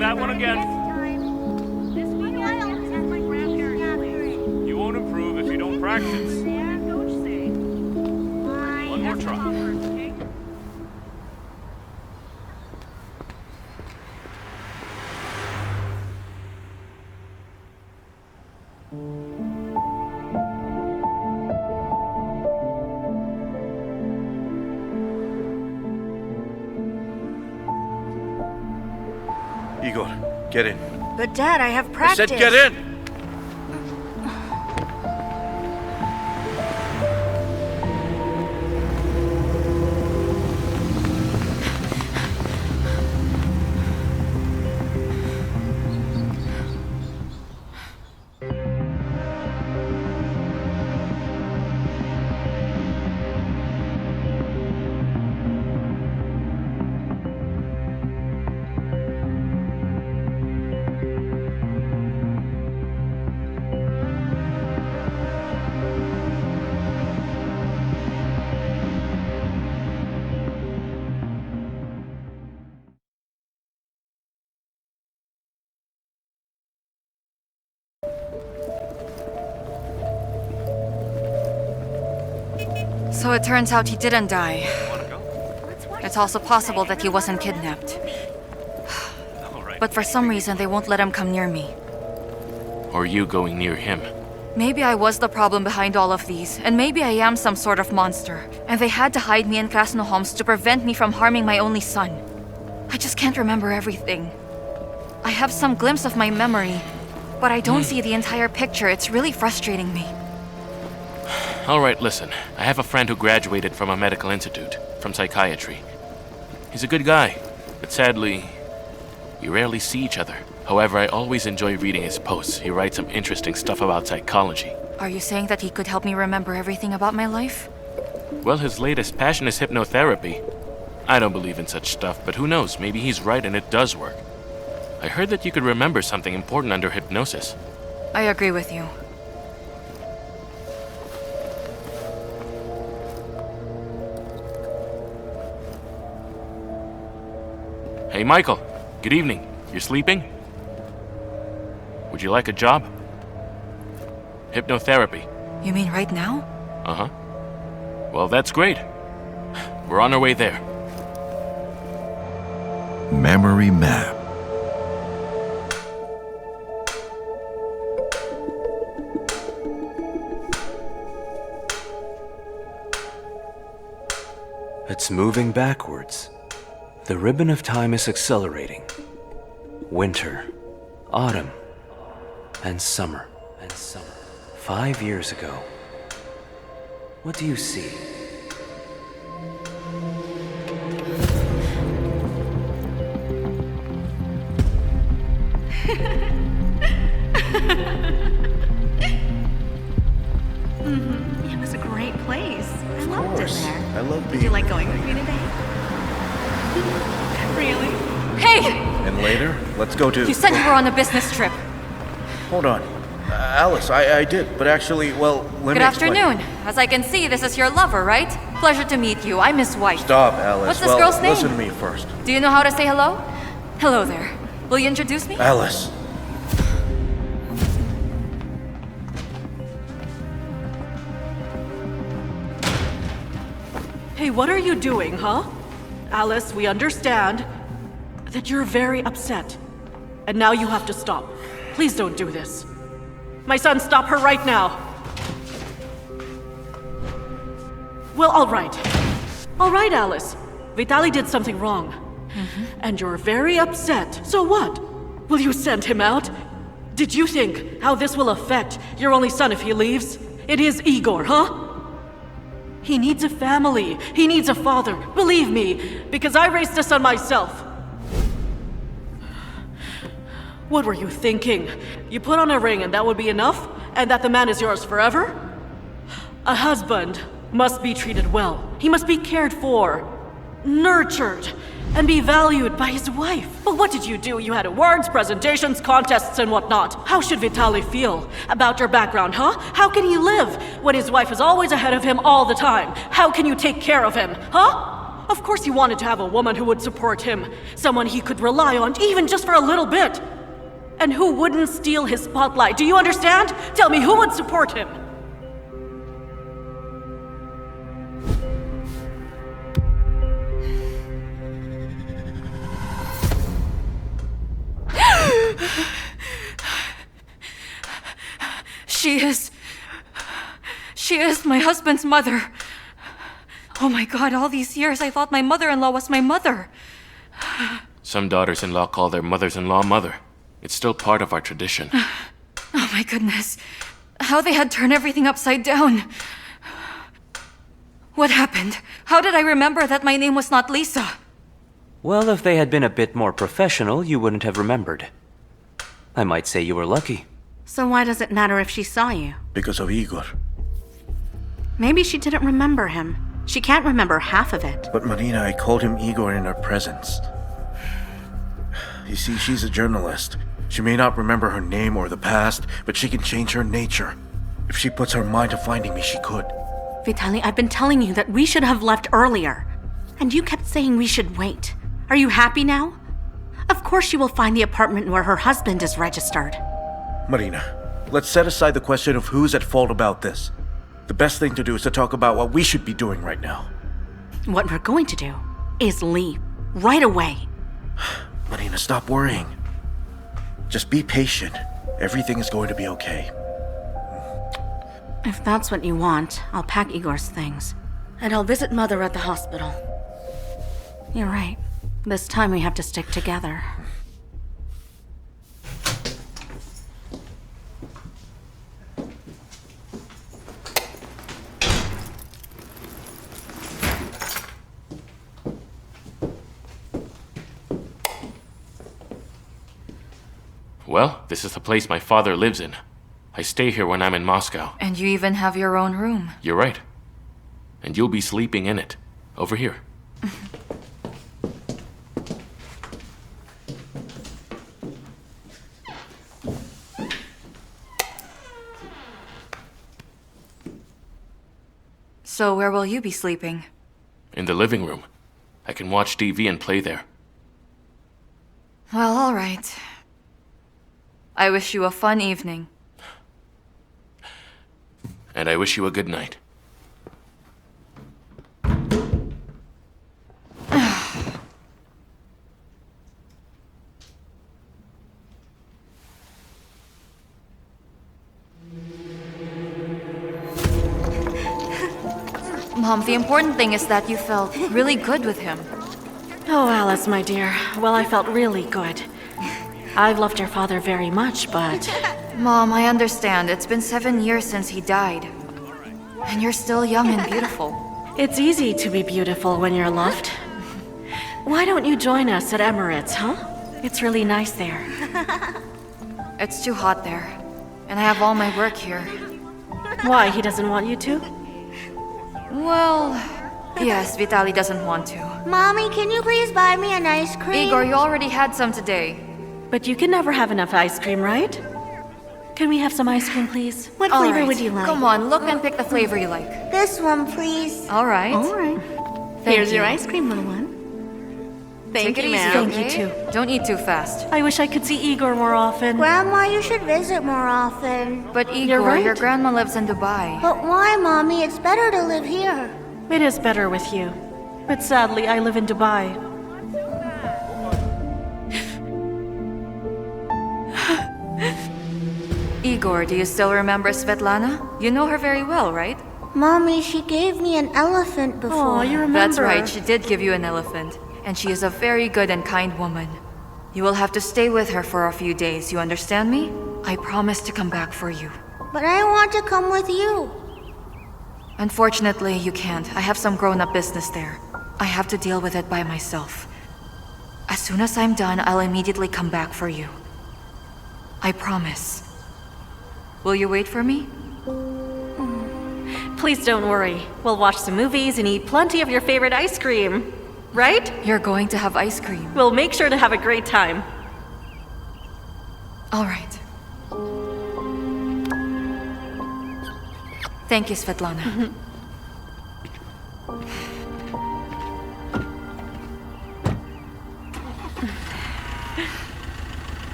That one again. You won't improve if you don't practice. One more try. Igor, get in. But Dad, I have practice. I said get in! So it turns out he didn't die. It's also possible that he wasn't kidnapped. But for some reason, they won't let him come near me. Or you going near him. Maybe I was the problem behind all of these, and maybe I am some sort of monster, and they had to hide me in Krasnoholms to prevent me from harming my only son. I just can't remember everything. I have some glimpse of my memory, but I don't see the entire picture. It's really frustrating me. All right, listen. I have a friend who graduated from a medical institute, from psychiatry. He's a good guy, but sadly, we rarely see each other. However, I always enjoy reading his posts. He writes some interesting stuff about psychology. Are you saying that he could help me remember everything about my life? Well, his latest passion is hypnotherapy. I don't believe in such stuff, but who knows, maybe he's right and it does work. I heard that you could remember something important under hypnosis. I agree with you. Hey, Michael. Good evening. You're sleeping? Would you like a job? Hypnotherapy. You mean right now? Uh-huh. Well, that's great. We're on our way there. Memory map. It's moving backwards. The ribbon of time is accelerating. Winter, autumn, and summer. 5 years ago. What do you see? It was a great place. I loved it there. I love Did being... you like going with me today? Really? Hey! And later, let's go to... You said you were on a business trip. Hold on. Alice, I did, but actually, well, let Good me explain. afternoon. As I can see, this is your lover, right? Pleasure to meet you. I'm Miss White. Stop, Alice. What's this well, girl's name? Listen to me first. Do you know how to say hello? Hello there. Will you introduce me? Alice. Hey, what are you doing, huh? Alice, we understand that you're very upset. And now you have to stop. Please don't do this. My son, stop her right now. Well, all right. All right, Alice. Vitali did something wrong. And you're very upset. So what? Will you send him out? Did you think how this will affect your only son if he leaves? It is Igor, huh? He needs a family. He needs a father. Believe me, because I raised a son myself. What were you thinking? You put on a ring and that would be enough? And that the man is yours forever? A husband must be treated well. He must be cared for, nurtured, and be valued by his wife. But what did you do? You had awards, presentations, contests, and whatnot. How should Vitali feel about your background, huh? How can he live when his wife is always ahead of him all the time? How can you take care of him, huh? Of course he wanted to have a woman who would support him, someone he could rely on, even just for a little bit. And who wouldn't steal his spotlight? Do you understand? Tell me, who would support him? She is my husband's mother. Oh my god, all these years I thought my mother-in-law was my mother. Some daughters-in-law call their mothers-in-law mother. It's still part of our tradition. Oh my goodness. How they had turned everything upside down. What happened? How did I remember that my name was not Lisa? Well, if they had been a bit more professional, you wouldn't have remembered. I might say you were lucky. So why does it matter if she saw you? Because of Igor. Maybe she didn't remember him. She can't remember half of it. But Marina, I called him Igor in her presence. You see, she's a journalist. She may not remember her name or the past, but she can change her nature. If she puts her mind to finding me, she could. Vitali, I've been telling you that we should have left earlier. And you kept saying we should wait. Are you happy now? Of course she will find the apartment where her husband is registered. Marina, let's set aside the question of who's at fault about this. The best thing to do is to talk about what we should be doing right now. What we're going to do is leave. Right away. Marina, stop worrying. Just be patient. Everything is going to be okay. If that's what you want, I'll pack Igor's things. And I'll visit Mother at the hospital. You're right. This time we have to stick together. Well, this is the place my father lives in. I stay here when I'm in Moscow. And you even have your own room. You're right. And you'll be sleeping in it. Over here. So where will you be sleeping? In the living room. I can watch TV and play there. Well, all right. I wish you a fun evening. And I wish you a good night. Mom, the important thing is that you felt really good with him. Oh, Alice, my dear. Well, I felt really good. I've loved your father very much, but... Mom, I understand. It's been 7 years since he died. And you're still young and beautiful. It's easy to be beautiful when you're loved. Why don't you join us at Emirates, huh? It's really nice there. It's too hot there. And I have all my work here. Why, he doesn't want you to? Well, yes, Vitali doesn't want to. Mommy, can you please buy me an ice cream? Igor, you already had some today. But you can never have enough ice cream, right? Can we have some ice cream, please? What All flavor right. would you like? Come on, look and pick the flavor you like. This one, please. All right. All right. Thank Here's you. your ice cream, little one. Thank Take it you, easy, ma'am. Thank you, okay? Don't eat too fast. I wish I could see Igor more often. Grandma, you should visit more often. But Igor, You're right. your grandma lives in Dubai. But why, Mommy? It's better to live here. It is better with you. But sadly, I live in Dubai. Igor, do you still remember Svetlana? You know her very well, right? Mommy, she gave me an elephant before. Oh, you remember? That's right, she did give you an elephant. And she is a very good and kind woman. You will have to stay with her for a few days, you understand me? I promise to come back for you. But I want to come with you. Unfortunately, you can't. I have some grown-up business there. I have to deal with it by myself. As soon as I'm done, I'll immediately come back for you. I promise. Will you wait for me? Please don't worry. We'll watch some movies and eat plenty of your favorite ice cream. Right? You're going to have ice cream. We'll make sure to have a great time. All right. Thank you, Svetlana.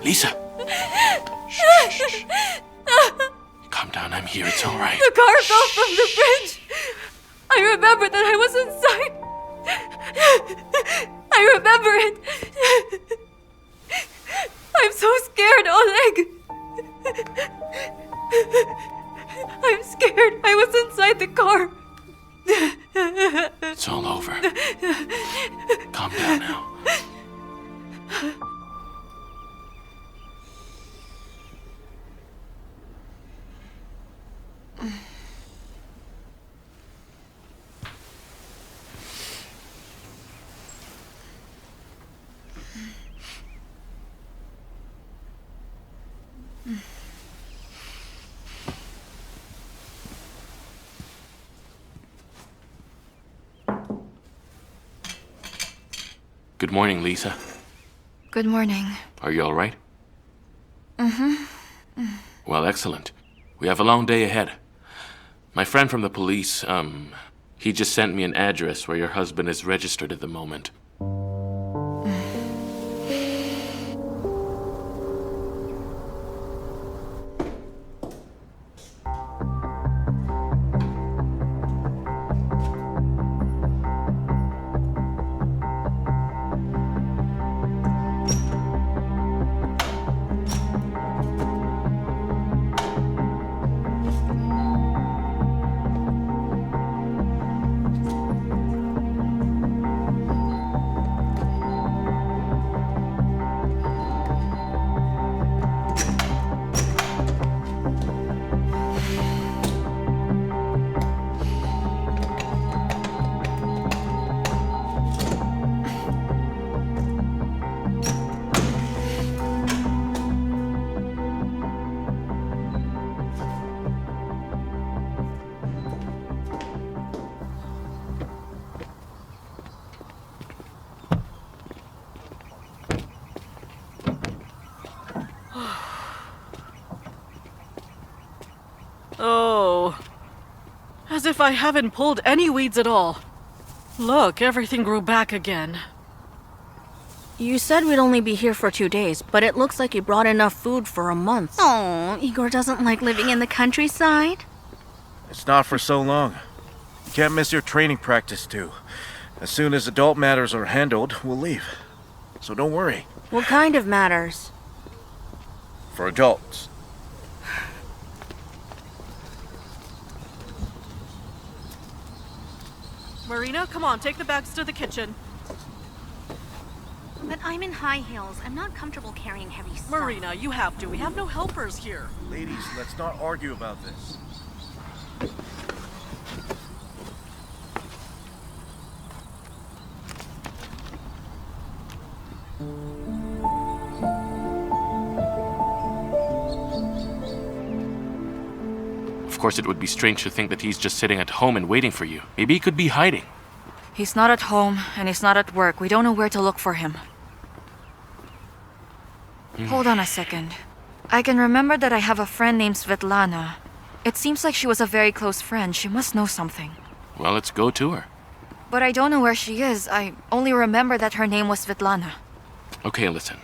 Lisa! Shh, shh, shh. Calm down, I'm here, it's alright. The car fell from the bridge! I remember that I was inside! I remember it! I'm so scared, Oleg! I'm scared. I was inside the car. It's all over. Calm down now. Good morning, Lisa. Good morning. Are you all right? Mm-hmm. Well, excellent. We have a long day ahead. My friend from the police, he just sent me an address where your husband is registered at the moment. Oh. As if I haven't pulled any weeds at all. Look, everything grew back again. You said we'd only be here for 2 days, but it looks like you brought enough food for a month. Oh, Igor doesn't like living in the countryside. It's not for so long. You can't miss your training practice, too. As soon as adult matters are handled, we'll leave. So don't worry. What kind of matters? For adults. Marina, come on, take the bags to the kitchen. But I'm in high heels. I'm not comfortable carrying heavy stuff. Marina, you have to. We have no helpers here. Ladies, let's not argue about this. Of course, it would be strange to think that he's just sitting at home and waiting for you. Maybe he could be hiding. He's not at home, and he's not at work. We don't know where to look for him. Hold on a second. I can remember that I have a friend named Svetlana. It seems like she was a very close friend. She must know something. Well, let's go to her. But I don't know where she is. I only remember that her name was Svetlana. Okay, listen.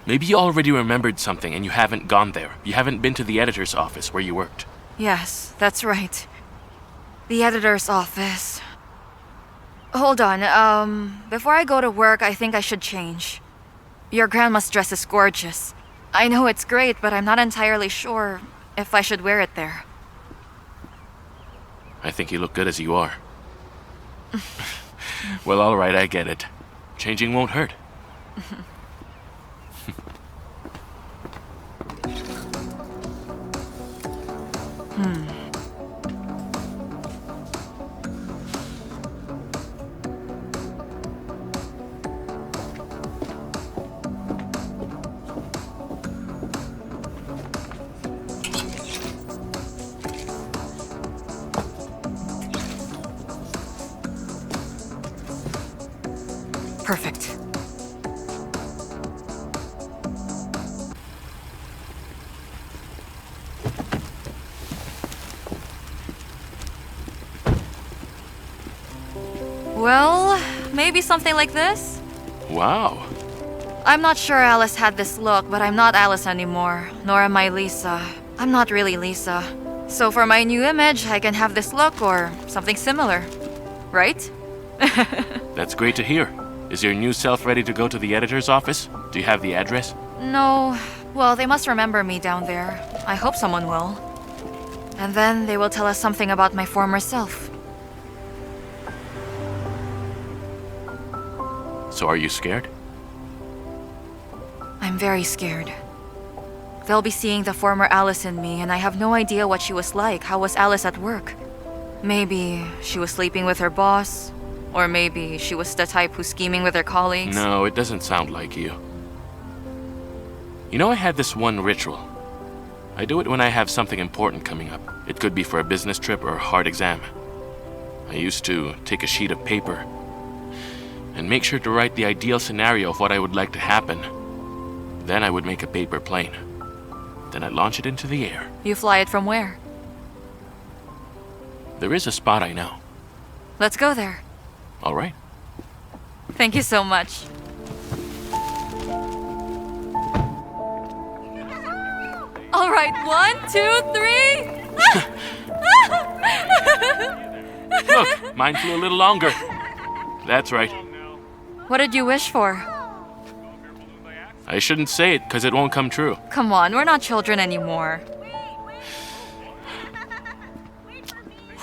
Maybe you already remembered something and you haven't gone there. You haven't been to the editor's office where you worked. Yes, that's right. The editor's office. Hold on, before I go to work, I think I should change. Your grandma's dress is gorgeous. I know it's great, but I'm not entirely sure if I should wear it there. I think you look good as you are. Well, alright, I get it. Changing won't hurt. Perfect. Well, maybe something like this? Wow. I'm not sure Alice had this look, but I'm not Alice anymore, nor am I Lisa. I'm not really Lisa. So for my new image, I can have this look or something similar. Right? That's great to hear. Is your new self ready to go to the editor's office? Do you have the address? No. Well, they must remember me down there. I hope someone will. And then they will tell us something about my former self. So are you scared? I'm very scared. They'll be seeing the former Alice in me, and I have no idea what she was like. How was Alice at work? Maybe she was sleeping with her boss, or maybe she was the type who's scheming with her colleagues. No, it doesn't sound like you. You know, I had this one ritual. I do it when I have something important coming up. It could be for a business trip or a hard exam. I used to take a sheet of paper and make sure to write the ideal scenario of what I would like to happen. Then I would make a paper plane. Then I'd launch it into the air. You fly it from where? There is a spot I know. Let's go there. All right. Thank you so much. All right, 1, 2, 3. Look, mine flew a little longer. That's right. What did you wish for? I shouldn't say it because it won't come true. Come on, we're not children anymore.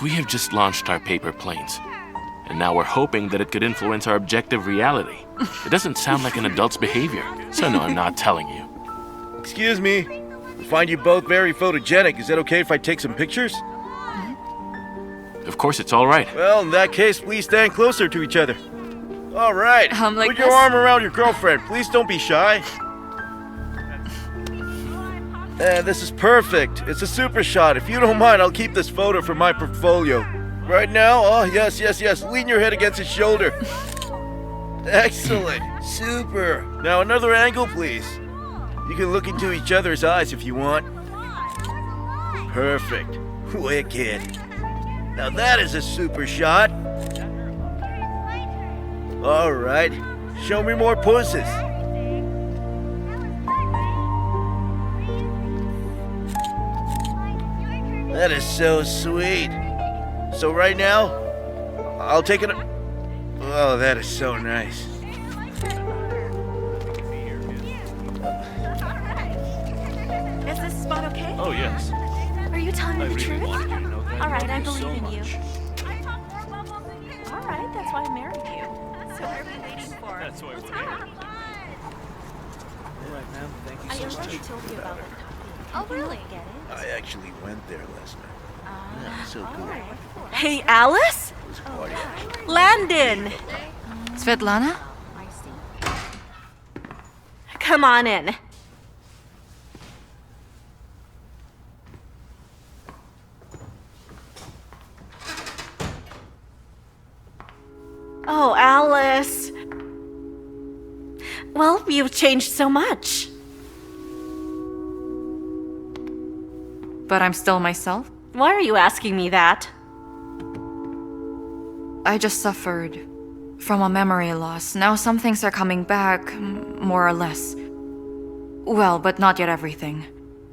We have just launched our paper planes. And now we're hoping that it could influence our objective reality. It doesn't sound like an adult's behavior. So no, I'm not telling you. Excuse me. I find you both very photogenic. Is it okay if I take some pictures? Of course, it's all right. Well, in that case, please stand closer to each other. All right. Like Put your arm around your girlfriend. Please don't be shy. This is perfect. It's a super shot. If you don't mind, I'll keep this photo for my portfolio. Right now? Oh, yes, yes, yes. Lean your head against his shoulder. Excellent. Super. Now another angle, please. You can look into each other's eyes if you want. Perfect. Wicked. Now that is a super shot. All right. Show me more poses. That is so sweet. So right now, I'll take it. Oh, that is so nice. Is this spot okay? Oh, yes. Are you telling me the truth? wanted you to know that All right, I I love believe so in you. much. All right, that's why I married you. So what are we waiting for? That's why Let's we're go. here. All right, ma'am. Thank you I so already much. told you about it. Oh, really? Get it? I actually went there last night. Yeah, so cool. Hey, Alice? It was a party, actually. Landon! Svetlana? I see. Come on in. Oh, Alice. Well, you've changed so much. But I'm still myself? Why are you asking me that? I just suffered from a memory loss. Now some things are coming back, more or less. Well, but not yet everything.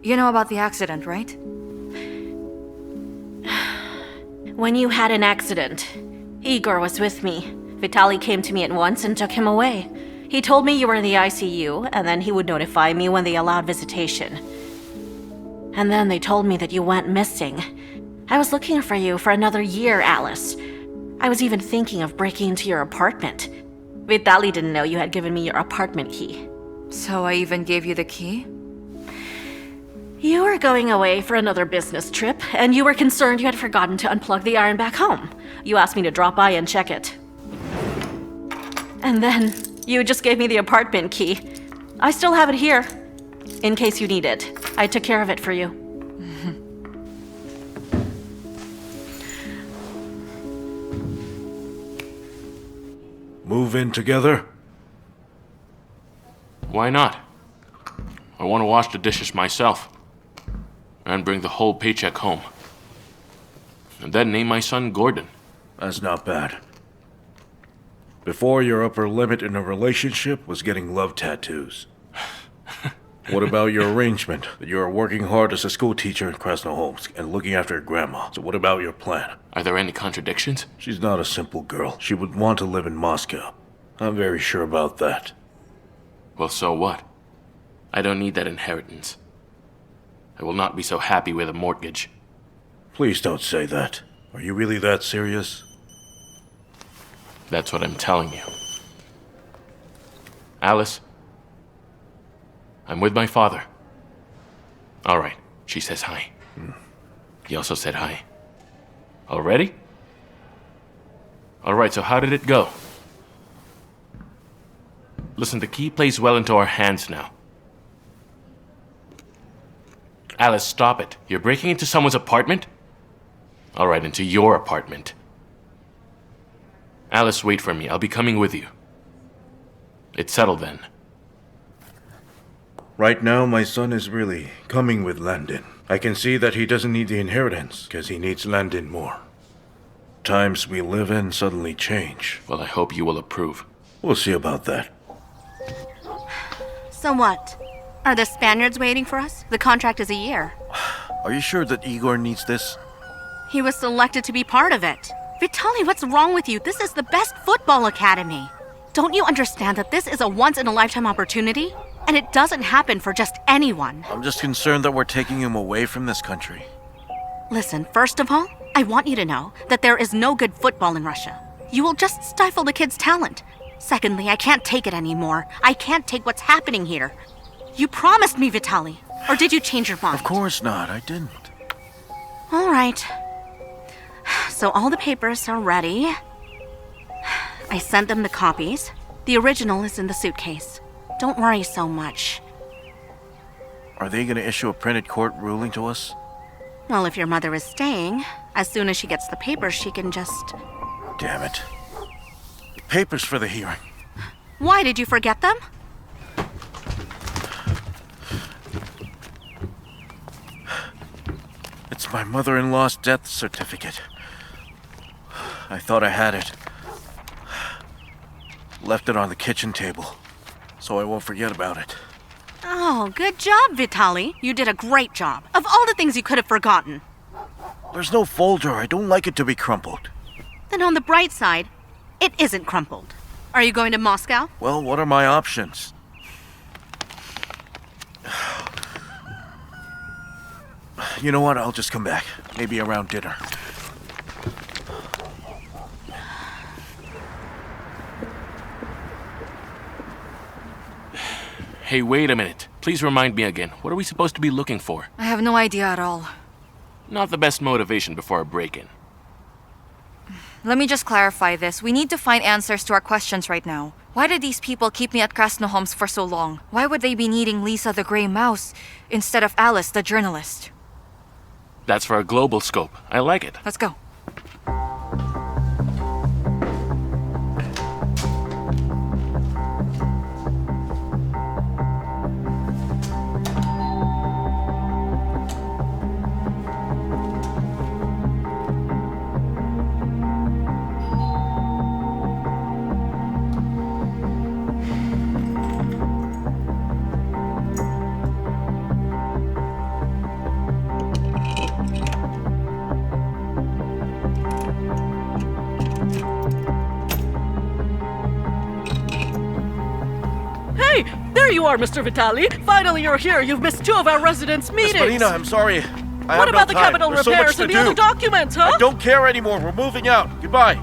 You know about the accident, right? When you had an accident, Igor was with me. Vitali came to me at once and took him away. He told me you were in the ICU, and then he would notify me when they allowed visitation. And then they told me that you went missing. I was looking for you for another year, Alice. I was even thinking of breaking into your apartment. Vitali didn't know you had given me your apartment key. So I even gave you the key? You were going away for another business trip, and you were concerned you had forgotten to unplug the iron back home. You asked me to drop by and check it. And then, you just gave me the apartment key. I still have it here, in case you need it. I took care of it for you. Move in together? Why not? I want to wash the dishes myself. And bring the whole paycheck home. And then name my son Gordon. That's not bad. Before, your upper limit in a relationship was getting love tattoos. What about your arrangement? That you are working hard as a school teacher in Krasnoholsk and looking after your grandma. So what about your plan? Are there any contradictions? She's not a simple girl. She would want to live in Moscow. I'm very sure about that. Well, so what? I don't need that inheritance. I will not be so happy with a mortgage. Please don't say that. Are you really that serious? That's what I'm telling you. Alice, I'm with my father. All right, she says hi. He also said hi. Already? All right, so how did it go? Listen, the key plays well into our hands now. Alice, stop it. You're breaking into someone's apartment? All right, into your apartment. Alice, wait for me. I'll be coming with you. It's settled then. Right now, my son is really coming with Landon. I can see that he doesn't need the inheritance, because he needs Landon more. Times we live in suddenly change. Well, I hope you will approve. We'll see about that. So what? Are the Spaniards waiting for us? The contract is a year. Are you sure that Igor needs this? He was selected to be part of it. Vitali, what's wrong with you? This is the best football academy. Don't you understand that this is a once-in-a-lifetime opportunity? And it doesn't happen for just anyone. I'm just concerned that we're taking him away from this country. Listen, first of all, I want you to know that there is no good football in Russia. You will just stifle the kid's talent. Secondly, I can't take it anymore. I can't take what's happening here. You promised me, Vitali. Or did you change your mind? Of course not, I didn't. All right. So all the papers are ready. I sent them the copies. The original is in the suitcase. Don't worry so much. Are they going to issue a printed court ruling to us? Well, if your mother is staying, as soon as she gets the papers, she can just... Damn it. The papers for the hearing. Why, did you forget them? It's my mother-in-law's death certificate. I thought I had it. Left it on the kitchen table, so I won't forget about it. Oh, good job, Vitali. You did a great job. Of all the things you could have forgotten. There's no folder. I don't like it to be crumpled. Then on the bright side, it isn't crumpled. Are you going to Moscow? Well, what are my options? You know what? I'll just come back. Maybe around dinner. Hey, wait a minute. Please remind me again. What are we supposed to be looking for? I have no idea at all. Not the best motivation before a break-in. Let me just clarify this. We need to find answers to our questions right now. Why did these people keep me at Krasnoholmsk for so long? Why would they be needing Lisa the Grey Mouse instead of Alice the journalist? That's for a global scope. I like it. Let's go. There you are, Mr. Vitali. Finally, you're here. You've missed 2 of our residents' meetings. Miss Marina, I'm sorry. What about the capital repairs and the other documents, huh? I don't care anymore. We're moving out. Goodbye.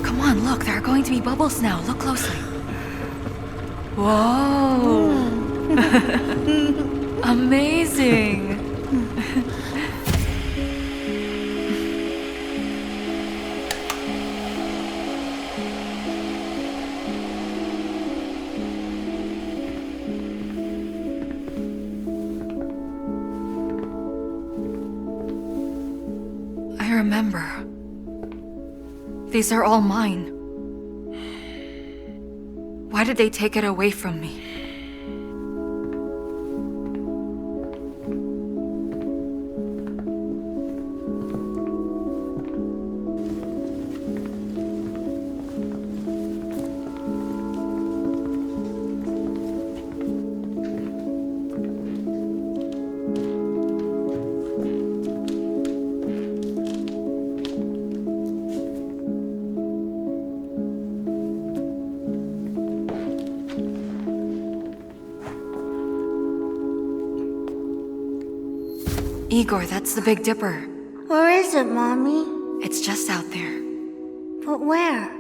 Come on, look, there are going to be bubbles now. Look closely. Whoa! Amazing! I remember. These are all mine. Why did they take it away from me? Igor, that's the Big Dipper. Where is it, Mommy? It's just out there. But where?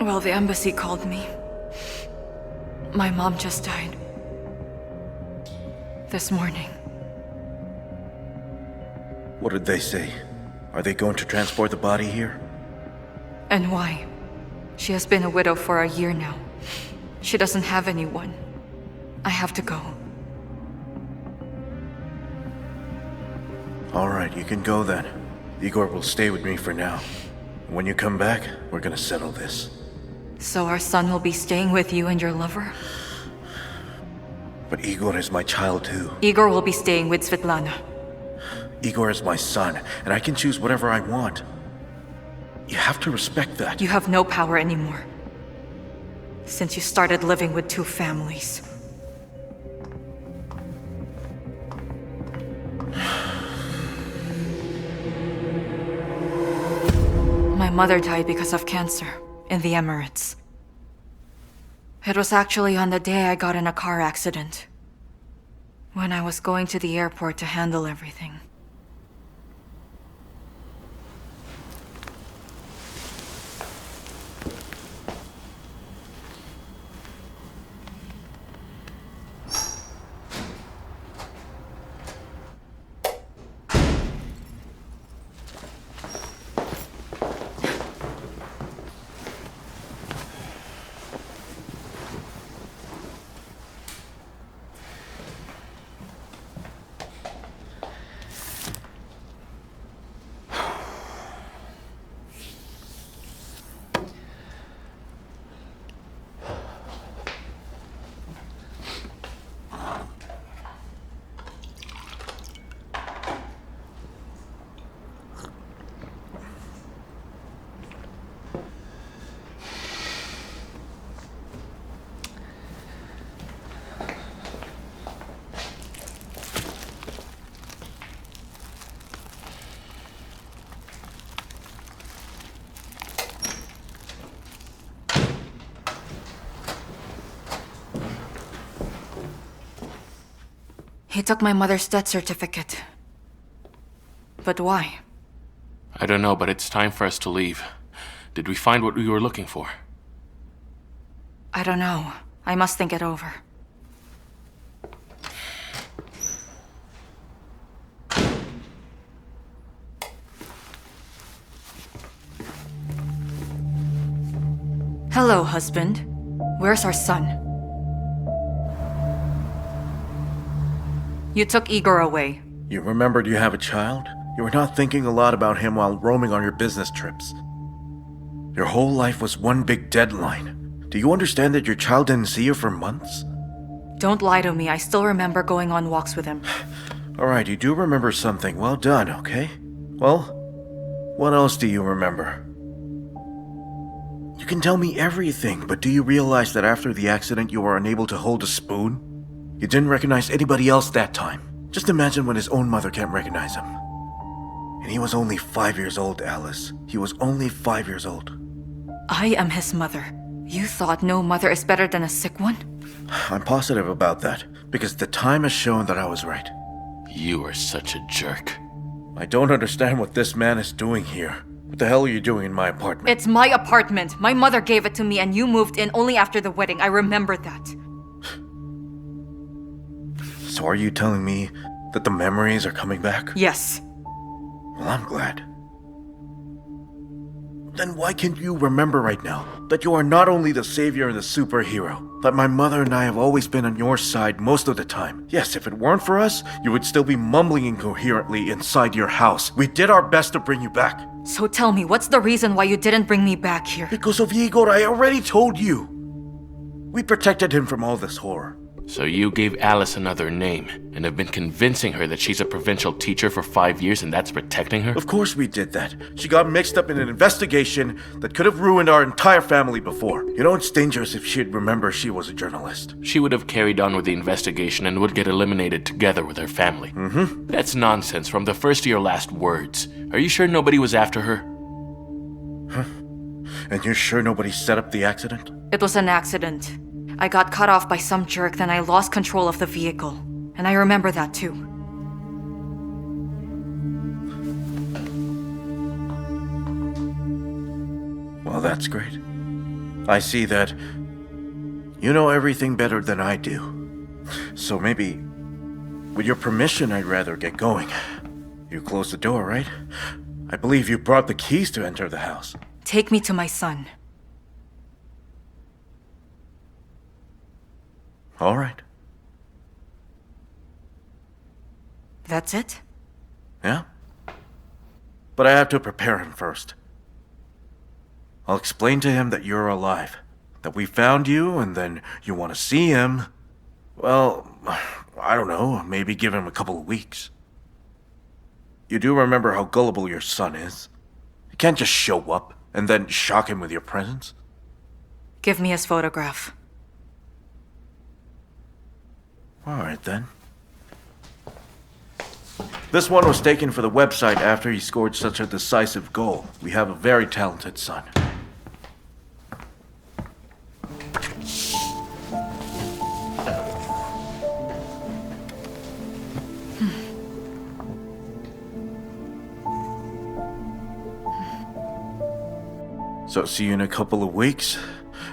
Well, the embassy called me. My mom just died. This morning. What did they say? Are they going to transport the body here? And why? She has been a widow for a year now. She doesn't have anyone. I have to go. All right, you can go then. Igor will stay with me for now. When you come back, we're gonna settle this. So our son will be staying with you and your lover? But Igor is my child too. Igor will be staying with Svetlana. Igor is my son, and I can choose whatever I want. You have to respect that. You have no power anymore. Since you started living with 2 families. My mother died because of cancer in the Emirates. It was actually on the day I got in a car accident, when I was going to the airport to handle everything. He took my mother's death certificate. But why? I don't know, but it's time for us to leave. Did we find what we were looking for? I don't know. I must think it over. Hello, husband. Where's our son? You took Igor away. You remembered you have a child? You were not thinking a lot about him while roaming on your business trips. Your whole life was one big deadline. Do you understand that your child didn't see you for months? Don't lie to me. I still remember going on walks with him. Alright, you do remember something. Well done, okay? Well, what else do you remember? You can tell me everything, but do you realize that after the accident you were unable to hold a spoon? You didn't recognize anybody else that time. Just imagine when his own mother can't recognize him. And he was only 5 years old, Alice. He was only 5 years old. I am his mother. You thought no mother is better than a sick one? I'm positive about that, because the time has shown that I was right. You are such a jerk. I don't understand what this man is doing here. What the hell are you doing in my apartment? It's my apartment. My mother gave it to me and you moved in only after the wedding. I remember that. So are you telling me that the memories are coming back? Yes. Well, I'm glad. Then why can't you remember right now that you are not only the savior and the superhero, that my mother and I have always been on your side most of the time? Yes, if it weren't for us, you would still be mumbling incoherently inside your house. We did our best to bring you back. So tell me, what's the reason why you didn't bring me back here? Because of Igor, I already told you. We protected him from all this horror. So you gave Alice another name, and have been convincing her that she's a provincial teacher for 5 years and that's protecting her? Of course we did that. She got mixed up in an investigation that could have ruined our entire family before. You know, it's dangerous if she'd remember she was a journalist. She would have carried on with the investigation and would get eliminated together with her family. Mm-hmm. That's nonsense from the first to your last words. Are you sure nobody was after her? Huh? And you're sure nobody set up the accident? It was an accident. I got cut off by some jerk, then I lost control of the vehicle. And I remember that too. Well, that's great. I see that you know everything better than I do. So maybe, with your permission, I'd rather get going. You closed the door, right? I believe you brought the keys to enter the house. Take me to my son. All right. That's it? Yeah? But I have to prepare him first. I'll explain to him that you're alive, that we found you, and then you want to see him. Well, I don't know, maybe give him a couple of weeks. You do remember how gullible your son is. You can't just show up and then shock him with your presence. Give me his photograph. All right, then. This one was taken for the website after he scored such a decisive goal. We have a very talented son. So see you in a couple of weeks?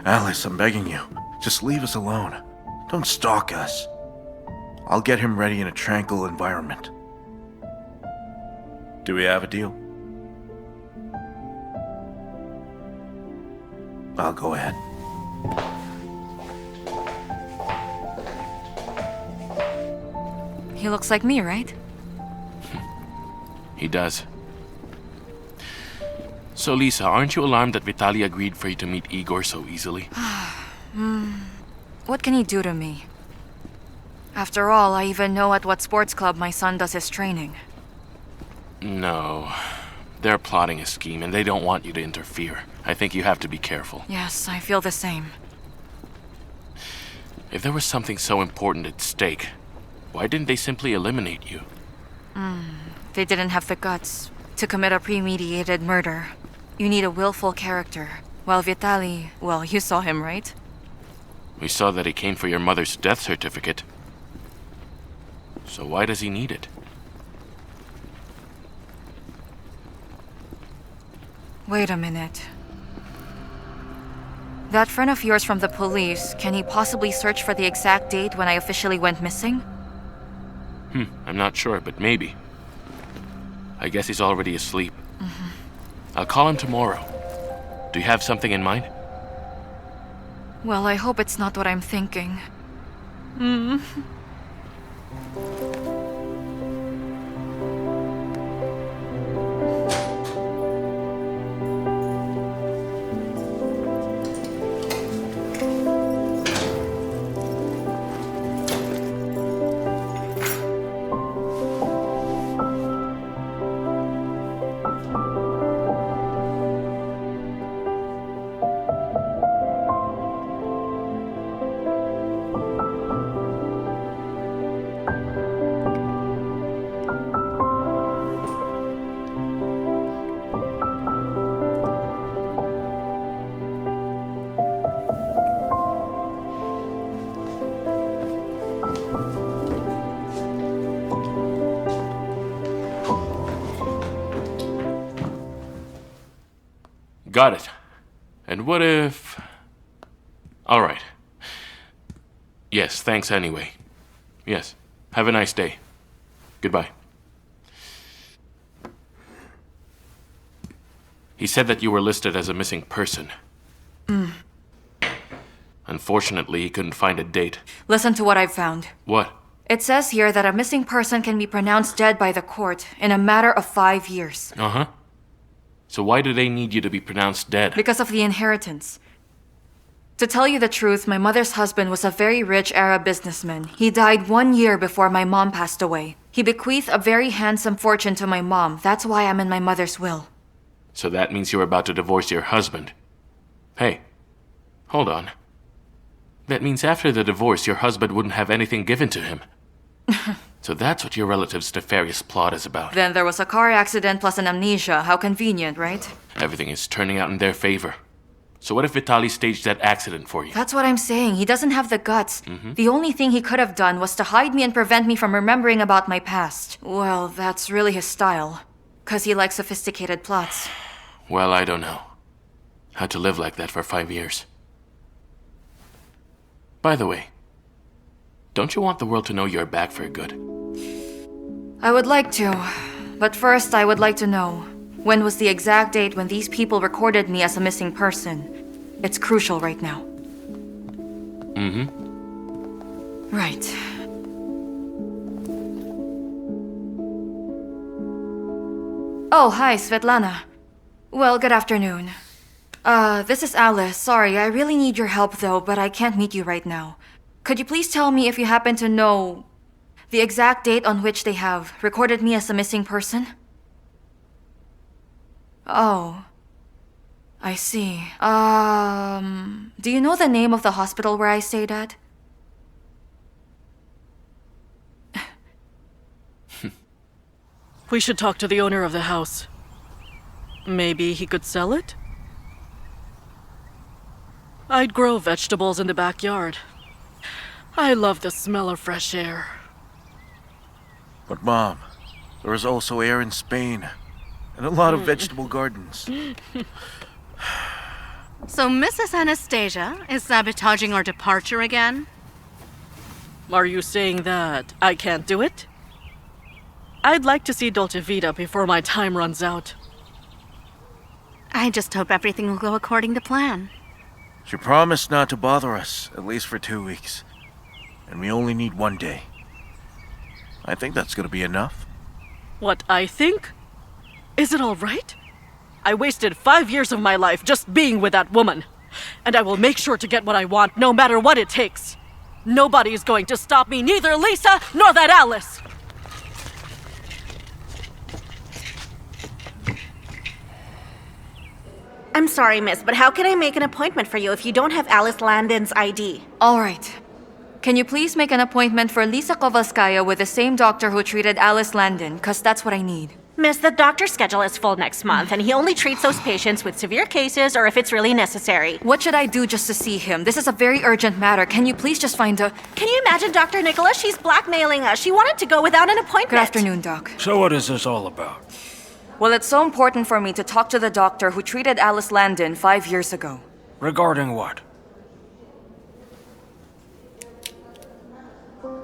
Alice, I'm begging you. Just leave us alone. Don't stalk us. I'll get him ready in a tranquil environment. Do we have a deal? I'll go ahead. He looks like me, right? He does. So Lisa, aren't you alarmed that Vitali agreed for you to meet Igor so easily? What can he do to me? After all, I even know at what sports club my son does his training. No. They're plotting a scheme and they don't want you to interfere. I think you have to be careful. Yes, I feel the same. If there was something so important at stake, why didn't they simply eliminate you? They didn't have the guts to commit a premeditated murder. You need a willful character. While Vitali, well, you saw him, right? We saw that he came for your mother's death certificate. So why does he need it? Wait a minute. That friend of yours from the police, can he possibly search for the exact date when I officially went missing? I'm not sure, but maybe. I guess he's already asleep. I'll call him tomorrow. Do you have something in mind? Well, I hope it's not what I'm thinking. Got it. And what if... All right. Yes, thanks anyway. Yes. Have a nice day. Goodbye. He said that you were listed as a missing person. Unfortunately, he couldn't find a date. Listen to what I've found. What? It says here that a missing person can be pronounced dead by the court in a matter of 5 years. Uh-huh. So why do they need you to be pronounced dead? Because of the inheritance. To tell you the truth, my mother's husband was a very rich Arab businessman. He died 1 year before my mom passed away. He bequeathed a very handsome fortune to my mom. That's why I'm in my mother's will. So that means you're about to divorce your husband. Hey, hold on. That means after the divorce, your husband wouldn't have anything given to him. So that's what your relative's nefarious plot is about. Then there was a car accident plus an amnesia. How convenient, right? Everything is turning out in their favor. So what if Vitali staged that accident for you? That's what I'm saying. He doesn't have the guts. The only thing he could have done was to hide me and prevent me from remembering about my past. Well, that's really his style. 'Cause he likes sophisticated plots. Well, I don't know. Had to live like that for 5 years. By the way, don't you want the world to know you're back for good? I would like to. But first, I would like to know, when was the exact date when these people recorded me as a missing person? It's crucial right now. Right. Oh, hi, Svetlana. Well, good afternoon. This is Alice. Sorry, I really need your help though, but I can't meet you right now. Could you please tell me if you happen to know the exact date on which they have recorded me as a missing person? Oh. I see. Do you know the name of the hospital where I stayed at? We should talk to the owner of the house. Maybe he could sell it? I'd grow vegetables in the backyard. I love the smell of fresh air. But Mom, there is also air in Spain, and a lot of vegetable gardens. So Mrs. Anastasia is sabotaging our departure again? Are you saying that I can't do it? I'd like to see Dolce Vita before my time runs out. I just hope everything will go according to plan. She promised not to bother us, at least for 2 weeks. And we only need 1 day. I think that's gonna be enough. What I think? Is it all right? I wasted 5 years of my life just being with that woman. And I will make sure to get what I want, no matter what it takes. Nobody is going to stop me, neither Lisa nor that Alice! I'm sorry, miss, but how can I make an appointment for you if you don't have Alice Landon's ID? All right. Can you please make an appointment for Lisa Kovalskaya with the same doctor who treated Alice Landon? 'Cause that's what I need. Miss, the doctor's schedule is full next month, and he only treats those patients with severe cases or if it's really necessary. What should I do just to see him? This is a very urgent matter. Can you please just find a... Can you imagine Dr. Nicholas? She's blackmailing us. She wanted to go without an appointment. Good afternoon, Doc. So what is this all about? Well, it's so important for me to talk to the doctor who treated Alice Landon 5 years ago. Regarding what?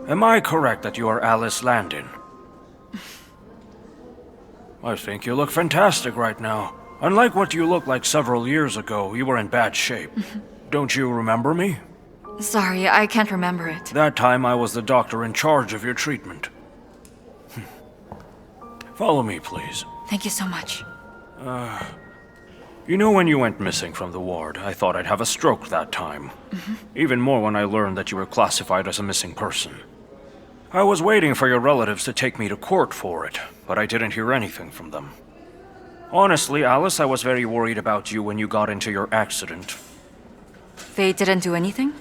Am I correct that you are Alice Landon? I think you look fantastic right now. Unlike what you looked like several years ago, you were in bad shape. Don't you remember me? Sorry, I can't remember it. That time I was the doctor in charge of your treatment. Follow me, please. Thank you so much. You know, when you went missing from the ward, I thought I'd have a stroke that time. Even more when I learned that you were classified as a missing person. I was waiting for your relatives to take me to court for it, but I didn't hear anything from them. Honestly, Alice, I was very worried about you when you got into your accident. They didn't do anything?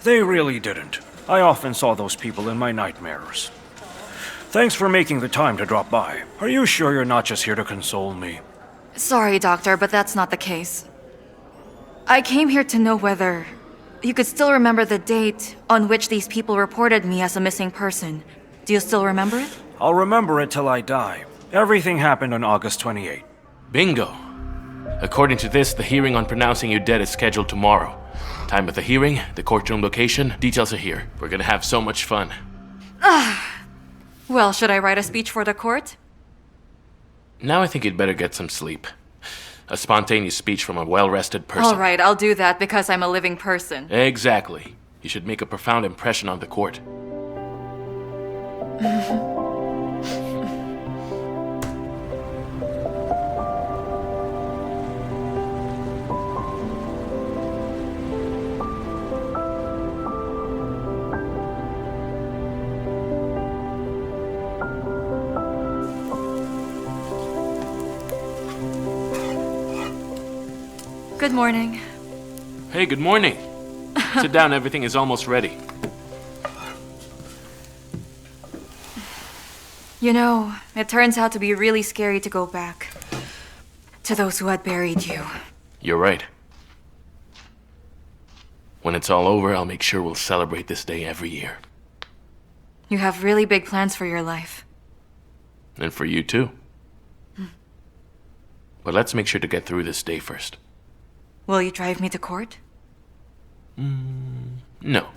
They really didn't. I often saw those people in my nightmares. Thanks for making the time to drop by. Are you sure you're not just here to console me? Sorry, Doctor, but that's not the case. I came here to know whether you could still remember the date on which these people reported me as a missing person. Do you still remember it? I'll remember it till I die. Everything happened on August 28th. Bingo. According to this, the hearing on pronouncing you dead is scheduled tomorrow. Time of the hearing, the courtroom location, details are here. We're gonna have so much fun. Well, should I write a speech for the court? Now I think you'd better get some sleep. A spontaneous speech from a well-rested person. All right, I'll do that because I'm a living person. Exactly. You should make a profound impression on the court. Good morning. Hey, good morning. Sit down, everything is almost ready. You know, it turns out to be really scary to go back to those who had buried you. You're right. When it's all over, I'll make sure we'll celebrate this day every year. You have really big plans for your life. And for you too. But let's make sure to get through this day first. Will you drive me to court? No.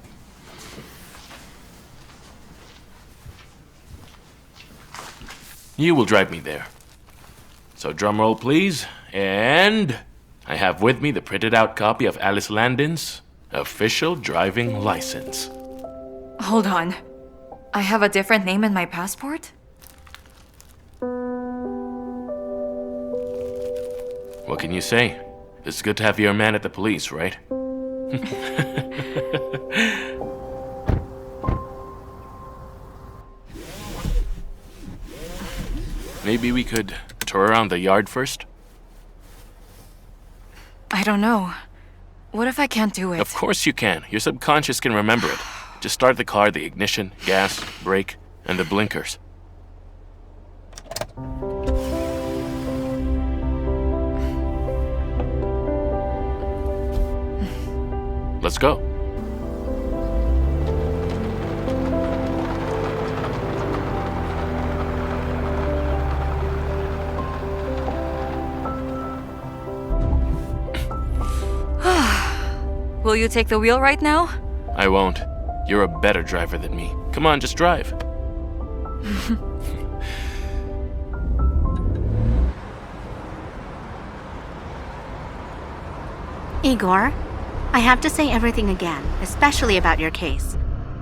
You will drive me there. So drum roll, please. And I have with me the printed out copy of Alice Landon's official driving license. Hold on. I have a different name in my passport? What can you say? It's good to have your man at the police, right? Maybe we could tour around the yard first? I don't know. What if I can't do it? Of course you can. Your subconscious can remember it. Just start the car, the ignition, gas, brake, and the blinkers. Let's go. Will you take the wheel right now? I won't. You're a better driver than me. Come on, just drive. Igor, I have to say everything again, especially about your case.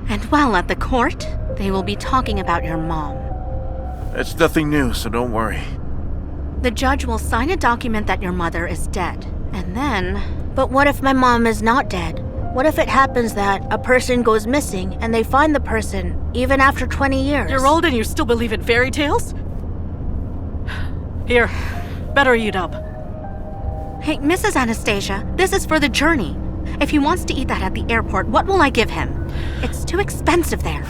And while at the court, they will be talking about your mom. It's nothing new, so don't worry. The judge will sign a document that your mother is dead. And then... But what if my mom is not dead? What if it happens that a person goes missing and they find the person even after 20 years? You're old and you still believe in fairy tales? Here, better eat up. Hey, Mrs. Anastasia, this is for the journey. If he wants to eat that at the airport, what will I give him? It's too expensive there.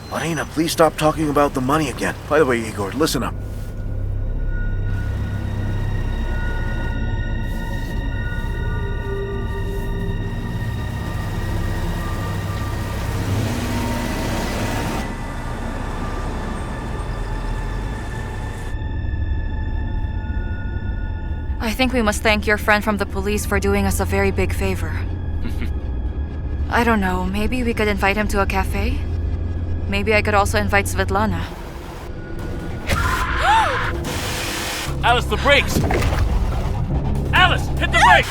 Marina, please stop talking about the money again. By the way, Igor, listen up. I think we must thank your friend from the police for doing us a very big favor. I don't know, maybe we could invite him to a cafe? Maybe I could also invite Svetlana. Alice, the brakes! Alice, hit the brakes!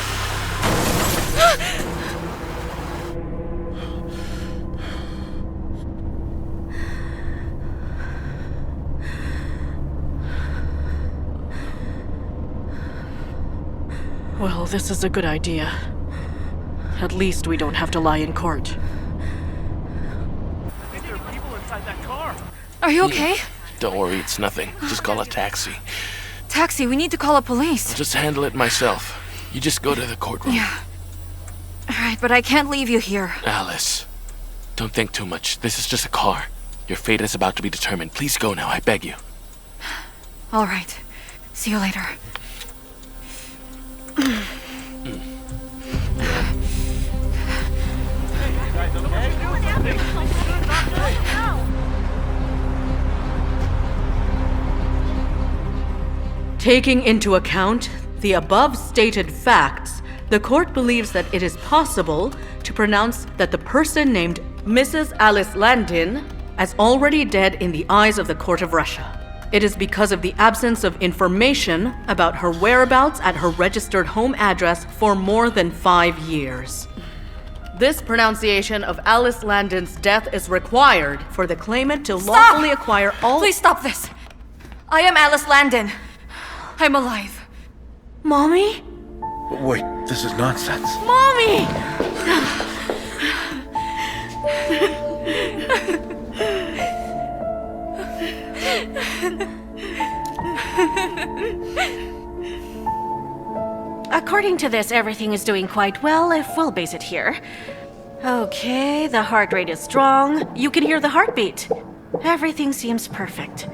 Well, this is a good idea. At least we don't have to lie in court. I think there are people inside that car. Are you okay? Don't worry, it's nothing. Just call a taxi. Taxi, we need to call a police. I'll just handle it myself. You just go to the courtroom. Yeah. Alright, but I can't leave you here. Alice, don't think too much. This is just a car. Your fate is about to be determined. Please go now, I beg you. Alright. See you later. Taking into account the above stated facts, the court believes that it is possible to pronounce that the person named Mrs. Alice Landin as already dead in the eyes of the Court of Russia. It is because of the absence of information about her whereabouts at her registered home address for more than 5 years. This pronunciation of Alice Landin's death is required for the claimant to lawfully acquire all— Please stop this! I am Alice Landin. I'm alive. Mommy? Wait, this is nonsense. Mommy! According to this, everything is doing quite well if we'll base it here. Okay, the heart rate is strong. You can hear the heartbeat. Everything seems perfect.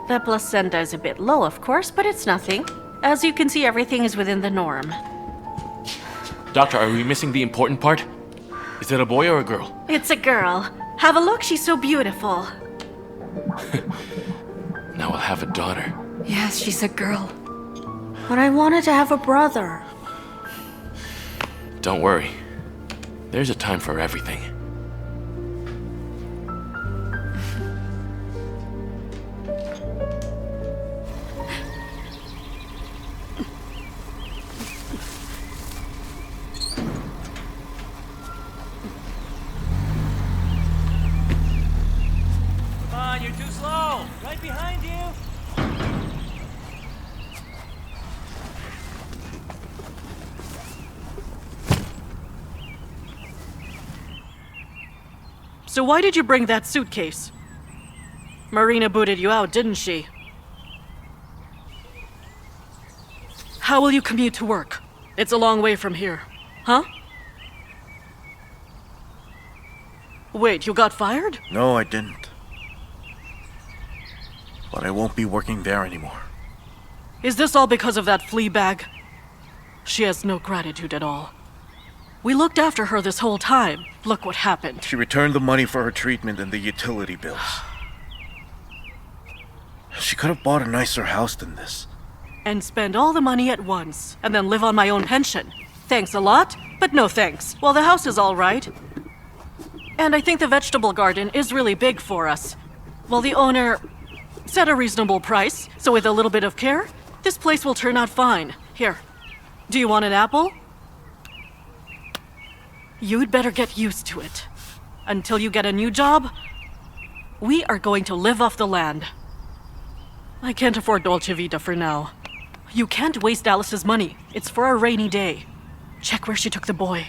The placenta is a bit low, of course, but it's nothing. As you can see, everything is within the norm. Doctor, are we missing the important part? Is it a boy or a girl? It's a girl. Have a look, she's so beautiful. Now I'll have a daughter. Yes, she's a girl. But I wanted to have a brother. Don't worry. There's a time for everything. Come on, you're too slow! Right behind you! So why did you bring that suitcase? Marina booted you out, didn't she? How will you commute to work? It's a long way from here. Huh? Wait, you got fired? No, I didn't. But I won't be working there anymore. Is this all because of that flea bag? She has no gratitude at all. We looked after her this whole time. Look what happened. She returned the money for her treatment and the utility bills. She could have bought a nicer house than this. And spend all the money at once, and then live on my own pension. Thanks a lot, but no thanks. Well, the house is all right. And I think the vegetable garden is really big for us. Well, the owner set a reasonable price, so with a little bit of care, this place will turn out fine. Here, do you want an apple? You'd better get used to it. Until you get a new job, we are going to live off the land. I can't afford Dolce Vita for now. You can't waste Alice's money. It's for a rainy day. Check where she took the boy.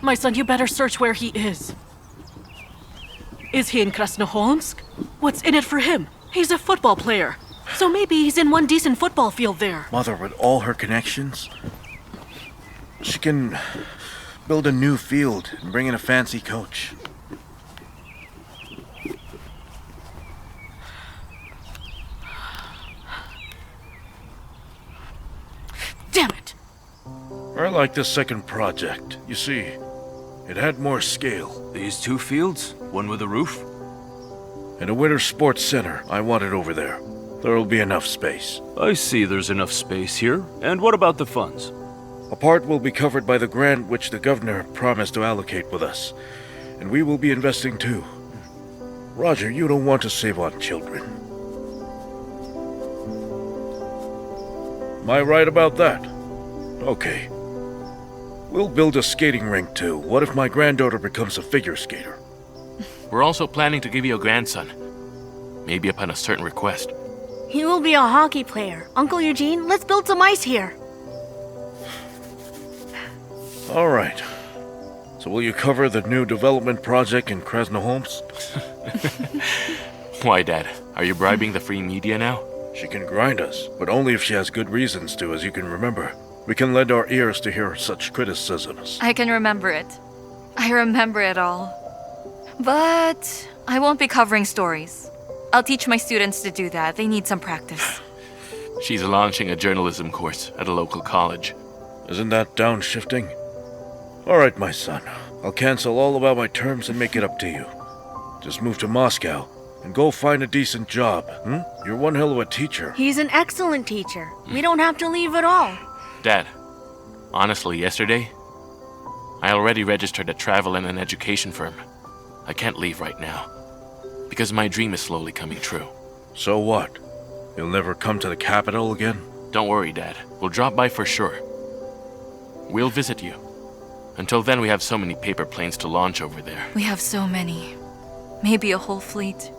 My son, you better search where he is. Is he in Krasnoholmsk? What's in it for him? He's a football player. So maybe he's in one decent football field there. Mother, with all her connections, she can build a new field and bring in a fancy coach. Damn it! I like the second project. You see, it had more scale. These two fields? One with a roof? And a winter sports center. I want it over there. There'll be enough space. I see there's enough space here. And what about the funds? A part will be covered by the grant which the governor promised to allocate with us. And we will be investing too. Roger, you don't want to save on children. Am I right about that? Okay. We'll build a skating rink too. What if my granddaughter becomes a figure skater? We're also planning to give you a grandson. maybe upon a certain request. He will be a hockey player. Uncle Eugene, let's build some ice here. All right. So will you cover the new development project in Krasnoholmsk? Why, Dad? Are you bribing the free media now? She can grind us, but only if she has good reasons to, as you can remember. We can lend our ears to hear such criticisms. I can remember it. I remember it all. But I won't be covering stories. I'll teach my students to do that. They need some practice. She's launching a journalism course at a local college. Isn't that downshifting? All right, my son. I'll cancel all about my terms and make it up to you. Just move to Moscow and go find a decent job, You're one hell of a teacher. He's an excellent teacher. We don't have to leave at all. Dad, honestly, yesterday, I already registered a travel and an education firm. I can't leave right now, because my dream is slowly coming true. So what? You'll never come to the capital again? Don't worry, Dad. We'll drop by for sure. We'll visit you. Until then, we have so many paper planes to launch over there. We have so many. Maybe a whole fleet.